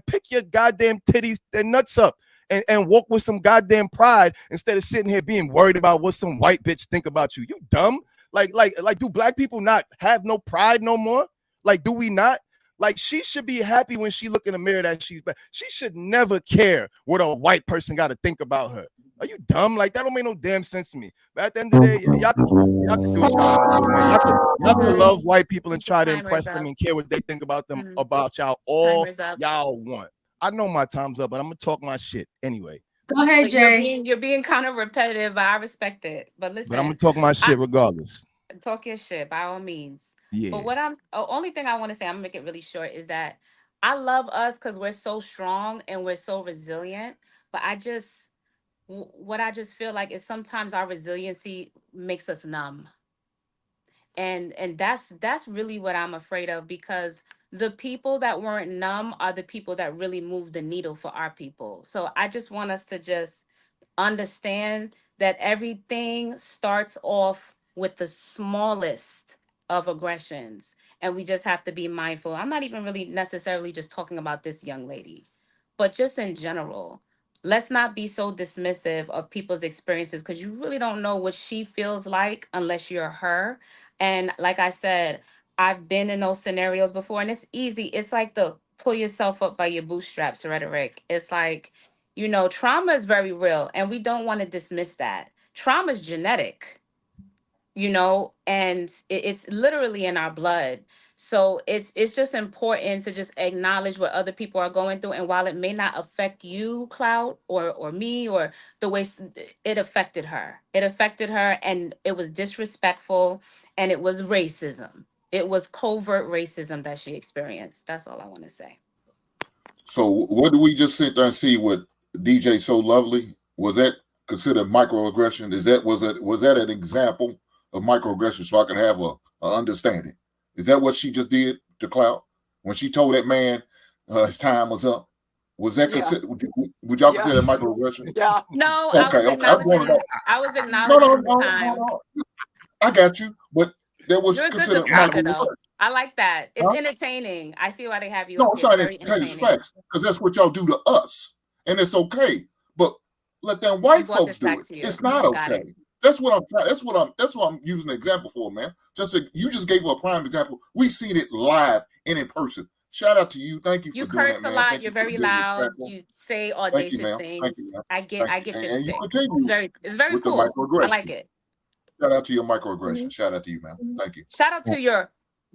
pick your goddamn titties and nuts up and walk with some goddamn pride instead of sitting here being worried about what some white bitch think about you. You dumb. Like, do black people not have no pride no more? Like, do we not? Like, she should be happy when she look in the mirror that she's black. She should never care what a white person got to think about her. Are you dumb? Like, that don't make no damn sense to me. But at the end of the day, y'all can do what y'all want to do, man. Y'all can love white people and try to impress them and care what they think about them, about y'all all y'all want. I know my time's up, but I'm gonna talk my shit anyway. Go ahead, Jay. You're being kind of repetitive, but I respect it. But listen, But I'm gonna talk my shit regardless. Talk your shit by all means. Yeah. But only thing I want to say, I'm gonna make it really short, is that I love us because we're so strong and we're so resilient. But what I just feel like is sometimes our resiliency makes us numb. And that's really what I'm afraid of, because the people that weren't numb are the people that really move the needle for our people. So I just want us to just understand that everything starts off with the smallest of aggressions, and we just have to be mindful. I'm not even really necessarily just talking about this young lady, but just in general. Let's not be so dismissive of people's experiences, because you really don't know what she feels like unless you're her. And like I said, I've been in those scenarios before, and it's easy. It's like the pull yourself up by your bootstraps rhetoric. It's like, trauma is very real, and we don't want to dismiss that. Trauma is genetic, and it's literally in our blood. So it's just important to just acknowledge what other people are going through. And while it may not affect you, Clout, or me, or the way it affected her, and it was disrespectful, and it was racism. It was covert racism that she experienced. That's all I want to say. So what do we just sit there and see with DJ So Lovely? Was that considered microaggression? Was that an example of microaggression, so I can have a understanding? Is that what she just did to Clout when she told that man his time was up? Was that considered? Would y'all consider that microaggression? Yeah. No. Okay. I was acknowledging the time. I got you, but that was You're a good considered defender, microaggression. though. I like that. It's entertaining. I see why they have you. No, up it's here. not Very entertaining. It's entertaining. facts, because that's what y'all do to us, and it's okay. But let them white folks do it. It's not okay. That's what I'm using an example for, man. You just gave a prime example. We've seen it live and in person. Shout out to you. Thank you for doing that, man. You curse a lot. You're very loud. You say audacious things. Thank you, ma'am. I get your and stick. you continue It's very with cool. the I like it. Shout out to your microaggression. Shout out to you, man. Thank you. Shout out to your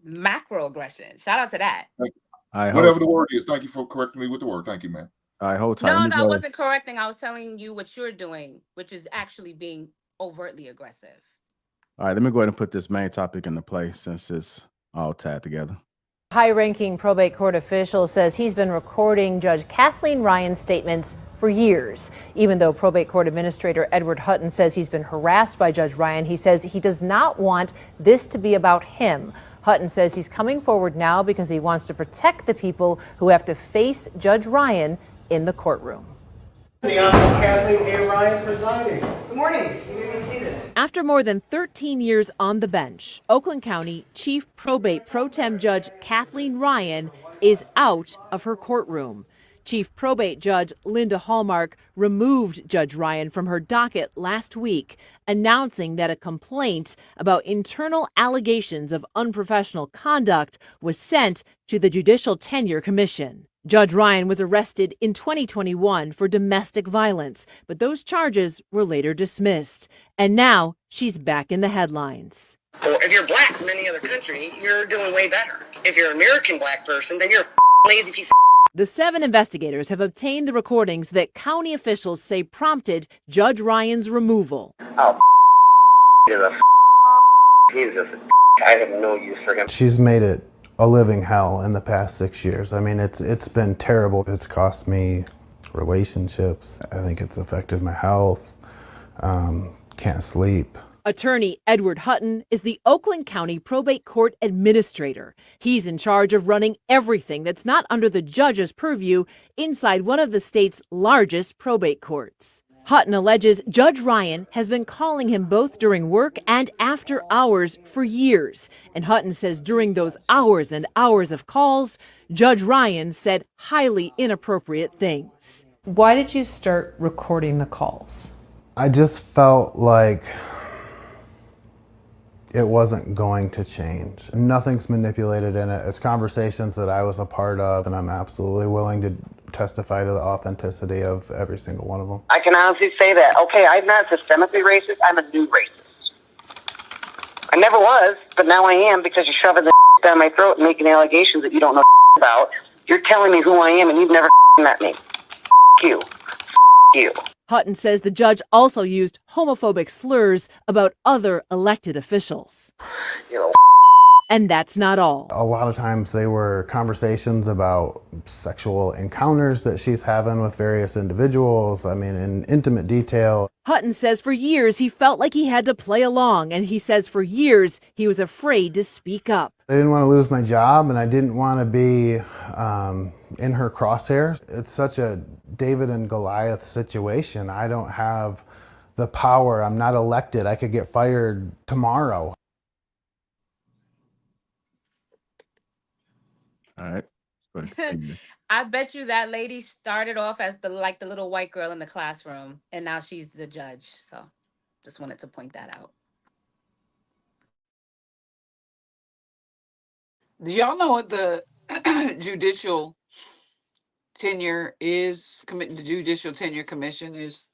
macroaggression. Shout out to that. Thank you. Whatever the word is, thank you for correcting me with the word. Thank you, man. All right, hold tight. No, I wasn't correcting. I was telling you what you're doing, which is actually being overtly aggressive. All right, let me go ahead and put this main topic into play since it's all tied together. High-ranking probate court official says he's been recording Judge Kathleen Ryan's statements for years. Even though probate court administrator Edward Hutton says he's been harassed by Judge Ryan, he says he does not want this to be about him. Hutton says he's coming forward now because he wants to protect the people who have to face Judge Ryan in the courtroom. The Honorable Kathleen Ryan presiding. Good morning. You may be seated. After more than 13 years on the bench, Oakland County Chief Probate Pro Tem Judge Kathleen Ryan is out of her courtroom. Chief Probate Judge Linda Hallmark removed Judge Ryan from her docket last week, announcing that a complaint about internal allegations of unprofessional conduct was sent to the Judicial Tenure Commission. Judge Ryan was arrested in 2021 for domestic violence, but those charges were later dismissed. And now she's back in the headlines. Well, if you're black from any other country, you're doing way better. If you're an American black person, then you're a lazy piece of. The 7 investigators have obtained the recordings that county officials say prompted Judge Ryan's removal. Oh, he's just I have no use for him. She's made it a living hell in the past 6 years. I mean, it's been terrible. It's cost me relationships. I think it's affected my health. Can't sleep. Attorney Edward Hutton is the Oakland County Probate Court Administrator. He's in charge of running everything that's not under the judge's purview inside one of the state's largest probate courts. Hutton alleges Judge Ryan has been calling him both during work and after hours for years. And Hutton says during those hours and hours of calls, Judge Ryan said highly inappropriate things. Why did you start recording the calls? I just felt like it wasn't going to change. Nothing's manipulated in it. It's conversations that I was a part of, and I'm absolutely willing to testify to the authenticity of every single one of them. I can honestly say that. Okay, I'm not systemically racist. I'm a new racist. I never was, but now I am because you're shoving the down my throat and making allegations that you don't know about. You're telling me who I am, and you've never met me. You. You. Hutton says the judge also used homophobic slurs about other elected officials. You know. And that's not all. A lot of times they were conversations about sexual encounters that she's having with various individuals. I mean, in intimate detail. Hutton says for years he felt like he had to play along, and he says for years he was afraid to speak up. I didn't want to lose my job, and I didn't want to be in her crosshairs. It's such a David and Goliath situation. I don't have the power. I'm not elected. I could get fired tomorrow. All right. I bet you that lady started off as the little white girl in the classroom, and now she's the judge. So just wanted to point that out. Do y'all know what the judicial tenure is? The Judicial Tenure Commission is.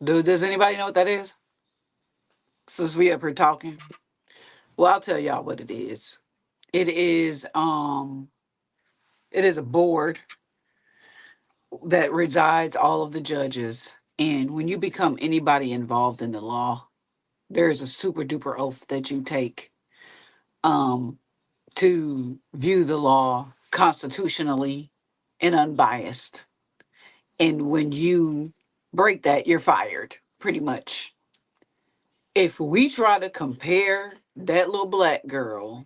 Does anybody know what that is? Since we up here talking. Well, I'll tell y'all what it is. It is a board that resides all of the judges. And when you become anybody involved in the law, there is a super duper oath that you take to view the law constitutionally and unbiased. And when you break that, you're fired, pretty much. If we try to compare that little black girl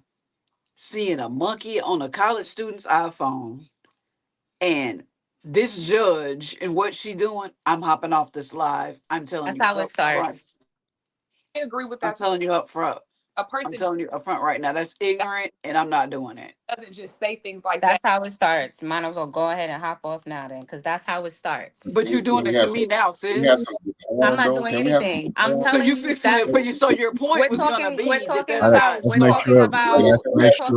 seeing a monkey on a college student's iPhone and this judge and what she doing, I'm hopping off this live. I'm telling you. That's how it starts. I agree with that. I'm telling you up front. A person I'm telling you up front right now. That's ignorant, and I'm not doing it. Doesn't just say things like That's that. how it starts. Might as well go ahead and hop off now then, because that's how it starts. But you're doing it to me now, sis. I'm not doing anything. I'm telling you fixing it for you. So your point was going to be we're talking that about racial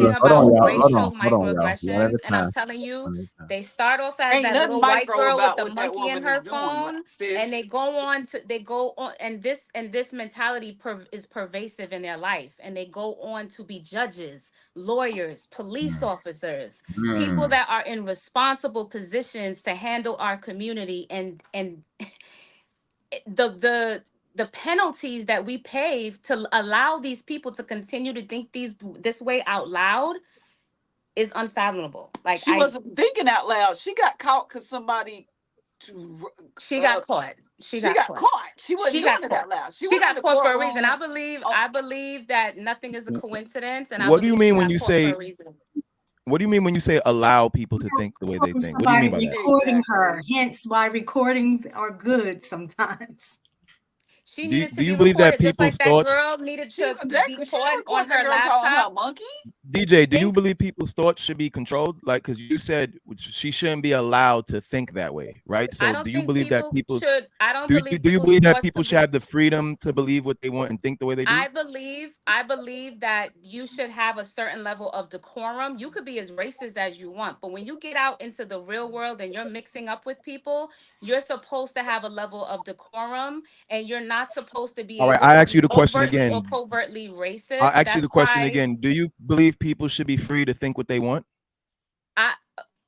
microaggressions, and I'm telling you, they start off as that little white girl with the monkey in her phone, and they go on, and this mentality is pervasive in their life. And they go on to be judges, lawyers, police officers, people that are in responsible positions to handle our community, and the penalties that we pay to allow these people to continue to think this way out loud is unfathomable. Like she wasn't thinking out loud. She got caught because somebody. She got caught. She got caught. She wasn't doing it out loud. She got caught for a reason. I believe that nothing is a coincidence. And what do you mean when you say? What do you mean when you say allow people to think the way they think? What do you Somebody mean by that? recording her. Hence why recordings are good sometimes. She Do you, needed to do be you believe that recorded just people's like that thoughts, girl needed She to be should caught on record that her girl calling her a laptop. monkey. DJ? Do you believe people's thoughts should be controlled? Like, because you said she shouldn't be allowed to think that way, right? I So, don't do you think believe that people people's should. I don't do believe do you people's believe that thoughts people to should be. have the freedom to believe what they want and think the way they do? I believe that you should have a certain level of decorum. You could be as racist as you want, but when you get out into the real world and you're mixing up with people, you're supposed to have a level of decorum, and you're not supposed to be All right, able I to ask you be the question overtly or again. covertly I'll racist. ask you That's the question why again. Do you believe people should be free to think what they want?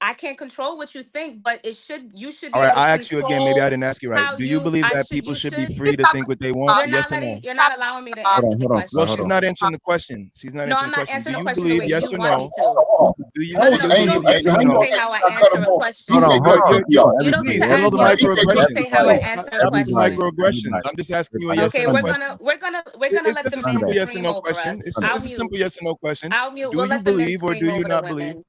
I can't control what you think, but you should All be right, able to I asked you again. Maybe I control didn't ask you right. how Do you you believe I that should people you should be should free to think what they want? Yes or no? you're not allowing me to Hold answer on, the hold on, question. Well, hold she's on. not answering the question. She's not No, answering I'm the not question. Do answering the you question the believe way yes you or want me no? to. Do you No, believe you don't yes get or to no? dictate how I answer a question. Hold on, hold on. Yo, You don't get everybody, to Follow the you don't get to microaggressions. dictate how I Stop, answer a stop with the everybody, question. microaggressions. I'm just asking you a yes or Okay, no we're question. gonna It's let just the a men simple yes or scream no over question. us. It's I'll a mute. simple yes or no question. I'll mute. Do We'll you let the men believe or do scream you over the not believe? women.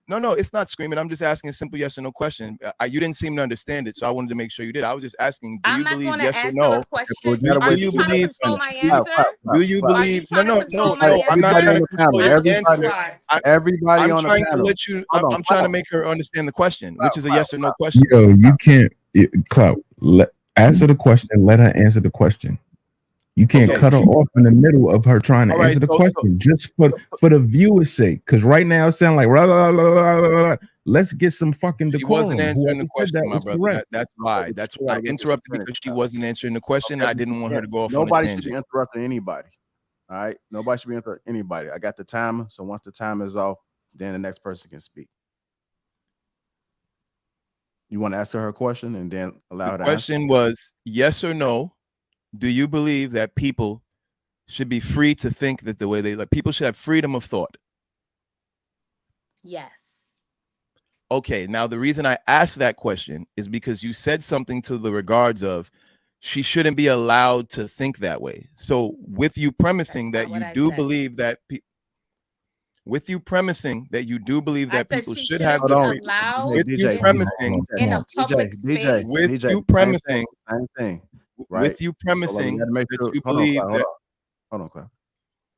No, it's not screaming. I'm just asking a simple yes or no question. You didn't seem to understand it, so I wanted to make sure you did. I was just asking, do I'm you not believe going to yes or answer a no? question. Do Are you you trying to believe? control my Do, answer? do you Are you believe? No, trying to no, control no, my no. I'm not answer? trying to control your I think answer. you are. Everybody I'm on the trying to panel. let you. Hold on, I'm trying to Clout. make her understand the question, which is a Clout, yes or no question. Yo, you can't, Clout. Answer the question. Let her answer the question. You can't Okay. cut her off in the middle of her trying to All right, answer the so question, just for the viewer's sake. Because right now it sounds like let's get some fucking she wasn't decorum. answering Whoever the said question, that my was brother. correct. That's why. But That's you why I gotta let this interrupted finish, because she Clout. wasn't answering the question. Okay, I didn't want her to go off nobody on a should be tangent. interrupting anybody. All right, nobody should be interrupting anybody. I got the timer, so once the timer is off, then the next person can speak. You want to ask her question and then allow her The to answer? question was yes or no. Do you believe that people should be free to think that the way they like? People should have freedom of thought. Yes. Okay, now the reason I asked that question is because you said something to the regards of she shouldn't be allowed to think that way. So with you premising that you do believe that with you premising that you do believe I that said people she should shouldn't have be the allowed with you premising in a public space. with DJ, you premising same thing, right? with you premising that you believe that. Hold on, Clout.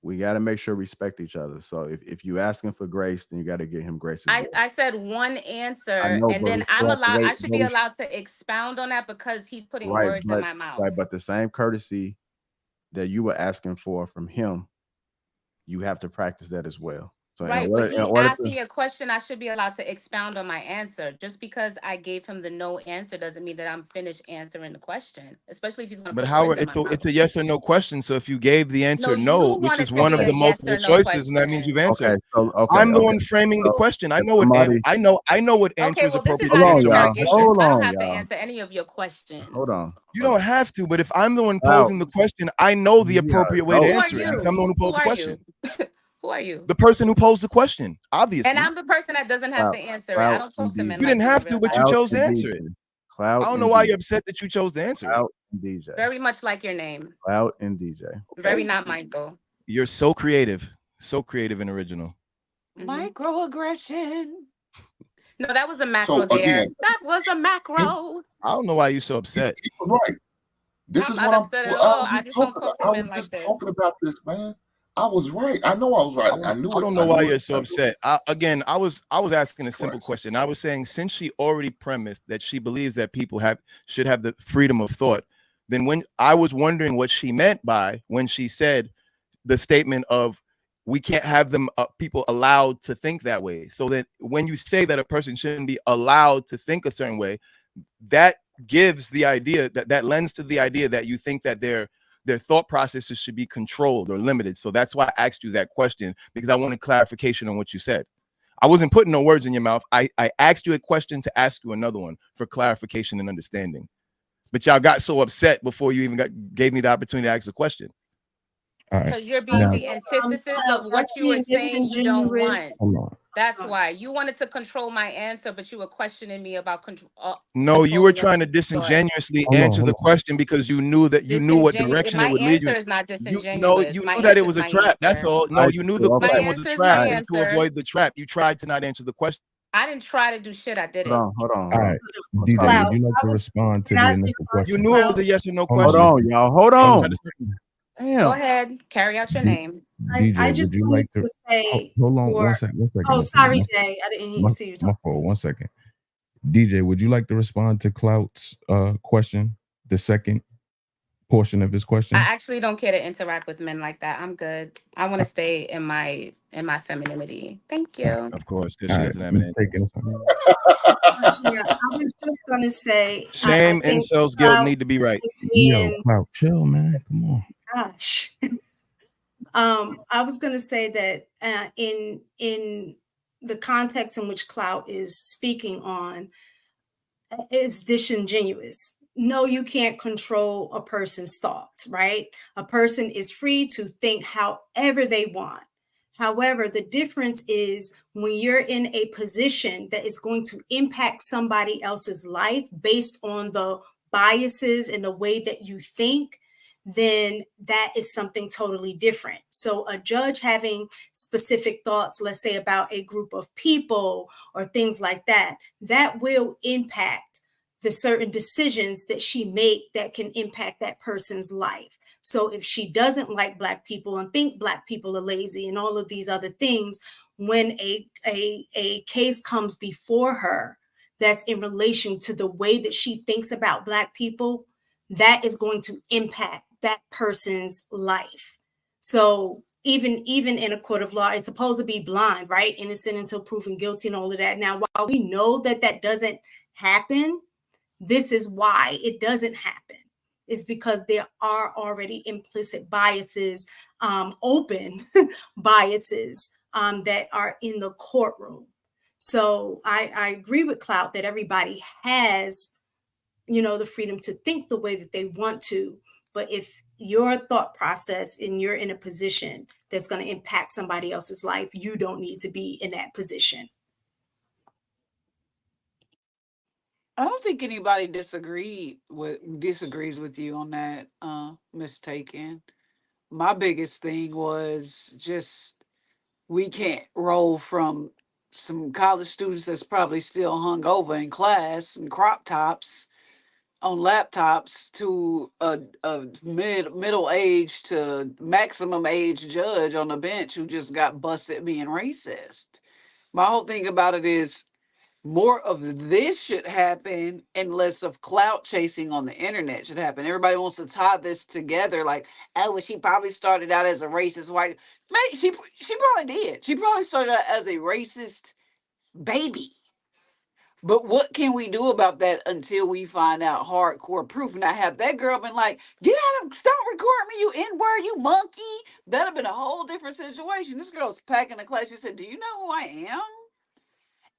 We got to make sure we respect each other. So if you asking for grace, then you got to give him grace as well. I said one answer, I know, and but then I should be allowed to expound on that because he's putting words in my mouth. Right, but the same courtesy that you were asking for from him, you have to practice that as well. So right, but he asked me a question. I should be allowed to expound on my answer. Just because I gave him the no answer doesn't mean that I'm finished answering the question. Especially if he's going to. But Howard, it's a yes or no question. So if you gave the answer no, which is one of the multiple choices, and that means you've answered. I'm the one framing the question. I know what I know what answer is appropriate to answer my question. I don't have to answer any of your questions. Hold on. You don't have to, but if I'm the one posing the question, I know the appropriate way to Who are answer it. you? Because I'm the one who posed the Who are question. Who are you? The person who posed the question, obviously. And I'm the person that doesn't have to answer it. I don't talk to men. You didn't have to, but you chose to answer it. Clout. I don't know why you're upset that you chose to answer it. Clout and DJ. Very much like your name. Clout and DJ. Very not Michael. You're so creative and original. Microaggression. No, that was a macro there. That was a macro. I don't know why you're so upset. He was right. This is what I just don't talk to men like this. Talking about this, man. I was right. I know I was right. I knew it. I don't know why you're so upset. I was asking a simple question. I was saying, since she already premised that she believes that people should have the freedom of thought, then when I was wondering what she meant by when she said the statement of we can't have them people allowed to think that way. So that when you say that a person shouldn't be allowed to think a certain way, that gives the idea that lends to the idea that you think that their thought processes should be controlled or limited. So that's why I asked you that question, because I wanted clarification on what you said. I wasn't putting no words in your mouth. I asked you a question to ask you another one for clarification and understanding. But y'all got so upset before you even gave me the opportunity to ask a question. All right. Because you're being Now, the antithesis of what That's you were being saying you don't want. disingenuous. hold on. That's why you wanted to control my answer, but you were questioning me about No, you were controlling trying to your thought. disingenuously Hold answer on. the question because you knew what direction it My would lead you answer in. is not You disingenuous. My knew that it answer was is a my trap. That's answer. all. No, you knew the My question was a answer is my trap, and to answer. avoid the trap, you tried to not answer the question. I didn't try to do shit. I did it. Hold on. All right, DJ, Cloud, would you like to respond to can I the initial respond You question? knew it was Cloud? a yes or no Hold question. Hold on, y'all. Hold Hold on. on. Go Damn. ahead. Carry out your D- name. I DJ, just would you wanted like to to say hold on for one second? oh sorry Jay, I didn't see you My talk. fault. 1 second. DJ, would you like to respond to Clout's question? The second portion of his I question? actually don't care to interact with men like that. I'm good. I want to stay in my femininity. Thank you. Of course, because All she right, doesn't have let's an take it. Yeah, I was just gonna say I shame, think incels, guilt Cloud need to be right. is Yo, being Clout, chill, man. Come on. gosh. I was going to say that in the context in which Clout is speaking on is disingenuous. No, you can't control a person's thoughts, right? A person is free to think however they want. However, the difference is when you're in a position that is going to impact somebody else's life based on the biases and the way that you think, then that is something totally different. So a judge having specific thoughts, let's say about a group of people or things like that, that will impact the certain decisions that she make that can impact that person's life. So if she doesn't like Black people and think Black people are lazy and all of these other things, when a case comes before her that's in relation to the way that she thinks about Black people, that is going to impact that person's life. So even in a court of law, it's supposed to be blind, right? Innocent until proven guilty and all of that. Now, while we know that that doesn't happen, this is why it doesn't happen. Is because there are already implicit biases, open biases that are in the courtroom. So I agree with Clout that everybody has, the freedom to think the way that they want to. But if your thought process and you're in a position that's going to impact somebody else's life, you don't need to be in that position. I don't think anybody disagrees with you on that, mistaken. My biggest thing was just we can't roll from some college students that's probably still hung over in class and crop tops on laptops to a middle age to maximum age judge on the bench who just got busted being racist. My whole thing about it is more of this should happen and less of clout chasing on the internet should happen. Everybody wants to tie this together like, oh, well, she probably started out as a racist white. Mate, she probably did. She probably started out as a racist baby. But what can we do about that until we find out hardcore proof? Now, have that girl been like, get out of, stop recording me, you N-word, you monkey? That'd have been a whole different situation. This girl's packing the class. She said, do you know who I am?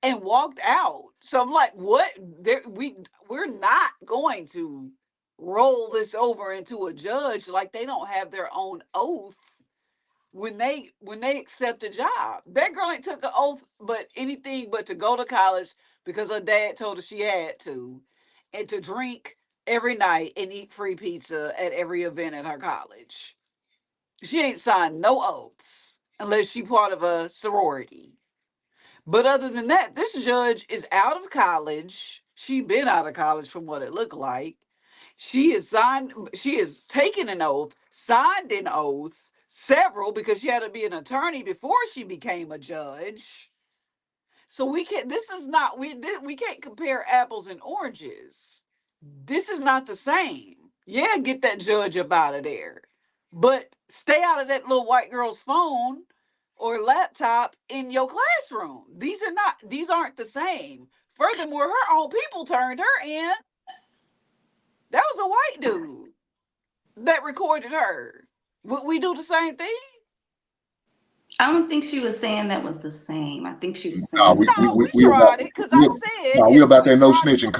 And walked out. So I'm like, what? We're not going to roll this over into a judge like they don't have their own oath when they accept a job. That girl ain't took an oath but anything but to go to college because her dad told her she had to, and to drink every night and eat free pizza at every event at her college. She ain't signed no oaths unless she part of a sorority. But other than that, this judge is out of college. She been out of college from what it looked like. She is taken an oath, signed an oath, several, because she had to be an attorney before she became a judge. So we can't compare apples and oranges. This is not the same. Yeah, get that judge up out of there. But stay out of that little white girl's phone or laptop in your classroom. These aren't the same. Furthermore, her own people turned her in. That was a white dude that recorded her. Would we do the same thing? I don't think she was saying that was the same. I think she was No, saying we about tried it because I said we about that no snitching.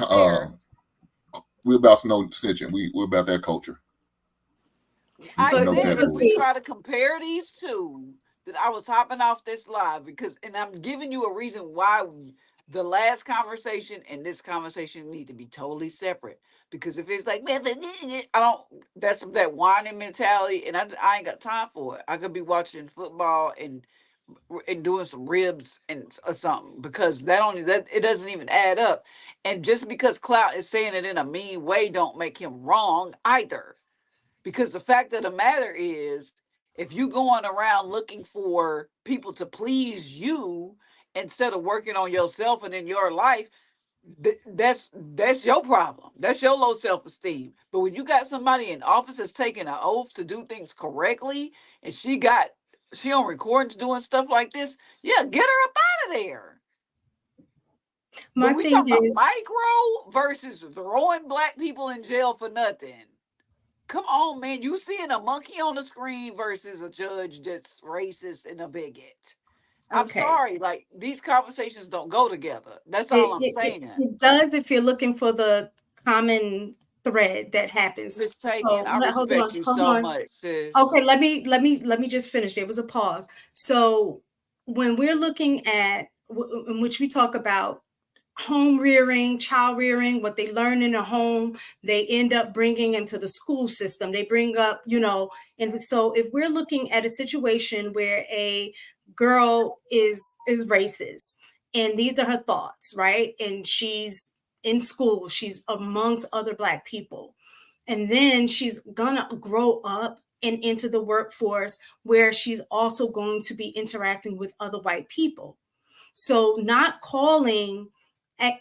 We're about no snitching. We're about that culture. I You know said that if we bullshit. try to compare these two, that I was hopping off this live because, and I'm giving you a reason why the last conversation and this conversation need to be totally separate. Because if it's like, man, I don't, that's that whining mentality, and I ain't got time for it. I could be watching football and doing some ribs and or something because that it doesn't even add up. And just because Clout is saying it in a mean way, don't make him wrong either. Because the fact of the matter is, if you going around looking for people to please you instead of working on yourself and in your life, that's your problem. That's your low self-esteem. But when you got somebody in office that's taking an oath to do things correctly, and she on recordings doing stuff like this, yeah, get her up out of there. My But we thing talking about is, micro versus throwing black people in jail for nothing. Come on, man. You seeing a monkey on the screen versus a judge that's racist and a bigot. I'm okay, sorry. Like, these conversations don't go together. That's all I'm it, it, saying. it does if you're looking for the common thread that happens. Miss Taken, So I hold respect on, you hold so on. much, sis. Okay, let me just finish. There was a pause. So when we're looking at in which we talk about home rearing, child rearing, what they learn in a home, they end up bringing into the school system. They bring up, and so if we're looking at a situation where a girl is racist, and these are her thoughts, right? And she's in school, she's amongst other Black people, and then she's gonna grow up and into the workforce where she's also going to be interacting with other white people. So not calling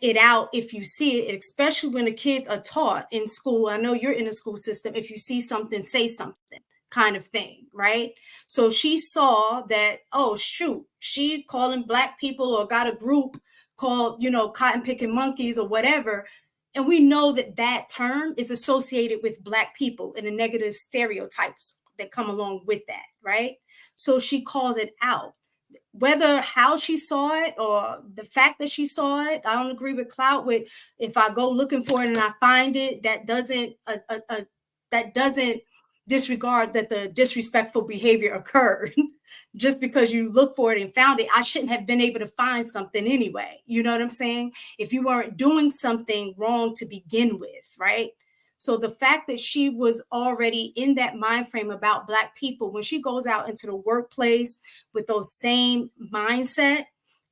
it out if you see it, especially when the kids are taught in school. I know you're in the school system. If you see something, say something, kind of thing, right? So she saw that, oh, shoot, she calling Black people or got a group called, cotton picking monkeys or whatever. And we know that that term is associated with Black people and the negative stereotypes that come along with that, right? So she calls it out. Whether how she saw it or the fact that she saw it, I don't agree with Clout with if I go looking for it and I find it, that doesn't disregard that the disrespectful behavior occurred. Just because you look for it and found it, I shouldn't have been able to find something anyway. You know what I'm saying? If you weren't doing something wrong to begin with, right? So the fact that she was already in that mind frame about Black people, when she goes out into the workplace with those same mindset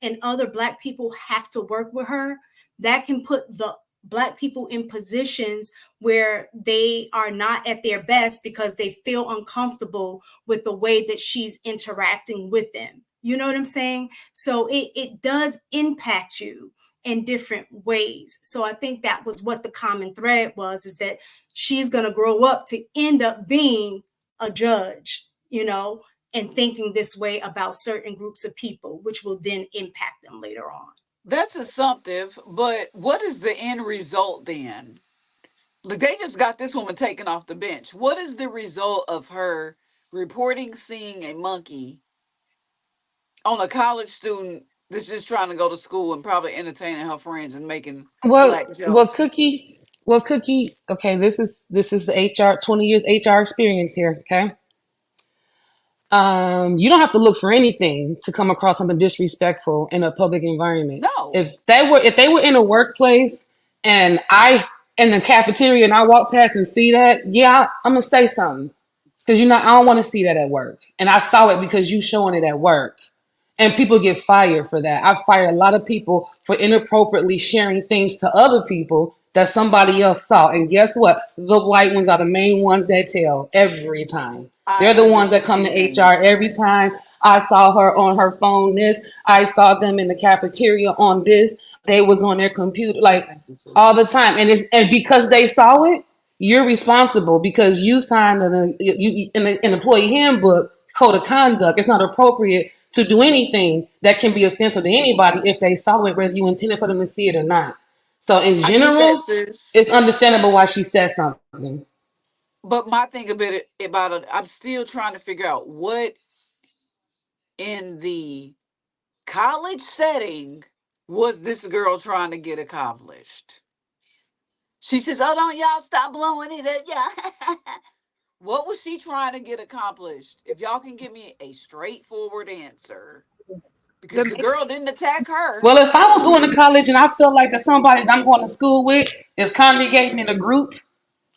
and other Black people have to work with her, that can put the Black people in positions where they are not at their best because they feel uncomfortable with the way that she's interacting with them. You know what I'm saying? So it does impact you in different ways. So I think that was what the common thread was, is that she's going to grow up to end up being a judge, and thinking this way about certain groups of people, which will then impact them later on. That's assumptive, but what is the end result then? Like, they just got this woman taken off the bench. What is the result of her reporting seeing a monkey on a college student that's just trying to go to school and probably entertaining her friends and making Well, Black well, jokes? Cookie. Okay, this is the HR 20 years HR experience here. Okay, you don't have to look for anything to come across something disrespectful in a public environment. No. If they were in a workplace and I in the cafeteria and I walk past and see that, yeah, I'm gonna say something because I don't want to see that at work, and I saw it because you showing it at work. And people get fired for that. I've fired a lot of people for inappropriately sharing things to other people that somebody else saw. And guess what? The white ones are the main ones that tell every time. I They're the ones that come to understand. HR every time. I saw her on her phone this. I saw them in the cafeteria on this. They was on their computer like all the time. And because they saw it, you're responsible because you signed an employee handbook code of conduct. It's not appropriate to do anything that can be offensive to anybody if they saw it, whether you intended for them to see it or not. So in I get that, general, sis. it's understandable why she said something. But my thing about it, I'm still trying to figure out what in the college setting was this girl trying to get accomplished. She says, "Oh, don't y'all stop blowing it up, yeah." What was she trying to get accomplished? If y'all can give me a straightforward answer. Because the girl didn't attack her. Well, if I was going to college and I feel like that somebody that I'm going to school with is congregating in a group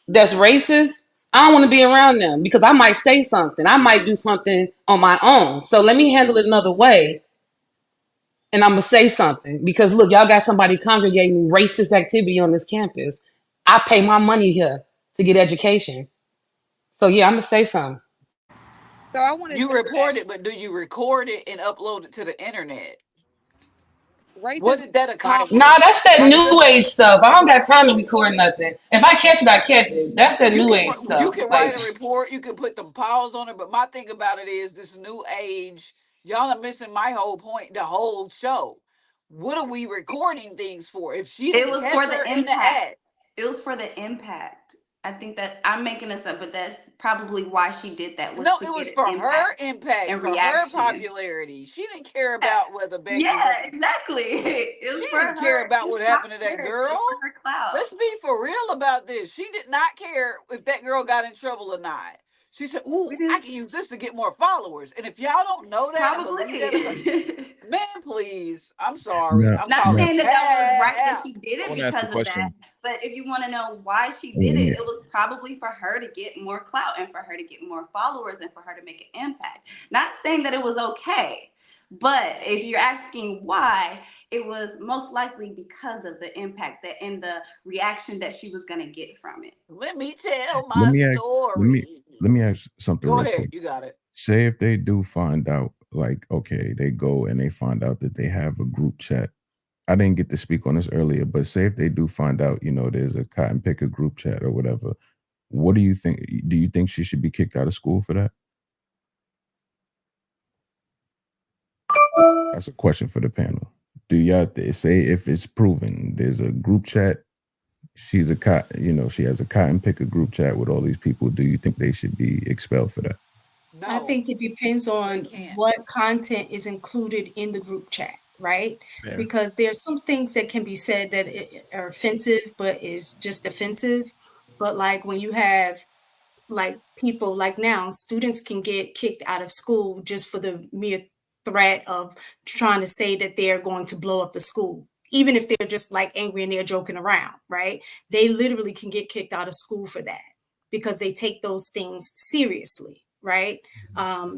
that's racist, I don't want to be around them because I might say something. I might do something on my own. So let me handle it another way. And I'm going to say something because look, y'all got somebody congregating racist activity on this campus. I pay my money here to get education. So yeah, I'm going to say something. So I want to You say report that it, but do you record it and upload it to the internet? What racism did that Nah, accomplish? that's that Like, new age stuff. I don't got time to record nothing. If I catch it, I catch it. That's that new age you stuff. can write Like, a report, you can put them pause on it, but my thing about it is this new age, y'all are missing my whole point, the whole show. What are we recording things for? If she It didn't was catch for the her in the impact. act, It was for the impact. I think that I'm making this up, but that's probably why she did that, was no, to it was get for an her impact impact, and for her reaction. popularity. She didn't care about whether Becky Yeah, was. exactly. It was She for didn't care her. about It's what not happened to that hers. It girl. was for her clout. Let's be for real about this. She did not care if that girl got in trouble or not. She said, "Ooh, I can use this to get more followers." And if y'all don't know that and believe that about, Probably. man, please, I'm sorry. Now, I'm Not calling now, saying that that was cat right that out. she did I it want to ask a because of that, question. but if you want to know why she did yeah, it, it was probably for her to get more clout and for her to get more followers and for her to make an impact. Not saying that it was okay, but if you're asking why, it was most likely because of the impact that and the reaction that she was going to get from it. Let me tell let my me ask, story. let me ask something Go real ahead, quick. you got it. Say if they do find out, like, okay, they go and they find out that they have a group chat. I didn't get to speak on this earlier, but say if they do find out, there's a cotton picker group chat or whatever, what do you think? Do you think she should be kicked out of school for that? That's a question for the panel. Do y'all say if it's proven there's a group chat, she's a she has a cotton picker group chat with all these people, do you think they should be expelled for that? I No, think it depends on can't. what content is included in the group chat, right? Fair. Because there's some things that can be said that are offensive, but is just offensive. But like when you have like people like now, students can get kicked out of school just for the mere threat of trying to say that they're going to blow up the school, even if they're just like angry and they're joking around, right? They literally can get kicked out of school for that because they take those things seriously, right?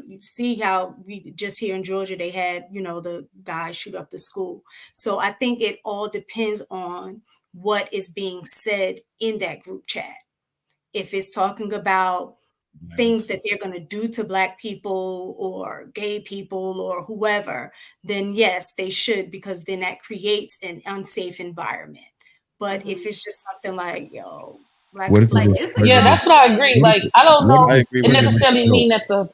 You see how we just here in Georgia, they had, the guy shoot up the school. So I think it all depends on what is being said in that group chat. If it's talking about things that they're going to do to Black people or gay people or whoever, then yes, they should, because then that creates an unsafe environment. But if it's just something like, Black What if people, it Like was it's a yeah, president? that's what I agree. What if Like, I don't what if I know it's agree it with that. President necessarily Trump? mean that the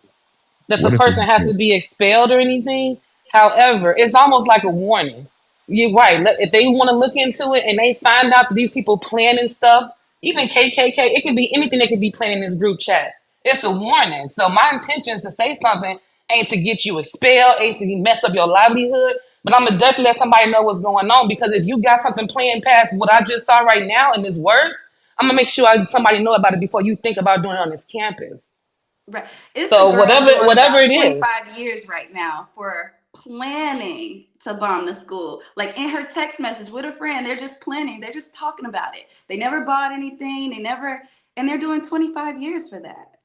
What if it's person has to be expelled or anything. However, it's almost like a warning. You're right. If they want to look into it and they find out that these people planning stuff, even KKK, it could be anything they could be planning in this group chat. It's a warning. So my intention is to say something ain't to get you expelled, ain't to mess up your livelihood. But I'm gonna definitely let somebody know what's going on, because if you got something playing past what I just saw right now and it's worse, I'm gonna make sure somebody know about it before you think about doing it on this campus. right. It's a So girl doing whatever about it is. 25 years right now for planning to bomb the school. Like in her text message with a friend, they're just planning. They're just talking about it. They never bought anything. And they're doing 25 years for that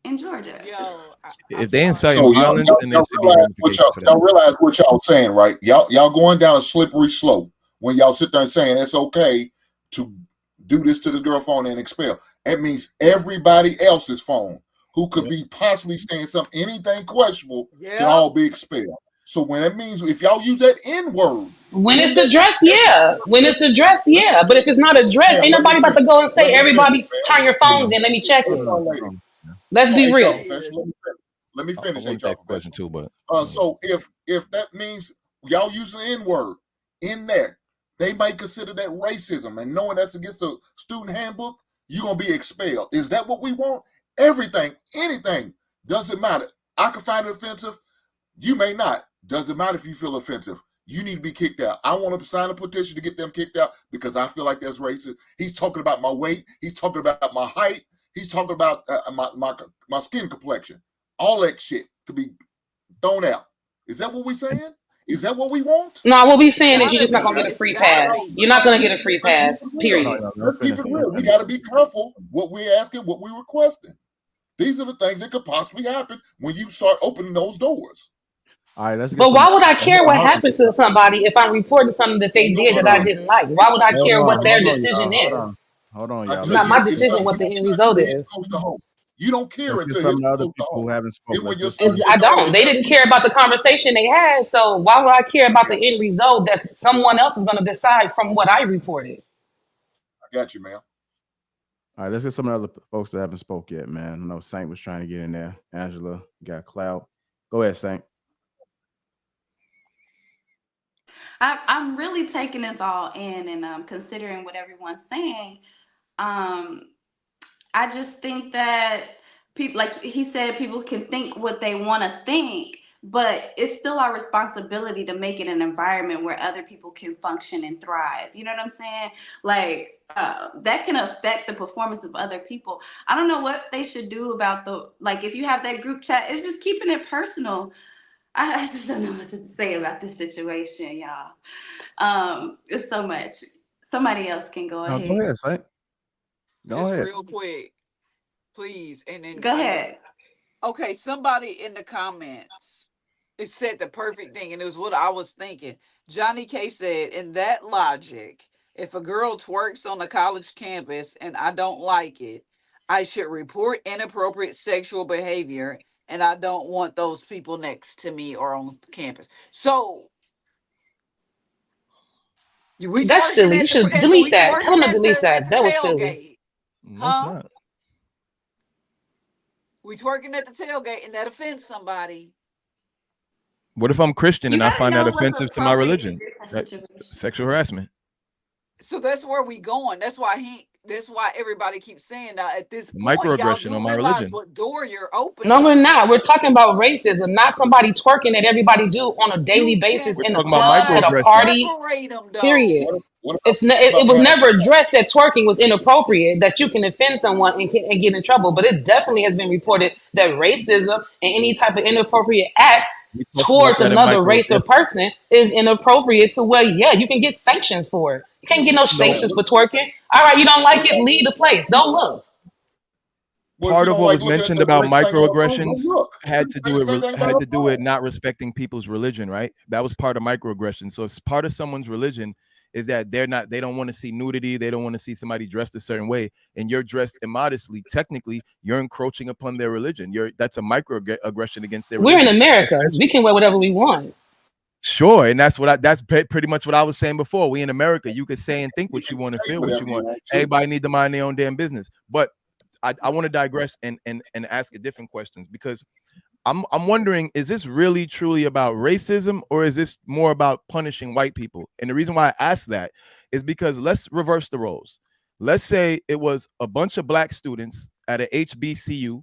in Georgia. Yo, I'm If they sorry. inciting So y'all, violence, y'all, then there y'all should be realize what ramifications for that. y'all realize what y'all saying, right? Y'all going down a slippery slope when y'all sit there and saying it's okay to do this to this girl phone and expel. That means everybody else's phone who could be possibly saying something, anything questionable, can all be expelled. So when that means if y'all use that N word When in it's that, addressed, yeah. When it's addressed, let me yeah. But if it's not addressed, finish. ain't Let me nobody about finish. to go and say, Let me finish, everybody man. turn your Hold phones on, in, let me check hold it. on, Wait. hold on. Let's be HR real. professional. Let me I finish, wanted HR that question professional. too, but So if that means y'all using the N word in there, they might consider that racism, and knowing that's against the student handbook, you're gonna be expelled. Is that what we want? Everything, anything, doesn't matter. I can find it offensive. You may not. Doesn't matter if you feel offensive. You need to be kicked out. I want to sign a petition to get them kicked out because I feel like that's racist. He's talking about my weight. He's talking about my height. He's talking about my skin complexion. All that shit could be thrown out. Is that what we're saying? Is that what we want? No, what we saying is you're Gotta just not be. gonna get a It's free gotta pass. be. You're not gonna get a free Let's keep pass. it real. Period. Let's keep it real. We got to be careful what we're asking, what we're requesting. These are the things that could possibly happen when you start opening those doors. All right, let's get But some. why would I care what happened to somebody if I'm reporting something that they did that I didn't like? Why would I care what their decision is? Hold on, I y'all. It's tell not you, my it's decision not, what you the don't end care result until it's is. close to home. You don't care Let's get until some it's of the other close to people home. who haven't spoken. And when Let's your get son I gets called don't. They didn't care about the conversation they had. So why would I care about the end result that someone else is going to decide from what I reported? I got you, man. All right, let's get some of the other folks that haven't spoke yet, man. I know Saint was trying to get in there. Angela got Cloud. Go ahead, Saint. I'm really taking this all in and considering what everyone's saying. I just think that people, like he said, people can think what they want to think, but it's still our responsibility to make it an environment where other people can function and thrive. You know what I'm saying? Like that can affect the performance of other people. I don't know what they should do about like if you have that group chat, it's just keeping it personal. I just don't know what to say about this situation, y'all. It's so much. Somebody else can go No, ahead. go ahead, Saint. Go Just ahead. real quick, please. And then Go ahead. Okay, somebody in the comments, it said the perfect thing, and it was what I was thinking. Johnny K said, in that logic, if a girl twerks on a college campus and I don't like it, I should report inappropriate sexual behavior, and I don't want those people next to me or on campus. So we That's twerking silly. You at should the delete we that. Tell twerking them to at delete the that. That was silly. tailgate. No, it's not. We twerking at the tailgate, and that offends somebody. What if I'm Christian You and I gotta find that know what's offensive to my appropriate in religion? different That's situations. sexual harassment. So that's where we going. That's why everybody keeps saying that at this point, y'all Microaggression do on my realize religion. what door you're No, opening. we're not. We're talking about racism, not somebody twerking that everybody do on a daily You basis We're in a talking about club, at a microaggression. party. separate them though. Period. What It about was marriage? never addressed that twerking was inappropriate, that you can offend someone and get in trouble. But it definitely has been reported that racism and any type of inappropriate acts We talked about towards that in another race or microaggression. person is inappropriate to where, yeah, you can get sanctions for it. You can't get no No, sanctions for twerking. All right, you don't like it, leave the place. Don't look. Well, if part you of don't what like was looking at mentioned the about race thing on the phone, microaggressions don't look. had You to say do the same thing about her phone. not respecting people's religion, right? That was part of microaggression. So it's part of someone's religion is that they don't want to see nudity, they don't want to see somebody dressed a certain way, and you're dressed immodestly. Technically, you're encroaching upon their religion. That's a microaggression against their We're in religion. America. We can wear whatever we want. Sure, and that's pretty much what I was saying before. We in America, you could say and think what you want and feel what you want. Everybody need to mind their own damn business. But I want to digress and ask a different questions, because I'm wondering, is this really truly about racism, or is this more about punishing white people? And the reason why I ask that is because let's reverse the roles. Let's say it was a bunch of black students at a HBCU,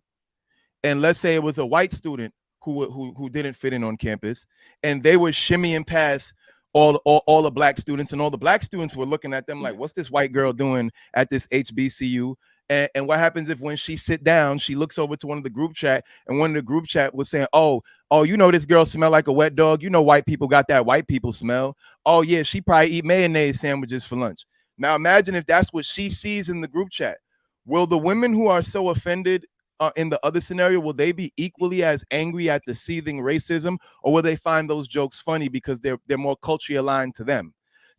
and let's say it was a white student who didn't fit in on campus, and they were shimmying past all the black students, and all the black students were looking at them like, what's this white girl doing at this HBCU? And what happens if when she sit down, she looks over to one of the group chat, and one of the group chat was saying, oh, you know, this girl smell like a wet dog. You know, white people got that white people smell. Oh yeah, she probably eat mayonnaise sandwiches for lunch. Now imagine if that's what she sees in the group chat. Will the women who are so offended in the other scenario, will they be equally as angry at the seething racism, or will they find those jokes funny because they're more culturally aligned to them?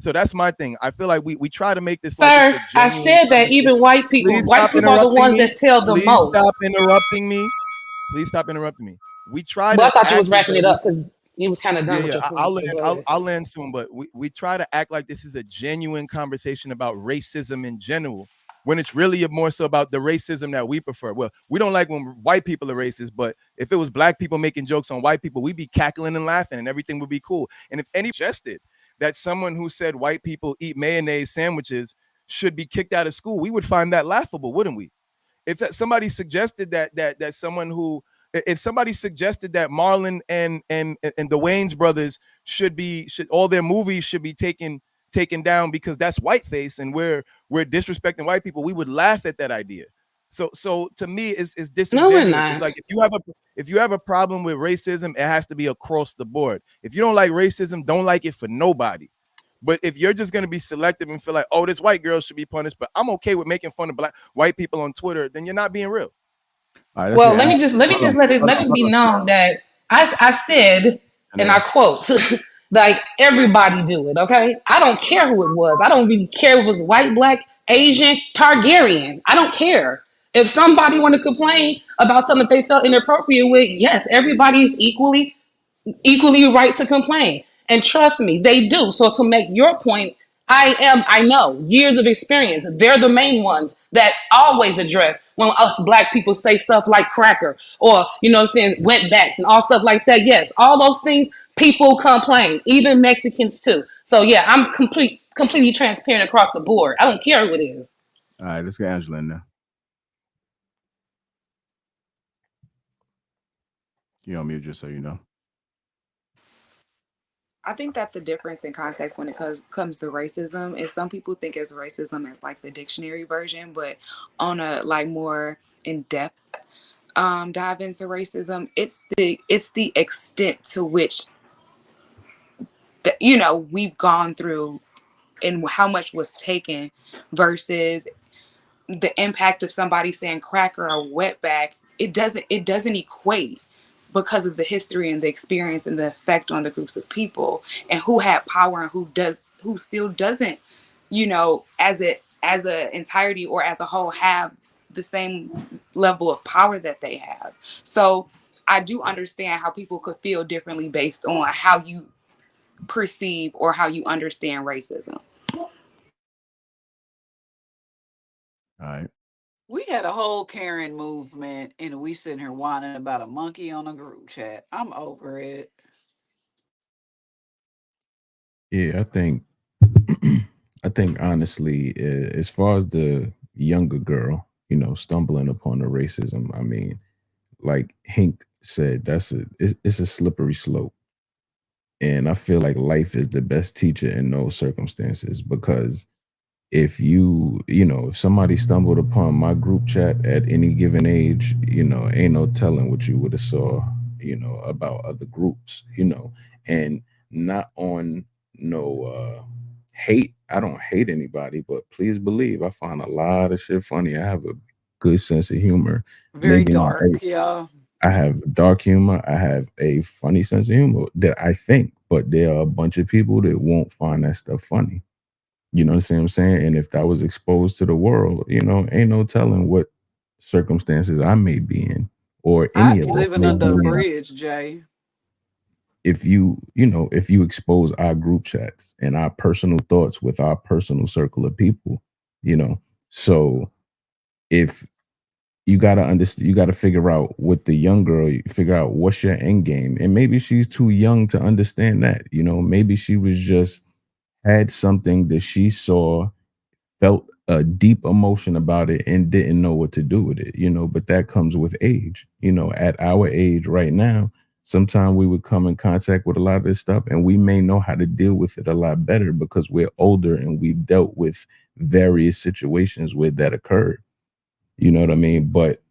So that's my thing. I feel like we try to make this Sir, like it's a I genuine said that even white people are the ones that tell the Please most. stop interrupting me. Please stop interrupting me. We try But I to thought you was act as wrapping though it up because you was kind of done with your I'll point. land. Go ahead. I'll land soon, but we try to act like this is a genuine conversation about racism in general, when it's really more so about the racism that we prefer. Well, we don't like when white people are racist, but if it was black people making jokes on white people, we'd be cackling and laughing and everything would be cool. And if any suggested that someone who said white people eat mayonnaise sandwiches should be kicked out of school, we would find that laughable, wouldn't we? If somebody suggested that someone who, if somebody suggested that Marlon and the Wayans brothers should all their movies should be taken down because that's whiteface and we're disrespecting white people, we would laugh at that idea. So to me, it's No, we're disingenuous. not. It's like if you have a problem with racism, it has to be across the board. If you don't like racism, don't like it for nobody. But if you're just gonna be selective and feel like, oh, this white girl should be punished, but I'm okay with making fun of white people on Twitter, then you're not being real. All right, Well, let me just let it be known that I said, and I quote, like everybody do it, okay? I don't care who it was. I don't really care if it was white, black, Asian, Targaryen. I don't care. If somebody want to complain about something that they felt inappropriate with, yes, everybody is equally right to complain. And trust me, they do. So to make your point, I know years of experience. They're the main ones that always address when us black people say stuff like cracker or, you know what I'm saying, wetbacks and all stuff like that. Yes, all those things, people complain, even Mexicans too. So yeah, I'm completely transparent across the board. I don't care who it is. All right, let's get Angela in there. You're on mute, just so you know. I think that the difference in context when it comes to racism is some people think as racism as like the dictionary version, but on a like more in-depth dive into racism, it's the extent to which we've gone through and how much was taken versus the impact of somebody saying cracker or wetback. It doesn't equate because of the history and the experience and the effect on the groups of people and who had power and who still doesn't, as a entirety or as a whole have the same level of power that they have. So I do understand how people could feel differently based on how you perceive or how you understand racism. All right. We had a whole Karen movement, and we sitting here whining about a monkey on a group chat. I'm over it. Yeah, I think honestly, as far as the younger girl, stumbling upon the racism, I mean, like Hank said, it's a slippery slope. And I feel like life is the best teacher in those circumstances because if somebody stumbled upon my group chat at any given age, ain't no telling what you would have saw, about other groups, and not on no hate. I don't hate anybody, but please believe I find a lot of shit funny. I have a good sense of humor. Very Maybe not dark, yeah. I have dark humor. I have a funny sense of humor that I think, but there are a bunch of people that won't find that stuff funny. You know what I'm saying? And if that was exposed to the world, ain't no telling what circumstances I may be in or I any be of us living may under be a in. bridge, Jay. If you expose our group chats and our personal thoughts with our personal circle of people, so if you gotta understand, you gotta figure out with the young girl, you figure out what's your end game. And maybe she's too young to understand that, maybe she was just had something that she saw, felt a deep emotion about it and didn't know what to do with it, but that comes with age. At our age right now, sometimes we would come in contact with a lot of this stuff and we may know how to deal with it a lot better because we're older and we've dealt with various situations where that occurred. You know what I mean? But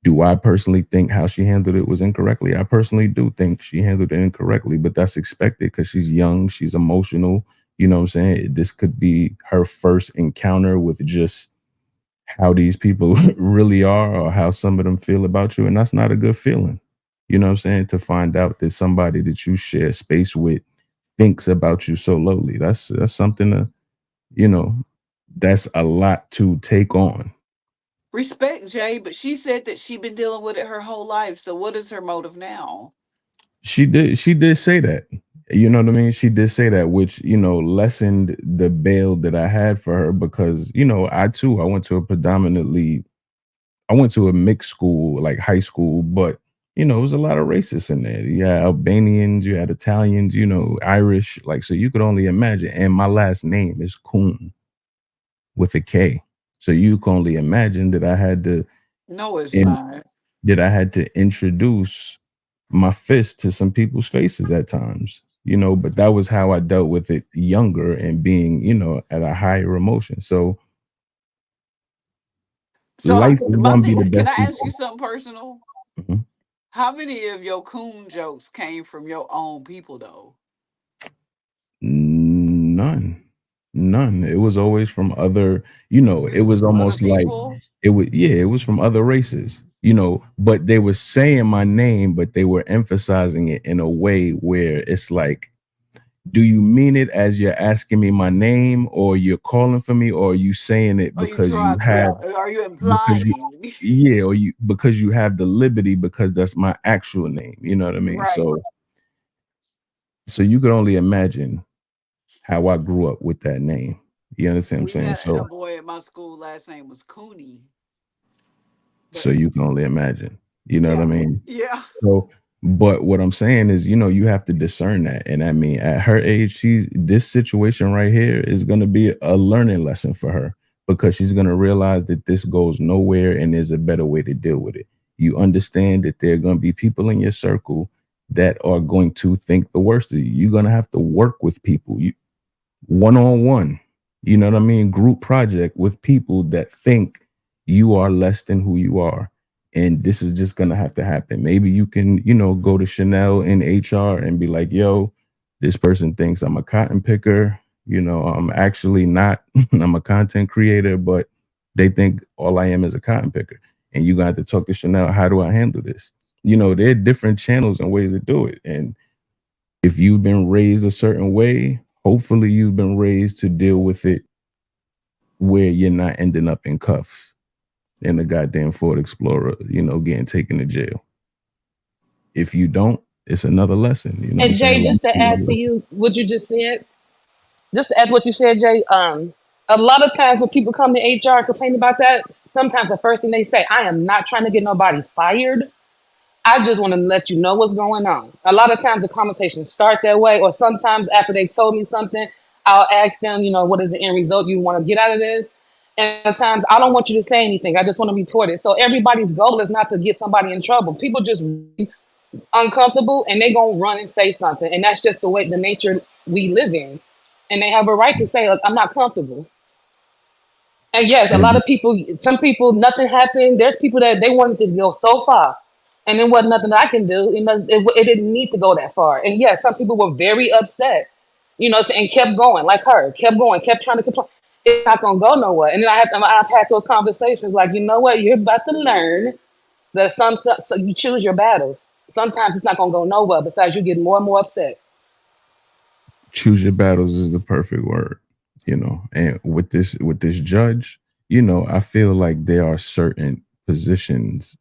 do I personally think how she handled it was incorrectly? I personally do think she handled it incorrectly, but that's expected because she's young, she's emotional. You know what I'm saying? This could be her first encounter with just how these people really are or how some of them feel about you. And that's not a good feeling. You know what I'm saying? To find out that somebody that you share space with thinks about you so lowly. That's something to, that's a lot to take on. Respect, Jay, but she said that she'd been dealing with it her whole life. So what is her motive now? She did say that. You know what I mean? She did say that, which, lessened the bail that I had for her because, I went to a mixed school, like high school, but it was a lot of racists in there. You had Albanians, you had Italians, Irish, like, so you could only imagine. And my last name is Kuhn with a K. So you can only imagine that I had to No, it's not. That I had to introduce my fist to some people's faces at times, but that was how I dealt with it younger and being, at a higher emotion. So So life is my gonna be the thing, can best I ask you teacher. something personal? Mhm. How many of your coon jokes came from your own people though? None. None. It was always from other, It it was was from other almost like people. it was from other races, but they were saying my name, but they were emphasizing it in a way where it's like, do you mean it as you're asking me my name, or you're calling for me, or are you saying it Are you because you driving have it? Are you because you implying? yeah, or you because you have the liberty because that's my actual name. You know what I mean? Right. So you could only imagine how I grew up with that name. You understand what I'm We saying? had a So boy at my school. Last name was Cooney. so But you can only imagine. You know what I yeah, mean? yeah. So, but what I'm saying is, you have to discern that. And I mean, at her age, this situation right here is going to be a learning lesson for her, because she's going to realize that this goes nowhere and there's a better way to deal with it. You understand that there are going to be people in your circle that are going to think the worst of you. You're going to have to work with people. One-on-one, you know what I mean, group project with people that think you are less than who you are. And this is just gonna have to happen. Maybe you can, go to Chanel in HR and be like, yo, this person thinks I'm a cotton picker. I'm actually not. I'm a content creator, but they think all I am is a cotton picker. And you got to talk to Chanel. How do I handle this? There are different channels and ways to do it. And if you've been raised a certain way, hopefully you've been raised to deal with it where you're not ending up in cuffs in a goddamn Ford Explorer, getting taken to jail. If you don't, it's another lesson. You know what I'm And Jay, saying? just to add to you what you just said, just to add what you said, Jay, a lot of times when people come to HR and complain about that, sometimes the first thing they say, I am not trying to get nobody fired. I just want to let you know what's going on. A lot of times the conversations start that way, or sometimes after they've told me something, I'll ask them, what is the end result you want to get out of this? And at times I don't want you to say anything. I just want to report it. So everybody's goal is not to get somebody in trouble. People just uncomfortable and they gonna run and say something. And that's just the nature we live in. And they have a right to say, look, I'm not comfortable. And yes, a lot And of people, some people, nothing happened. There's people that they wanted to go so far, and there wasn't nothing I can do. It didn't need to go that far. And yes, some people were very upset, and kept going, like her, kept going, kept trying to complain. It's not gonna go nowhere. And then I've had those conversations, like, you know what, you're about to learn that so you choose your battles. Sometimes it's not gonna go nowhere. Besides, you get more and more upset. choose your battles is the perfect word. And with this judge, I feel like there are certain positions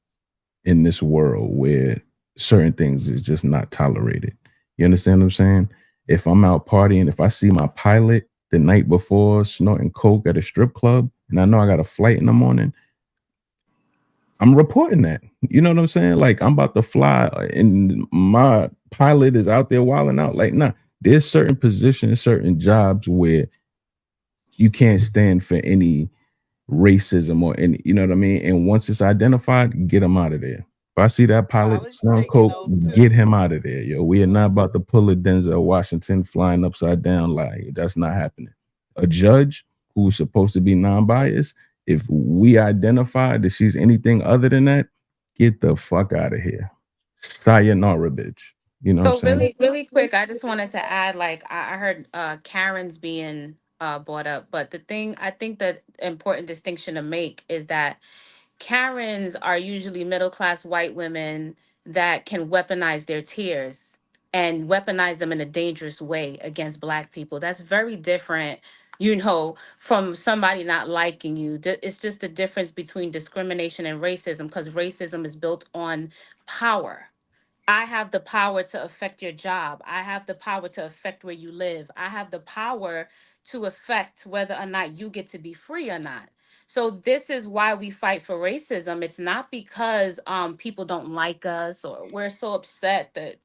in this world where certain things is just not tolerated. You understand what I'm saying? If I'm out partying, if I see my pilot the night before snorting coke at a strip club, and I know I got a flight in the morning, I'm reporting that. You know what I'm saying? Like, I'm about to fly, and my pilot is out there wilding out. Like, nah, there's certain positions, certain jobs where you can't stand for any racism or any, you know what I mean? And once it's identified, get them out of there. If I see that pilot College snoring taking coke, those get too. him out of there, yo. We are not about to pull a Denzel Washington flying upside down. Like, that's not happening. A judge who's supposed to be non-biased, if we identify that she's anything other than that, get the fuck out of here. Sayonara, bitch. You know what I'm So saying? really, really quick, I just wanted to add, like, I heard Karen's being brought up, but the thing I think the important distinction to make is that Karens are usually middle class white women that can weaponize their tears and weaponize them in a dangerous way against black people. That's very different, from somebody not liking you. It's just the difference between discrimination and racism, because racism is built on power. I have the power to affect your job. I have the power to affect where you live. I have the power to affect whether or not you get to be free or not. So this is why we fight for racism. It's not because people don't like us or we're so upset that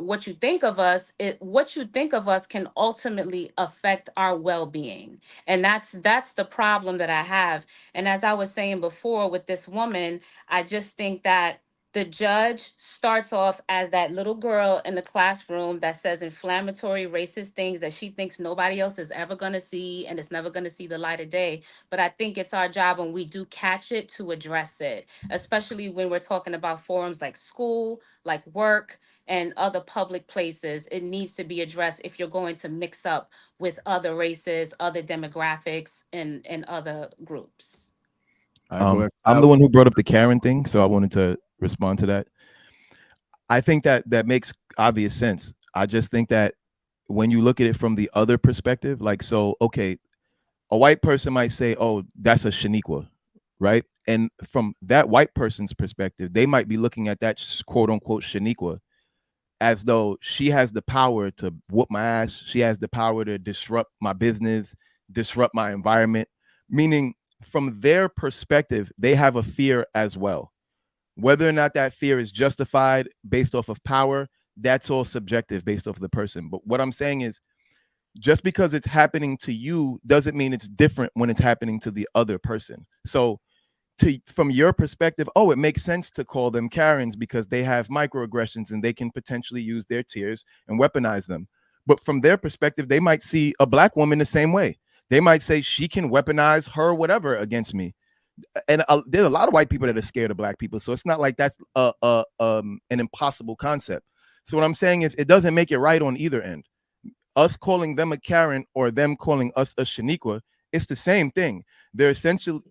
what you think of us. What you think of us can ultimately affect our well-being, and that's the problem that I have. And as I was saying before with this woman, I just think that The judge starts off as that little girl in the classroom that says inflammatory racist things that she thinks nobody else is ever going to see and it's never going to see the light of day. But I think it's our job when we do catch it to address it, especially when we're talking about forums like school, like work, and other public places. It needs to be addressed if you're going to mix up with other races, other demographics, and other groups. Go ahead, I'm Kyle. the one who brought up the Karen thing, so I wanted to respond to that. I think that makes obvious sense. I just think that when you look at it from the other perspective, like, so, okay, a white person might say, oh, that's a Shaniqua, right? And from that white person's perspective, they might be looking at that quote unquote Shaniqua as though she has the power to whoop my ass. She has the power to disrupt my business, disrupt my environment, meaning from their perspective, they have a fear as well. Whether or not that fear is justified based off of power, that's all subjective based off of the person. But what I'm saying is, just because it's happening to you doesn't mean it's different when it's happening to the other person. So from your perspective, oh, it makes sense to call them Karens because they have microaggressions and they can potentially use their tears and weaponize them. But from their perspective, they might see a black woman the same way. They might say she can weaponize her whatever against me. And there's a lot of white people that are scared of black people. So it's not like that's an impossible concept. So what I'm saying is it doesn't make it right on either end. Us calling them a Karen or them calling us a Shaniqua, it's the same thing. They're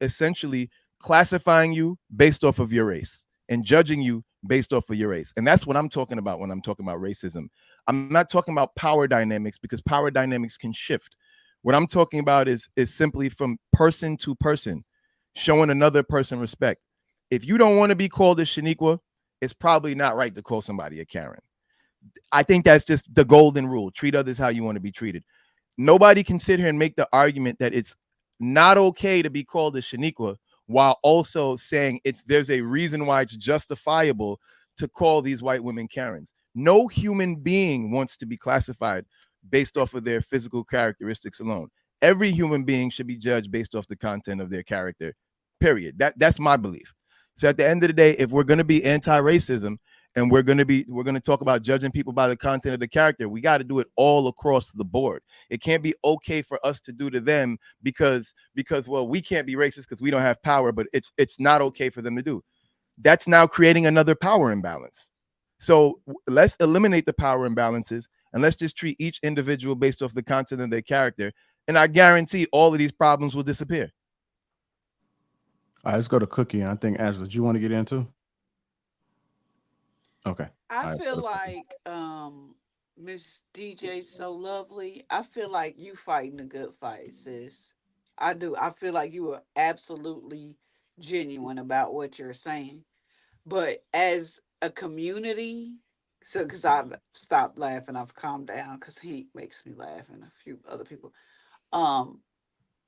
essentially classifying you based off of your race and judging you based off of your race. And that's what I'm talking about when I'm talking about racism. I'm not talking about power dynamics because power dynamics can shift. What I'm talking about is simply from person to person, showing another person respect. If you don't want to be called a Shaniqua, it's probably not right to call somebody a Karen. I think that's just the golden rule. Treat others how you want to be treated. Nobody can sit here and make the argument that it's not okay to be called a Shaniqua while also saying there's a reason why it's justifiable to call these white women Karens. No human being wants to be classified based off of their physical characteristics alone. Every human being should be judged based off the content of their character, period. That's my belief. So at the end of the day, if we're going to be anti-racism and we're going to talk about judging people by the content of the character, we got to do it all across the board. It can't be okay for us to do to them because well, we can't be racist because we don't have power, but it's not okay for them to do. That's now creating another power imbalance. So let's eliminate the power imbalances and let's just treat each individual based off the content of their character. And I guarantee all of these problems will disappear. All right, let's go to Cookie. I think, Angela, do you want to get into? Okay. I feel like Miss DJ So Lovely, I feel like you fighting a good fight, sis. I do. I feel like you are absolutely genuine about what you're saying. But as a community, so because I've stopped laughing, I've calmed down because he makes me laugh and a few other people.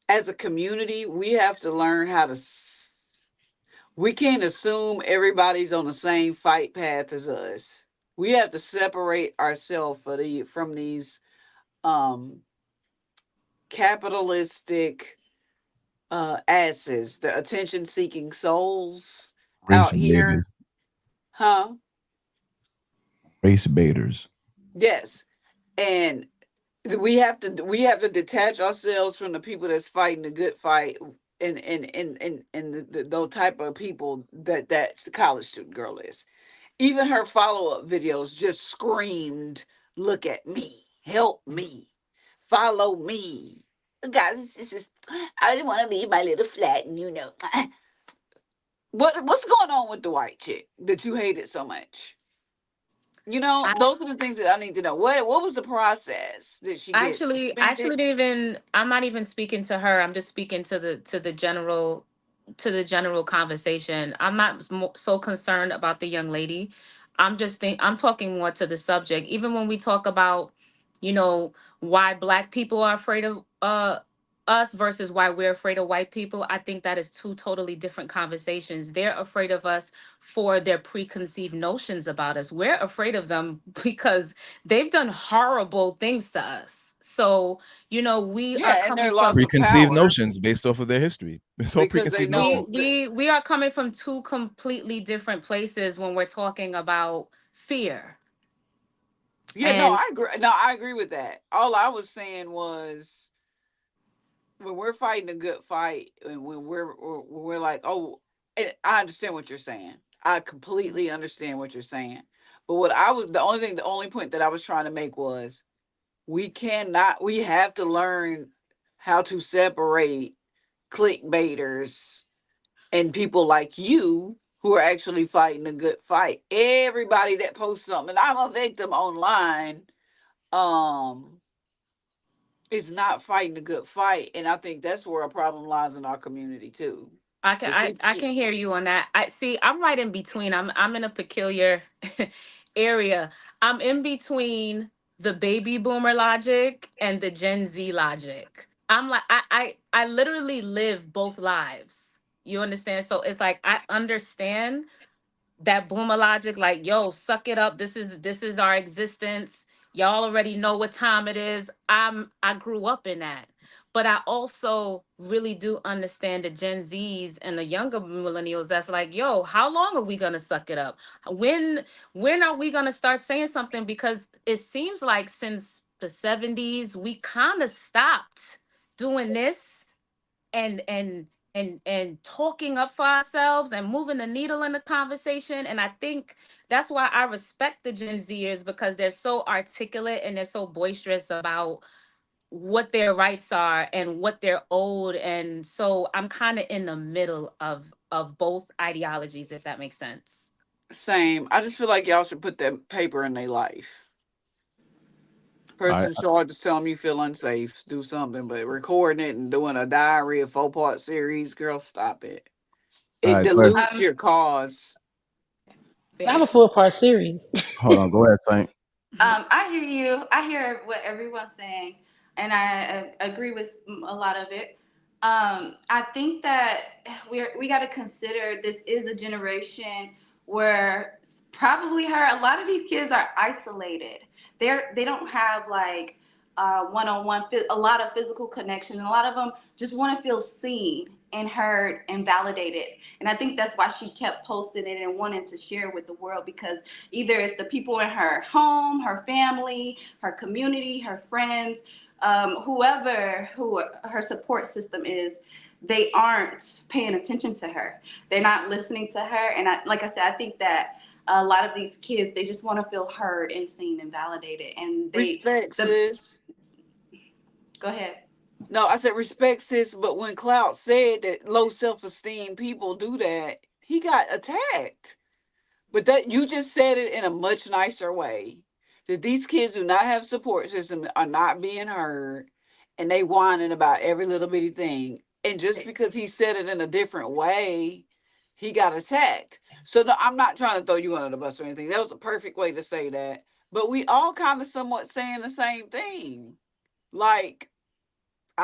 As a community, we have to learn how to we can't assume everybody's on the same fight path as us. We have to separate ourselves from these capitalistic asses, the attention seeking souls Race out here. baiters. Huh? Race baiters. Yes. And we have to detach ourselves from the people that's fighting the good fight and those type of people that's the college student girl is. Even her follow-up videos just screamed, look at me, help me, follow me. Guys, this is I didn't want to leave my little flat and what's going on with the white chick that you hated so much? Those are the things that I need to know. What was the process that she get suspended? Actually didn't even, I'm not even speaking to her. I'm just speaking to the general conversation. I'm not so concerned about the young lady. I'm talking more to the subject. Even when we talk about, why Black people are afraid of us versus why we're afraid of white people, I think that is two totally different conversations. They're afraid of us for their preconceived notions about us. We're afraid of them because they've done horrible things to us. So, you know, we are Yeah, and coming their from loss of Preconceived power notions based off of their history. It's all because they preconceived know notions. we are coming from two completely different places when we're talking about fear. Yeah, no, And I agree. No, I agree with that. All I was saying was when we're fighting a good fight, and when we're like, oh, and I understand what you're saying. I completely understand what you're saying. But the only point that I was trying to make was we have to learn how to separate clickbaiters and people like you who are actually fighting a good fight. Everybody that posts something, I'm a victim online, um, is not fighting a good fight. And I think that's where a problem lies in our community too. I can I can hear you on that. I see I'm right in between. I'm in a peculiar area. I'm in between the baby boomer logic and the Gen Z logic. I'm like I literally live both lives. You understand? So it's like I understand that boomer logic, like, yo, suck it up. This is our existence. Y'all already know what time it is. I grew up in that. But I also really do understand the Gen Zs and the younger millennials that's like, yo, how long are we gonna suck it up? When are we gonna start saying something? Because it seems like since the 70s, we kind of stopped doing this and talking up for ourselves and moving the needle in the conversation. And I think that's why I respect the Gen Zers, because they're so articulate and they're so boisterous about what their rights are and what they're owed. And so I'm kind of in the middle of both ideologies, if that makes sense. Same. I just feel like y'all should put that paper in their life. Person in charge just tell them you feel unsafe, do something, but recording it and doing a diary, a 4-part series, girl, stop it. It dilutes your cause. I have a 4-part series. Hold on, go ahead, Saint. I hear you. I hear what everyone's saying, and I agree with a lot of it. I think that we got to consider this is a generation where probably a lot of these kids are isolated. They don't have like one-on-one, a lot of physical connections, and a lot of them just want to feel seen and heard and validated. And I think that's why she kept posting it and wanting to share with the world, because either it's the people in her home, her family, her community, her friends, whoever her support system is, they aren't paying attention to her. They're not listening to her. And like I said, I think that a lot of these kids, they just want to feel heard and seen and validated. And Respect, sis. Go ahead. No, I said respect, sis. But when Cloud said that low self-esteem people do that, he got attacked. But that you just said it in a much nicer way. That these kids do not have support system, are not being heard, and they whining about every little bitty thing. And just because he said it in a different way, he got attacked. So no, I'm not trying to throw you under the bus or anything. That was a perfect way to say that. But we all kind of somewhat saying the same thing. Like,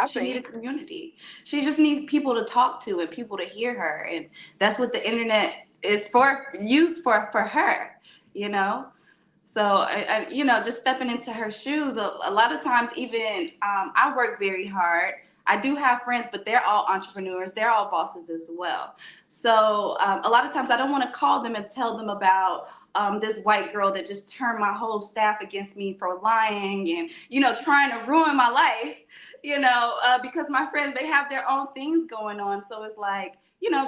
She needs a community. She just needs people to talk to and people to hear her. And that's what the internet is used for her, you know? So, I just stepping into her shoes, a lot of times even I work very hard. I do have friends, but they're all entrepreneurs. They're all bosses as well. So a lot of times I don't want to call them and tell them about this white girl that just turned my whole staff against me for lying and, trying to ruin my life, because my friends, they have their own things going on. So it's like,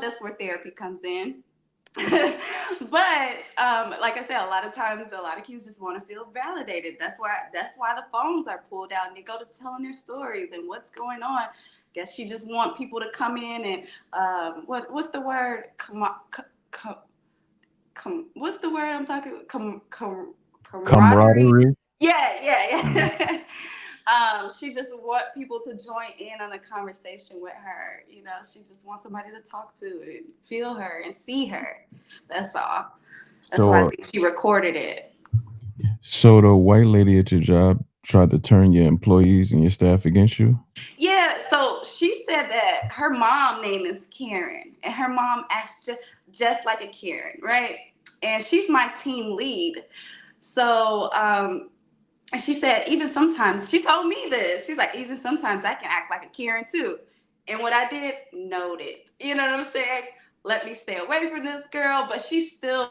that's where therapy comes in. But like I said, a lot of times a lot of kids just want to feel validated. That's why the phones are pulled out and they go to telling their stories and what's going on. Guess she just want people to come in and what's the word? What's the word I'm talking? Camaraderie. Yeah. She just want people to join in on a conversation with her. She just wants somebody to talk to and feel her and see her. That's all. That's why I think she recorded it. So the white lady at your job tried to turn your employees and your staff against you? Yeah, so she said that her mom name is Karen, and her mom acts just like a Karen, right? And she's my team lead. So And she said, even sometimes, she told me this. She's like, even sometimes I can act like a Karen too. And what I did, noted. You know what I'm saying? Let me stay away from this girl. But she still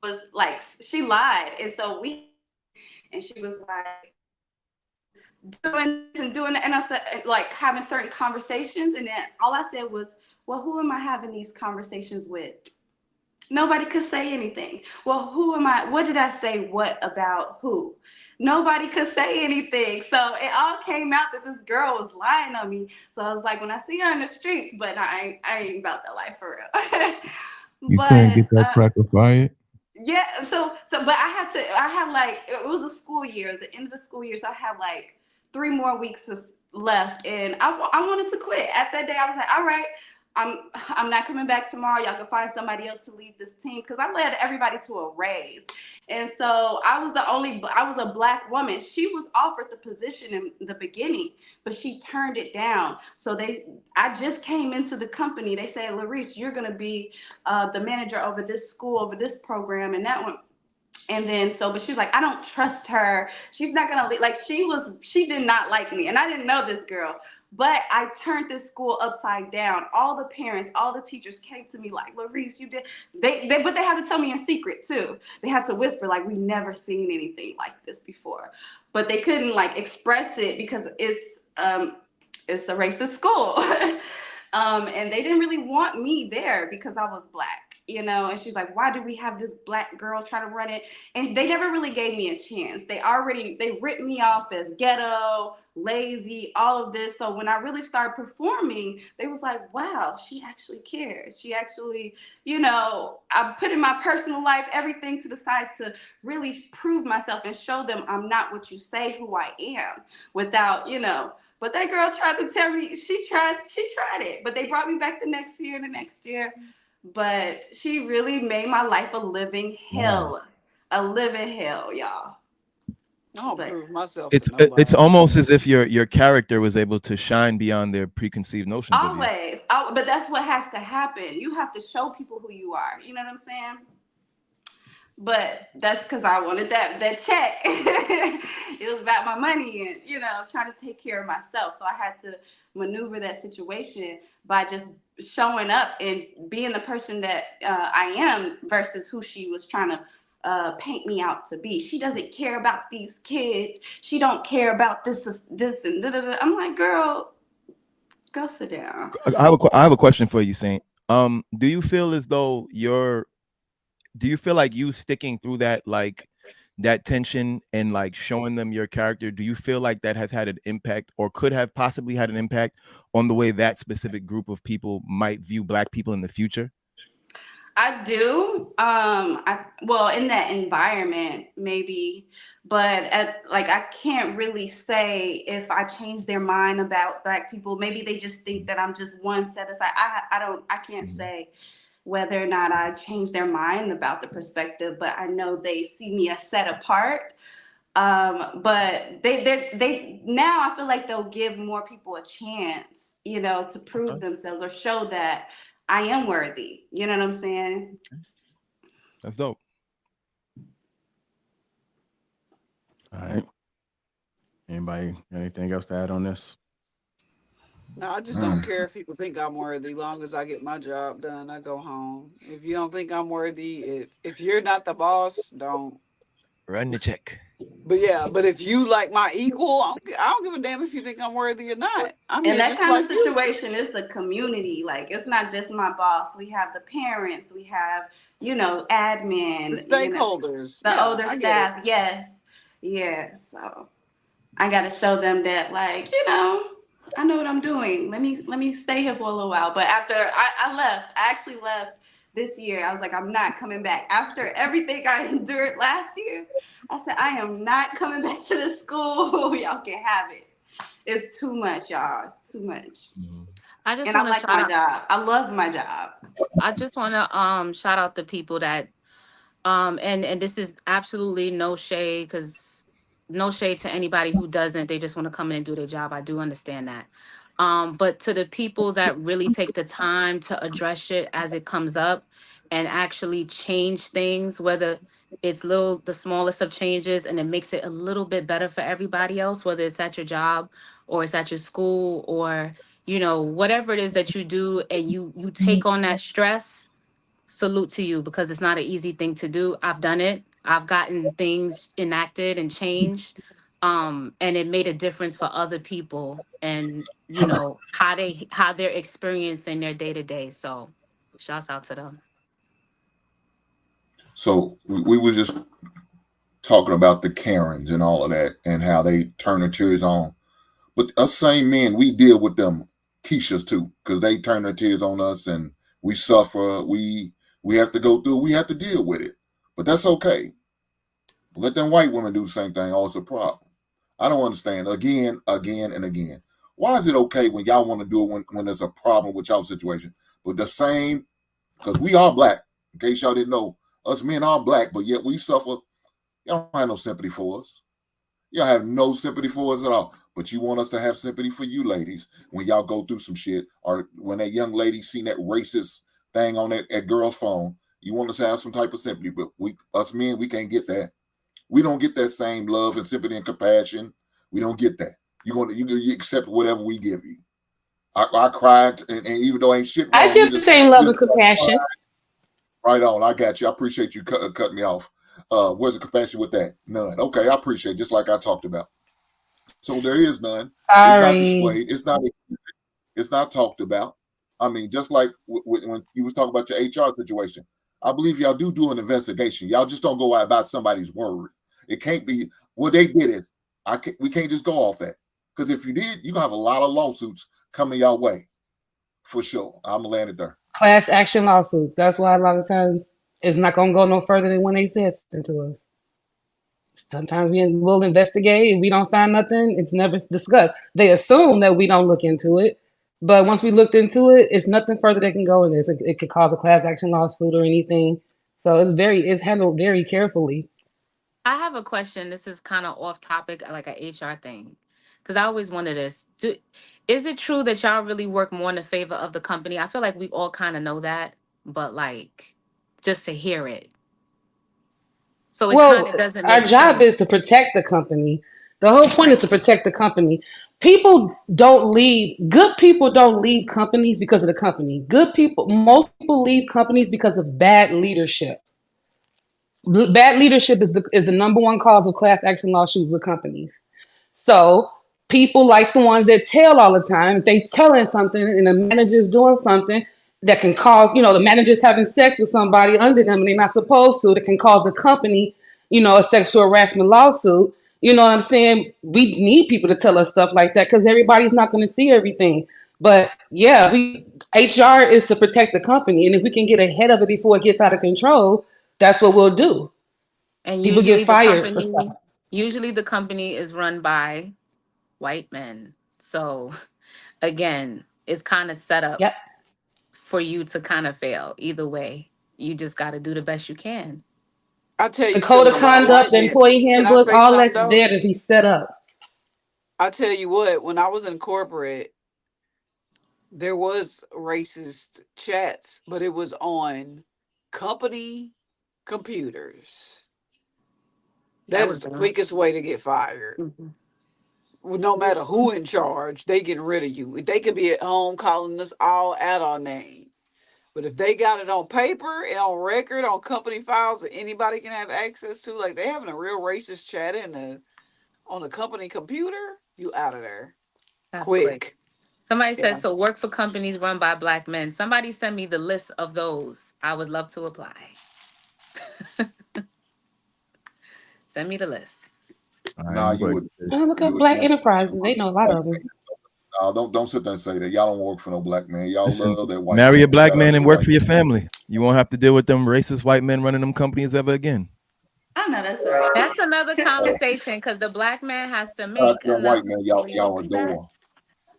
was like, she lied. And so and she was like, doing this and doing that. And I said, like, having certain conversations. And then all I said was, well, who am I having these conversations with? Nobody could say anything. Well, who am I? What did I say? What about who? Nobody could say anything. So it all came out that this girl was lying on me. So I was like, when I see her in the streets, but I ain't about that life for real. You couldn't get that cracker fired? Yeah, but I had like, it was a school year, at the end of the school year, so I had like 3 more weeks left, and I wanted to quit. At that day, I was like, all right, I'm not coming back tomorrow. Y'all can find somebody else to lead this team, because I led everybody to a raise. And so I was a Black woman. She was offered the position in the beginning, but she turned it down. So I just came into the company. They said, Lareese, you're going to be the manager over this school, over this program, and that one. And then, but she's like, I don't trust her. She's not going to leave. Like, she did not like me. And I didn't know this girl. But I turned this school upside down. All the parents, all the teachers came to me like, Lareese, you did. But they had to tell me in secret too. They had to whisper, like, we've never seen anything like this before. But they couldn't like express it because it's a racist school. And they didn't really want me there because I was Black. And she's like, why do we have this Black girl try to run it? And they never really gave me a chance. They ripped me off as ghetto, lazy, all of this. So when I really started performing, they was like, wow, she actually cares. She actually, I'm putting my personal life, everything to the side to really prove myself and show them I'm not what you say who I am without, But that girl tried to tell me, she tried it. But they brought me back the next year and the next year. But she really made my life a living hell. Wow. A living hell, y'all. I don't prove myself It's to nobody. it's almost as if your character was able to shine beyond their preconceived notions of you. Always. But that's what has to happen. You have to show people who you are. You know what I'm saying? But that's because I wanted that check. It was about my money and, trying to take care of myself. So I had to maneuver that situation by just showing up and being the person that I am versus who she was trying to paint me out to be. She doesn't care about these kids. She don't care about this and da-da-da. I'm like, girl, go sit down. I have a question for you, Saint. Do you feel as though do you feel like you sticking through that, like that tension and like showing them your character, do you feel like that has had an impact or could have possibly had an impact on the way that specific group of people might view Black people in the future? I do. In that environment, maybe, but I can't really say if I change their mind about Black people. Maybe they just think that I'm just one set aside. I can't say whether or not I change their mind about the perspective, but I know they see me as set apart. But they now I feel like they'll give more people a chance, to prove themselves or show that I am worthy. You know what I'm saying? That's dope. All right. Anybody got anything else to add on this? No, I just don't care if people think I'm worthy. Long as I get my job done, I go home. If you don't think I'm worthy, if you're not the boss, don't run the check. But if you like my equal, I don't give a damn if you think I'm worthy or not. And that kind of situation is a community. Like, it's not just my boss. We have the parents. We have, admin. The stakeholders. The older staff. Yes. Yeah. So I got to show them that, like, I know what I'm doing. Let me stay here for a little while. But after I left, I actually left this year. I was like, I'm not coming back. After everything I endured last year, I said, I am not coming back to the school. Y'all can have it. It's too much, y'all. It's too much. I just I like my job. I love my job. I just want to shout out the people that and this is absolutely no shade, because no shade to anybody who doesn't. They just want to come in and do their job. I do understand that. But to the people that really take the time to address shit as it comes up and actually change things, whether it's the smallest of changes, and it makes it a little bit better for everybody else, whether it's at your job or it's at your school or, whatever it is that you do, and you take on that stress, salute to you, because it's not an easy thing to do. I've done it. I've gotten things enacted and changed. And it made a difference for other people, and how they're experiencing their day to day. So shouts out to them. So we was just talking about the Karens and all of that and how they turn their tears on. But us same men, we deal with them Keishas too, because they turn their tears on us and we suffer. We have to go through, we have to deal with it. But that's okay. Let them white women do the same thing. Oh, it's a problem. I don't understand. Again, and again. Why is it okay when y'all want to do it when there's a problem with y'all situation? But the same, because we are black, in case y'all didn't know, us men are black, but yet we suffer. Y'all don't have no sympathy for us. Y'all have no sympathy for us at all. But you want us to have sympathy for you ladies when y'all go through some shit, or when that young lady seen that racist thing on that girl's phone. You want us to have some type of sympathy, but us men, we can't get that. We don't get that same love and sympathy and compassion. We don't get that. You accept whatever we give you. I cried, and even though ain't shit wrong, I give the same love and compassion. Right on. I got you. I appreciate you cutting me off. Where's the compassion with that? None. Okay, I appreciate it, just like I talked about. So there is none. Sorry. It's not displayed. It's not talked about. I mean, just like when you was talking about your HR situation, I believe y'all do an investigation. Y'all just don't go out about somebody's word. It can't be what they did is we can't just go off that, because if you did, you're gonna have a lot of lawsuits coming your way for sure. I'm gonna land it there. Class action lawsuits. That's why a lot of times it's not gonna go no further than when they said something to us. Sometimes we'll investigate. If we don't find nothing, it's never discussed. They assume that we don't look into it, but once we looked into it, it's nothing further that can go in this. It could cause a class action lawsuit or anything. So it's handled very carefully. I have a question. This is kind of off topic, like a HR thing, because I always wonder this. Is it true that y'all really work more in the favor of the company? I feel like we all kind of know that, but like, just to hear it. So it kind of doesn't our make job sense. is to protect the company. The whole point is to protect the company. Good people don't leave companies because of the company. Most people leave companies because of bad leadership. Bad leadership is the number one cause of class action lawsuits with companies. So people like the ones that tell all the time, if they telling something and the manager's doing something that can cause, the manager's having sex with somebody under them and they're not supposed to, that can cause the company, a sexual harassment lawsuit. You know what I'm saying? We need people to tell us stuff like that because everybody's not going to see everything. But yeah, HR is to protect the company. And if we can get ahead of it before it gets out of control, that's what we'll do. And People get fired for stuff. Usually the company is run by white men. So again, it's kind of set up for you to kind of fail. Either way, you just got to do the best you can. I'll tell The you code of something about conduct, white the men. employee Can I handbook, say all something that's though? there to be set up. I'll tell you what, when I was in corporate, there was racist chats, but it was on company computers. That is the quickest way to get fired. No matter who in charge, they getting rid of you. They could be at home calling us all out our name. But if they got it on paper and on record, on company files that anybody can have access to, like they having a real racist chat on the company computer, you out of there. That's quick. Somebody says, so work for companies run by Black men. Somebody send me the list of those. I would love to apply. Send me the list. Nah, you would. Look up Black Enterprises. They know a lot of them. Don't sit there and say that. Y'all don't work for no black man. Y'all love that white Marry man. a black Shout out man to and the work white for your family. You won't have to deal with them racist white men running them companies ever again. I know that's right. That's another conversation because the Black man has to Shout out make to that white enough man. Y'all loyalty adore. bets.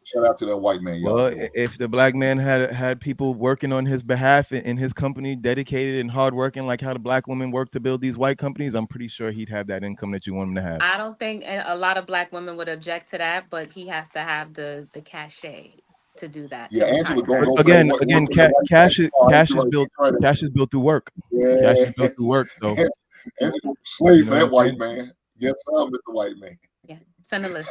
Shout out to that white man. Y'all Well, adore. if the black man had people working on his behalf in his company, dedicated and hardworking, like how the black women work to build these white companies, I'm pretty sure he'd have that income that you want him to have. I don't think a lot of Black women would object to that, but he has to have the cachet. to do that. Yeah, to Angela retire. gonna go for Again, that. again, Work for that white man. cash is Oh, cash he's is right. built. He's right. Cash is built through work. Cash is built through work. So Angela slave you for know that what I'm white man. Yes, Mr. White Man. Yeah, send a list.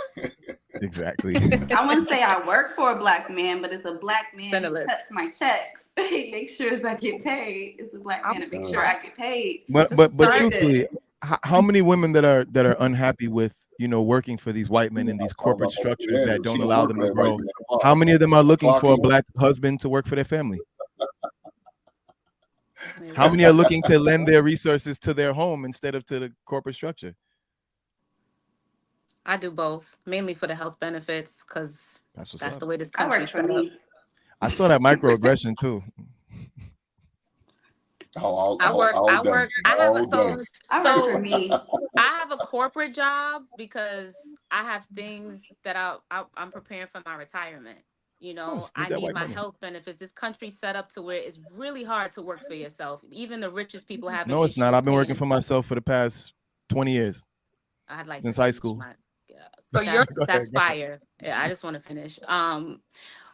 exactly. I wouldn't say I work for a black man, but it's a black man Send a who list. cuts my checks. He makes sure I get paid. It's a black man to make sure I get paid. But This is truthfully, good. how many women that are unhappy with working for these white men in these corporate structures that don't allow them to grow? How many of them are looking for a black husband to work for their family? How many are looking to lend their resources to their home instead of to the corporate structure? I do both, mainly for the health benefits, because that's up. the way this I country work for set up. me. I saw that microaggression too. I work. I have for me. I have a corporate job because I have things that I'm preparing for my retirement. You know, course, need I that need white my money. health benefits. This country's set up to where it's really hard to work for yourself. Even the richest people have No, it's not. I've been working for myself for the past 20 years. I'd like since to high finish school. So you're that's fire. Yeah, I just want to finish.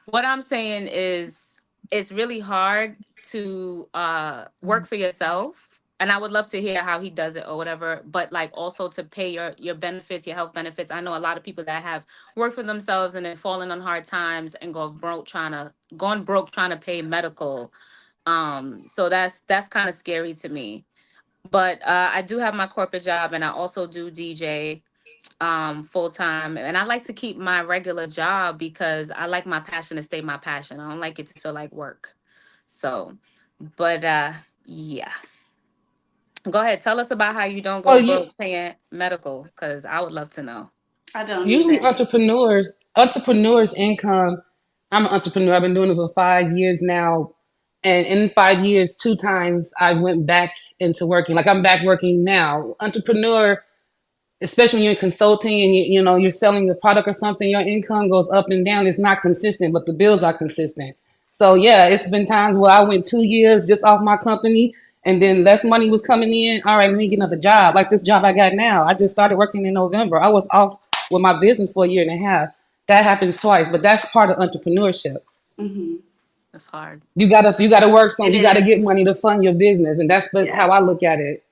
What I'm saying is it's really hard to work for yourself. And I would love to hear how he does it or whatever, but like also to pay your benefits, your health benefits. I know a lot of people that have worked for themselves and then fallen on hard times and gone broke trying to pay medical. So that's kind of scary to me. But I do have my corporate job and I also do DJ full time, and I like to keep my regular job because I like my passion to stay my passion. I don't like it to feel like work. So, but yeah. Go ahead, tell us about how you don't go broke paying medical, because I would love to know. I don't Usually either. entrepreneurs income. I'm an entrepreneur. I've been doing it for 5 years now. And in 5 years, 2 times I went back into working. Like I'm back working now. Entrepreneur, especially when you're in consulting and you're selling a product or something, your income goes up and down. It's not consistent, but the bills are consistent. So yeah, it's been times where I went 2 years just off my company and then less money was coming in. All right, let me get another job. Like this job I got now. I just started working in November. I was off with my business for a year and a half. That happens twice, but that's part of entrepreneurship. Mm-hmm. That's hard. You gotta work some. It You gotta is. get money to fund your business, and that's how I look at it.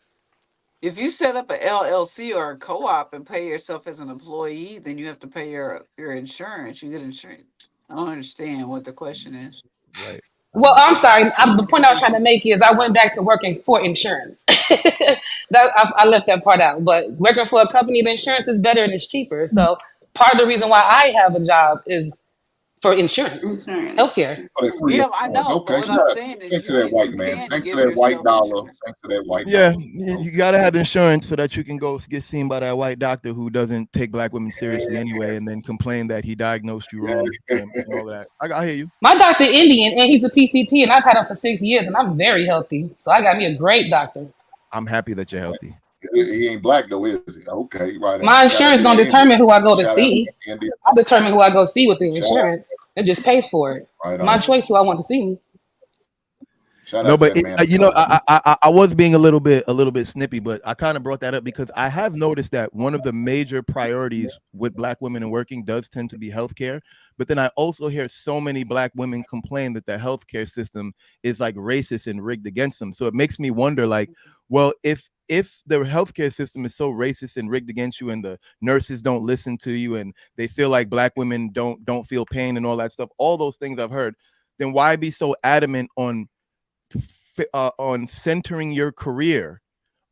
If you set up an LLC or a co-op and pay yourself as an employee, then you have to pay your insurance. You get insurance. I don't understand what the question is. Right. Well, I'm sorry. The point I was trying to make is I went back to working for insurance. I left that part out. But working for a company, the insurance is better and it's cheaper. So part of the reason why I have a job is for insurance, healthcare. Yeah, I know. Okay, But what I'm saying is thanks to that white man. Thanks to that white dollar. Thanks to that white Yeah, dollar. you gotta have insurance so that you can go get seen by that white doctor who doesn't take black women seriously anyway, and then complain that he diagnosed you wrong and all that. I hear you. My doctor Indian and he's a PCP and I've had him for 6 years and I'm very healthy. So I got me a great doctor. I'm happy that you're healthy. He ain't black though, is he? Okay, right. My insurance don't determine who I go to see. I determine who I go see with the insurance. It just pays for it. It's my choice who I want to see me. No, but I was being a little bit snippy, but I kind of brought that up because I have noticed that one of the major priorities with black women in working does tend to be healthcare. But then I also hear so many black women complain that the healthcare system is like racist and rigged against them. So it makes me wonder, like, well, if the healthcare system is so racist and rigged against you and the nurses don't listen to you and they feel like black women don't feel pain and all that stuff, all those things I've heard, then why be so adamant on centering your career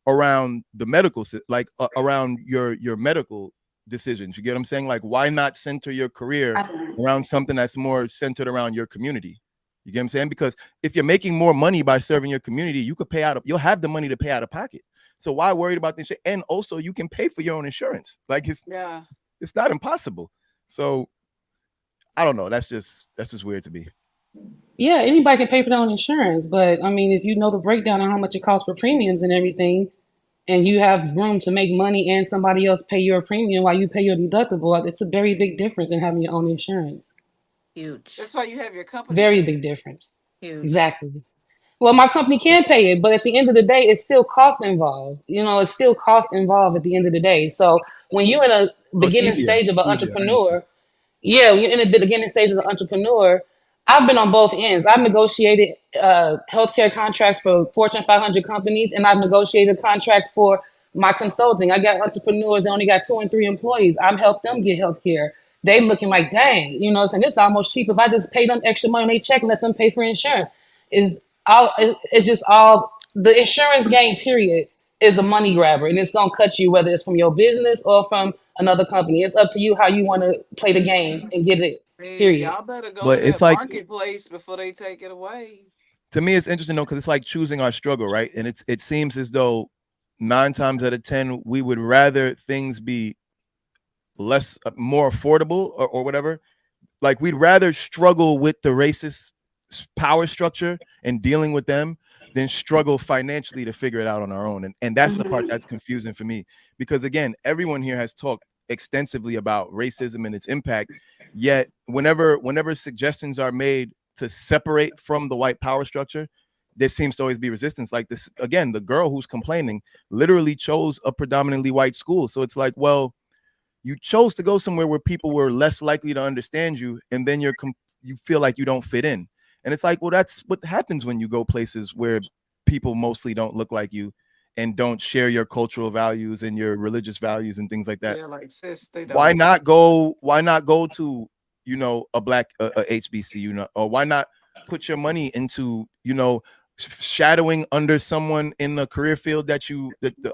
around the medical, like around your medical decisions? You get what I'm saying? Like, why not center your career around something that's more centered around your community? You get what I'm saying? Because if you're making more money by serving your community, you'll have the money to pay out of pocket. So why worried about this shit? And also you can pay for your own insurance. Like it's not impossible. So I don't know. That's just weird to me. Yeah, anybody can pay for their own insurance, but I mean, if you know the breakdown on how much it costs for premiums and everything, and you have room to make money and somebody else pay your premium while you pay your deductible, it's a very big difference in having your own insurance. Huge. That's why you have your company. Very big difference. Huge. Exactly. Well, my company can pay it, but at the end of the day, it's still cost involved. It's still cost involved at the end of the day. So when you're in a beginning stage of an entrepreneur, Yeah, you're in the beginning stage of the entrepreneur. I've been on both ends. I've negotiated healthcare contracts for Fortune 500 companies, and I've negotiated contracts for my consulting. I got entrepreneurs that only got 2 and 3 employees. I've helped them get healthcare. They looking like, dang, you know, and it's almost cheap if I just pay them extra money on their check and let them pay for insurance. It's just all the insurance game. Period is a money grabber, and it's gonna cut you whether it's from your business or from another company. It's up to you how you want to play the game and get it. Hey, Period. y'all better go But to it's that like, marketplace before they take it away. to me, it's interesting though, because it's like choosing our struggle, right? And it seems as though 9 times out of 10 we would rather things be less, more affordable or whatever. Like we'd rather struggle with the racist power structure and dealing with them than struggle financially to figure it out on our own. And that's the part that's confusing for me, because again, everyone here has talked extensively about racism and its impact, yet whenever suggestions are made to separate from the white power structure, there seems to always be resistance. Like this, again, the girl who's complaining literally chose a predominantly white school. So it's like, well, you chose to go somewhere where people were less likely to understand you, and then you feel like you don't fit in. And it's like, well, that's what happens when you go places where people mostly don't look like you and don't share your cultural values and your religious values and things like that. Yeah, like sis, they don't. Why not go to, you know, a black HBCU, or why not put your money into, you know, shadowing under someone in the career field that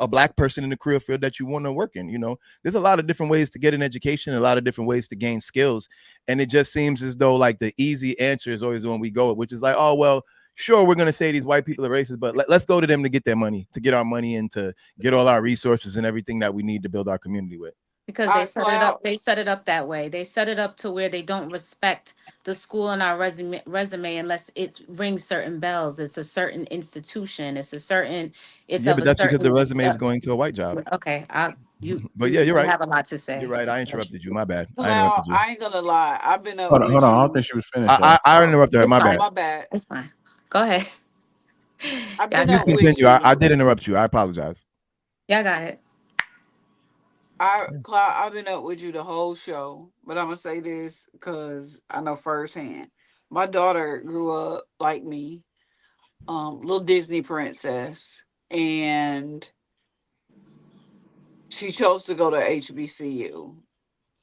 a black person in the career field that you want to work in. You know, there's a lot of different ways to get an education, a lot of different ways to gain skills. And it just seems as though like the easy answer is always the one we go with, which is like, oh, well, sure, we're going to say these white people are racist, but let's go to them to get their money, to get our money, and to get all our resources and everything that we need to build our community with. Because they set it up. They set it up that way. They set it up to where they don't respect the school in our resume unless it rings certain bells. It's a certain institution. It's a certain. It's Yeah, of but a that's because the certain. resume is going to a white job. Okay, But yeah, you're right. Have a lot to say. You're right. I interrupted you. My bad. I Now, interrupted you. I ain't gonna lie. I've been up Hold with on. I you. don't think she was finished. I interrupted her. It's My fine. bad. My bad. It's fine. Go ahead. I've Y'all been Please up with continue. you. I did interrupt you. I apologize. Y'all got it. Cloud, I've been up with you the whole show, but I'm gonna say this because I know firsthand. My daughter grew up like me, little Disney princess, and she chose to go to HBCU.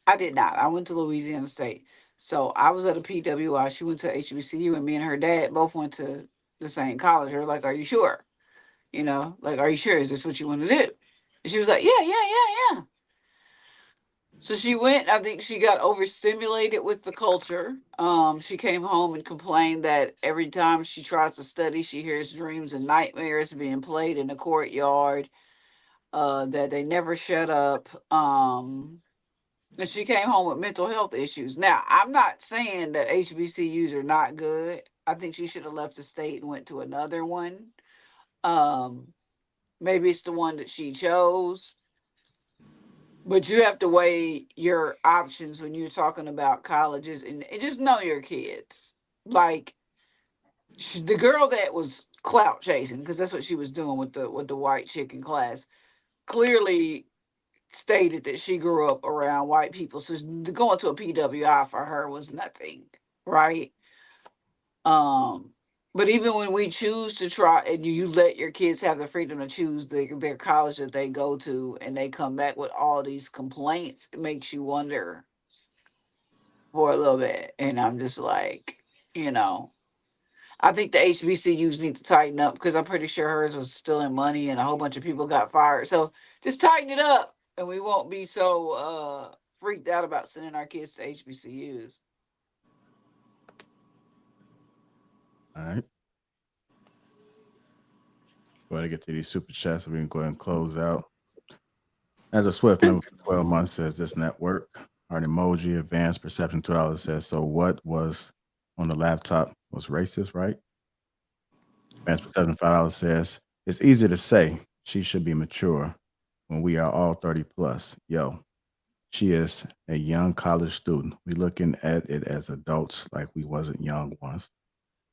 I did not. I went to Louisiana State, so I was at a PWI. She went to HBCU, and me and her dad both went to the same college. They're like, "Are you sure? You know, like, are you sure? Is this what you want to do?" And she was like, "Yeah." So she went. I think she got overstimulated with the culture. She came home and complained that every time she tries to study, she hears dreams and nightmares being played in the courtyard. That they never shut up. And she came home with mental health issues. Now, I'm not saying that HBCUs are not good. I think she should have left the state and went to another one. Maybe it's the one that she chose. But you have to weigh your options when you're talking about colleges, and just know your kids. Like the girl that was clout chasing, because that's what she was doing with the white chick in class, clearly stated that she grew up around white people. So going to a PWI for her was nothing, right? But even when we choose to try, and you let your kids have the freedom to choose their college that they go to, and they come back with all these complaints, it makes you wonder for a little bit. And I'm just like, you know, I think the HBCUs need to tighten up, because I'm pretty sure hers was stealing money and a whole bunch of people got fired. So just tighten it up, and we won't be so freaked out about sending our kids to HBCUs. All right. Go ahead and get to these super chats so we can go ahead and close out. As a Swift number 12 months says this network. Heart emoji, advanced perception $2 says, so what was on the laptop was racist, right? Advanced perception $5 says, it's easy to say she should be mature when we are all 30 plus. Yo, she is a young college student. We looking at it as adults like we wasn't young once.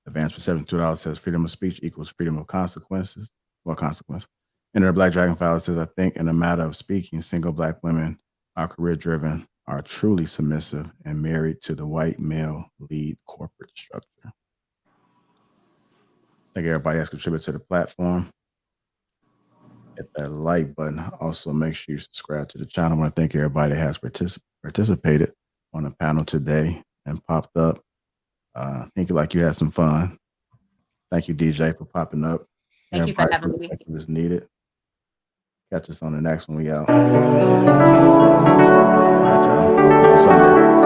Advanced perception $2 says freedom of speech equals freedom of consequences. What consequence? And the Black Dragon File says, I think in a matter of speaking, single black women are career driven, are truly submissive and married to the white male lead corporate structure. Thank everybody that's contributed to the platform. Hit that like button. Also, make sure you subscribe to the channel. I want to thank everybody that has participated on the panel today and popped up. Thank you like you had some fun. Thank you, DJ, for popping up. Thank you for having me. Perspective is needed. Catch us on the next one. We out. All right, y'all. Happy Sunday.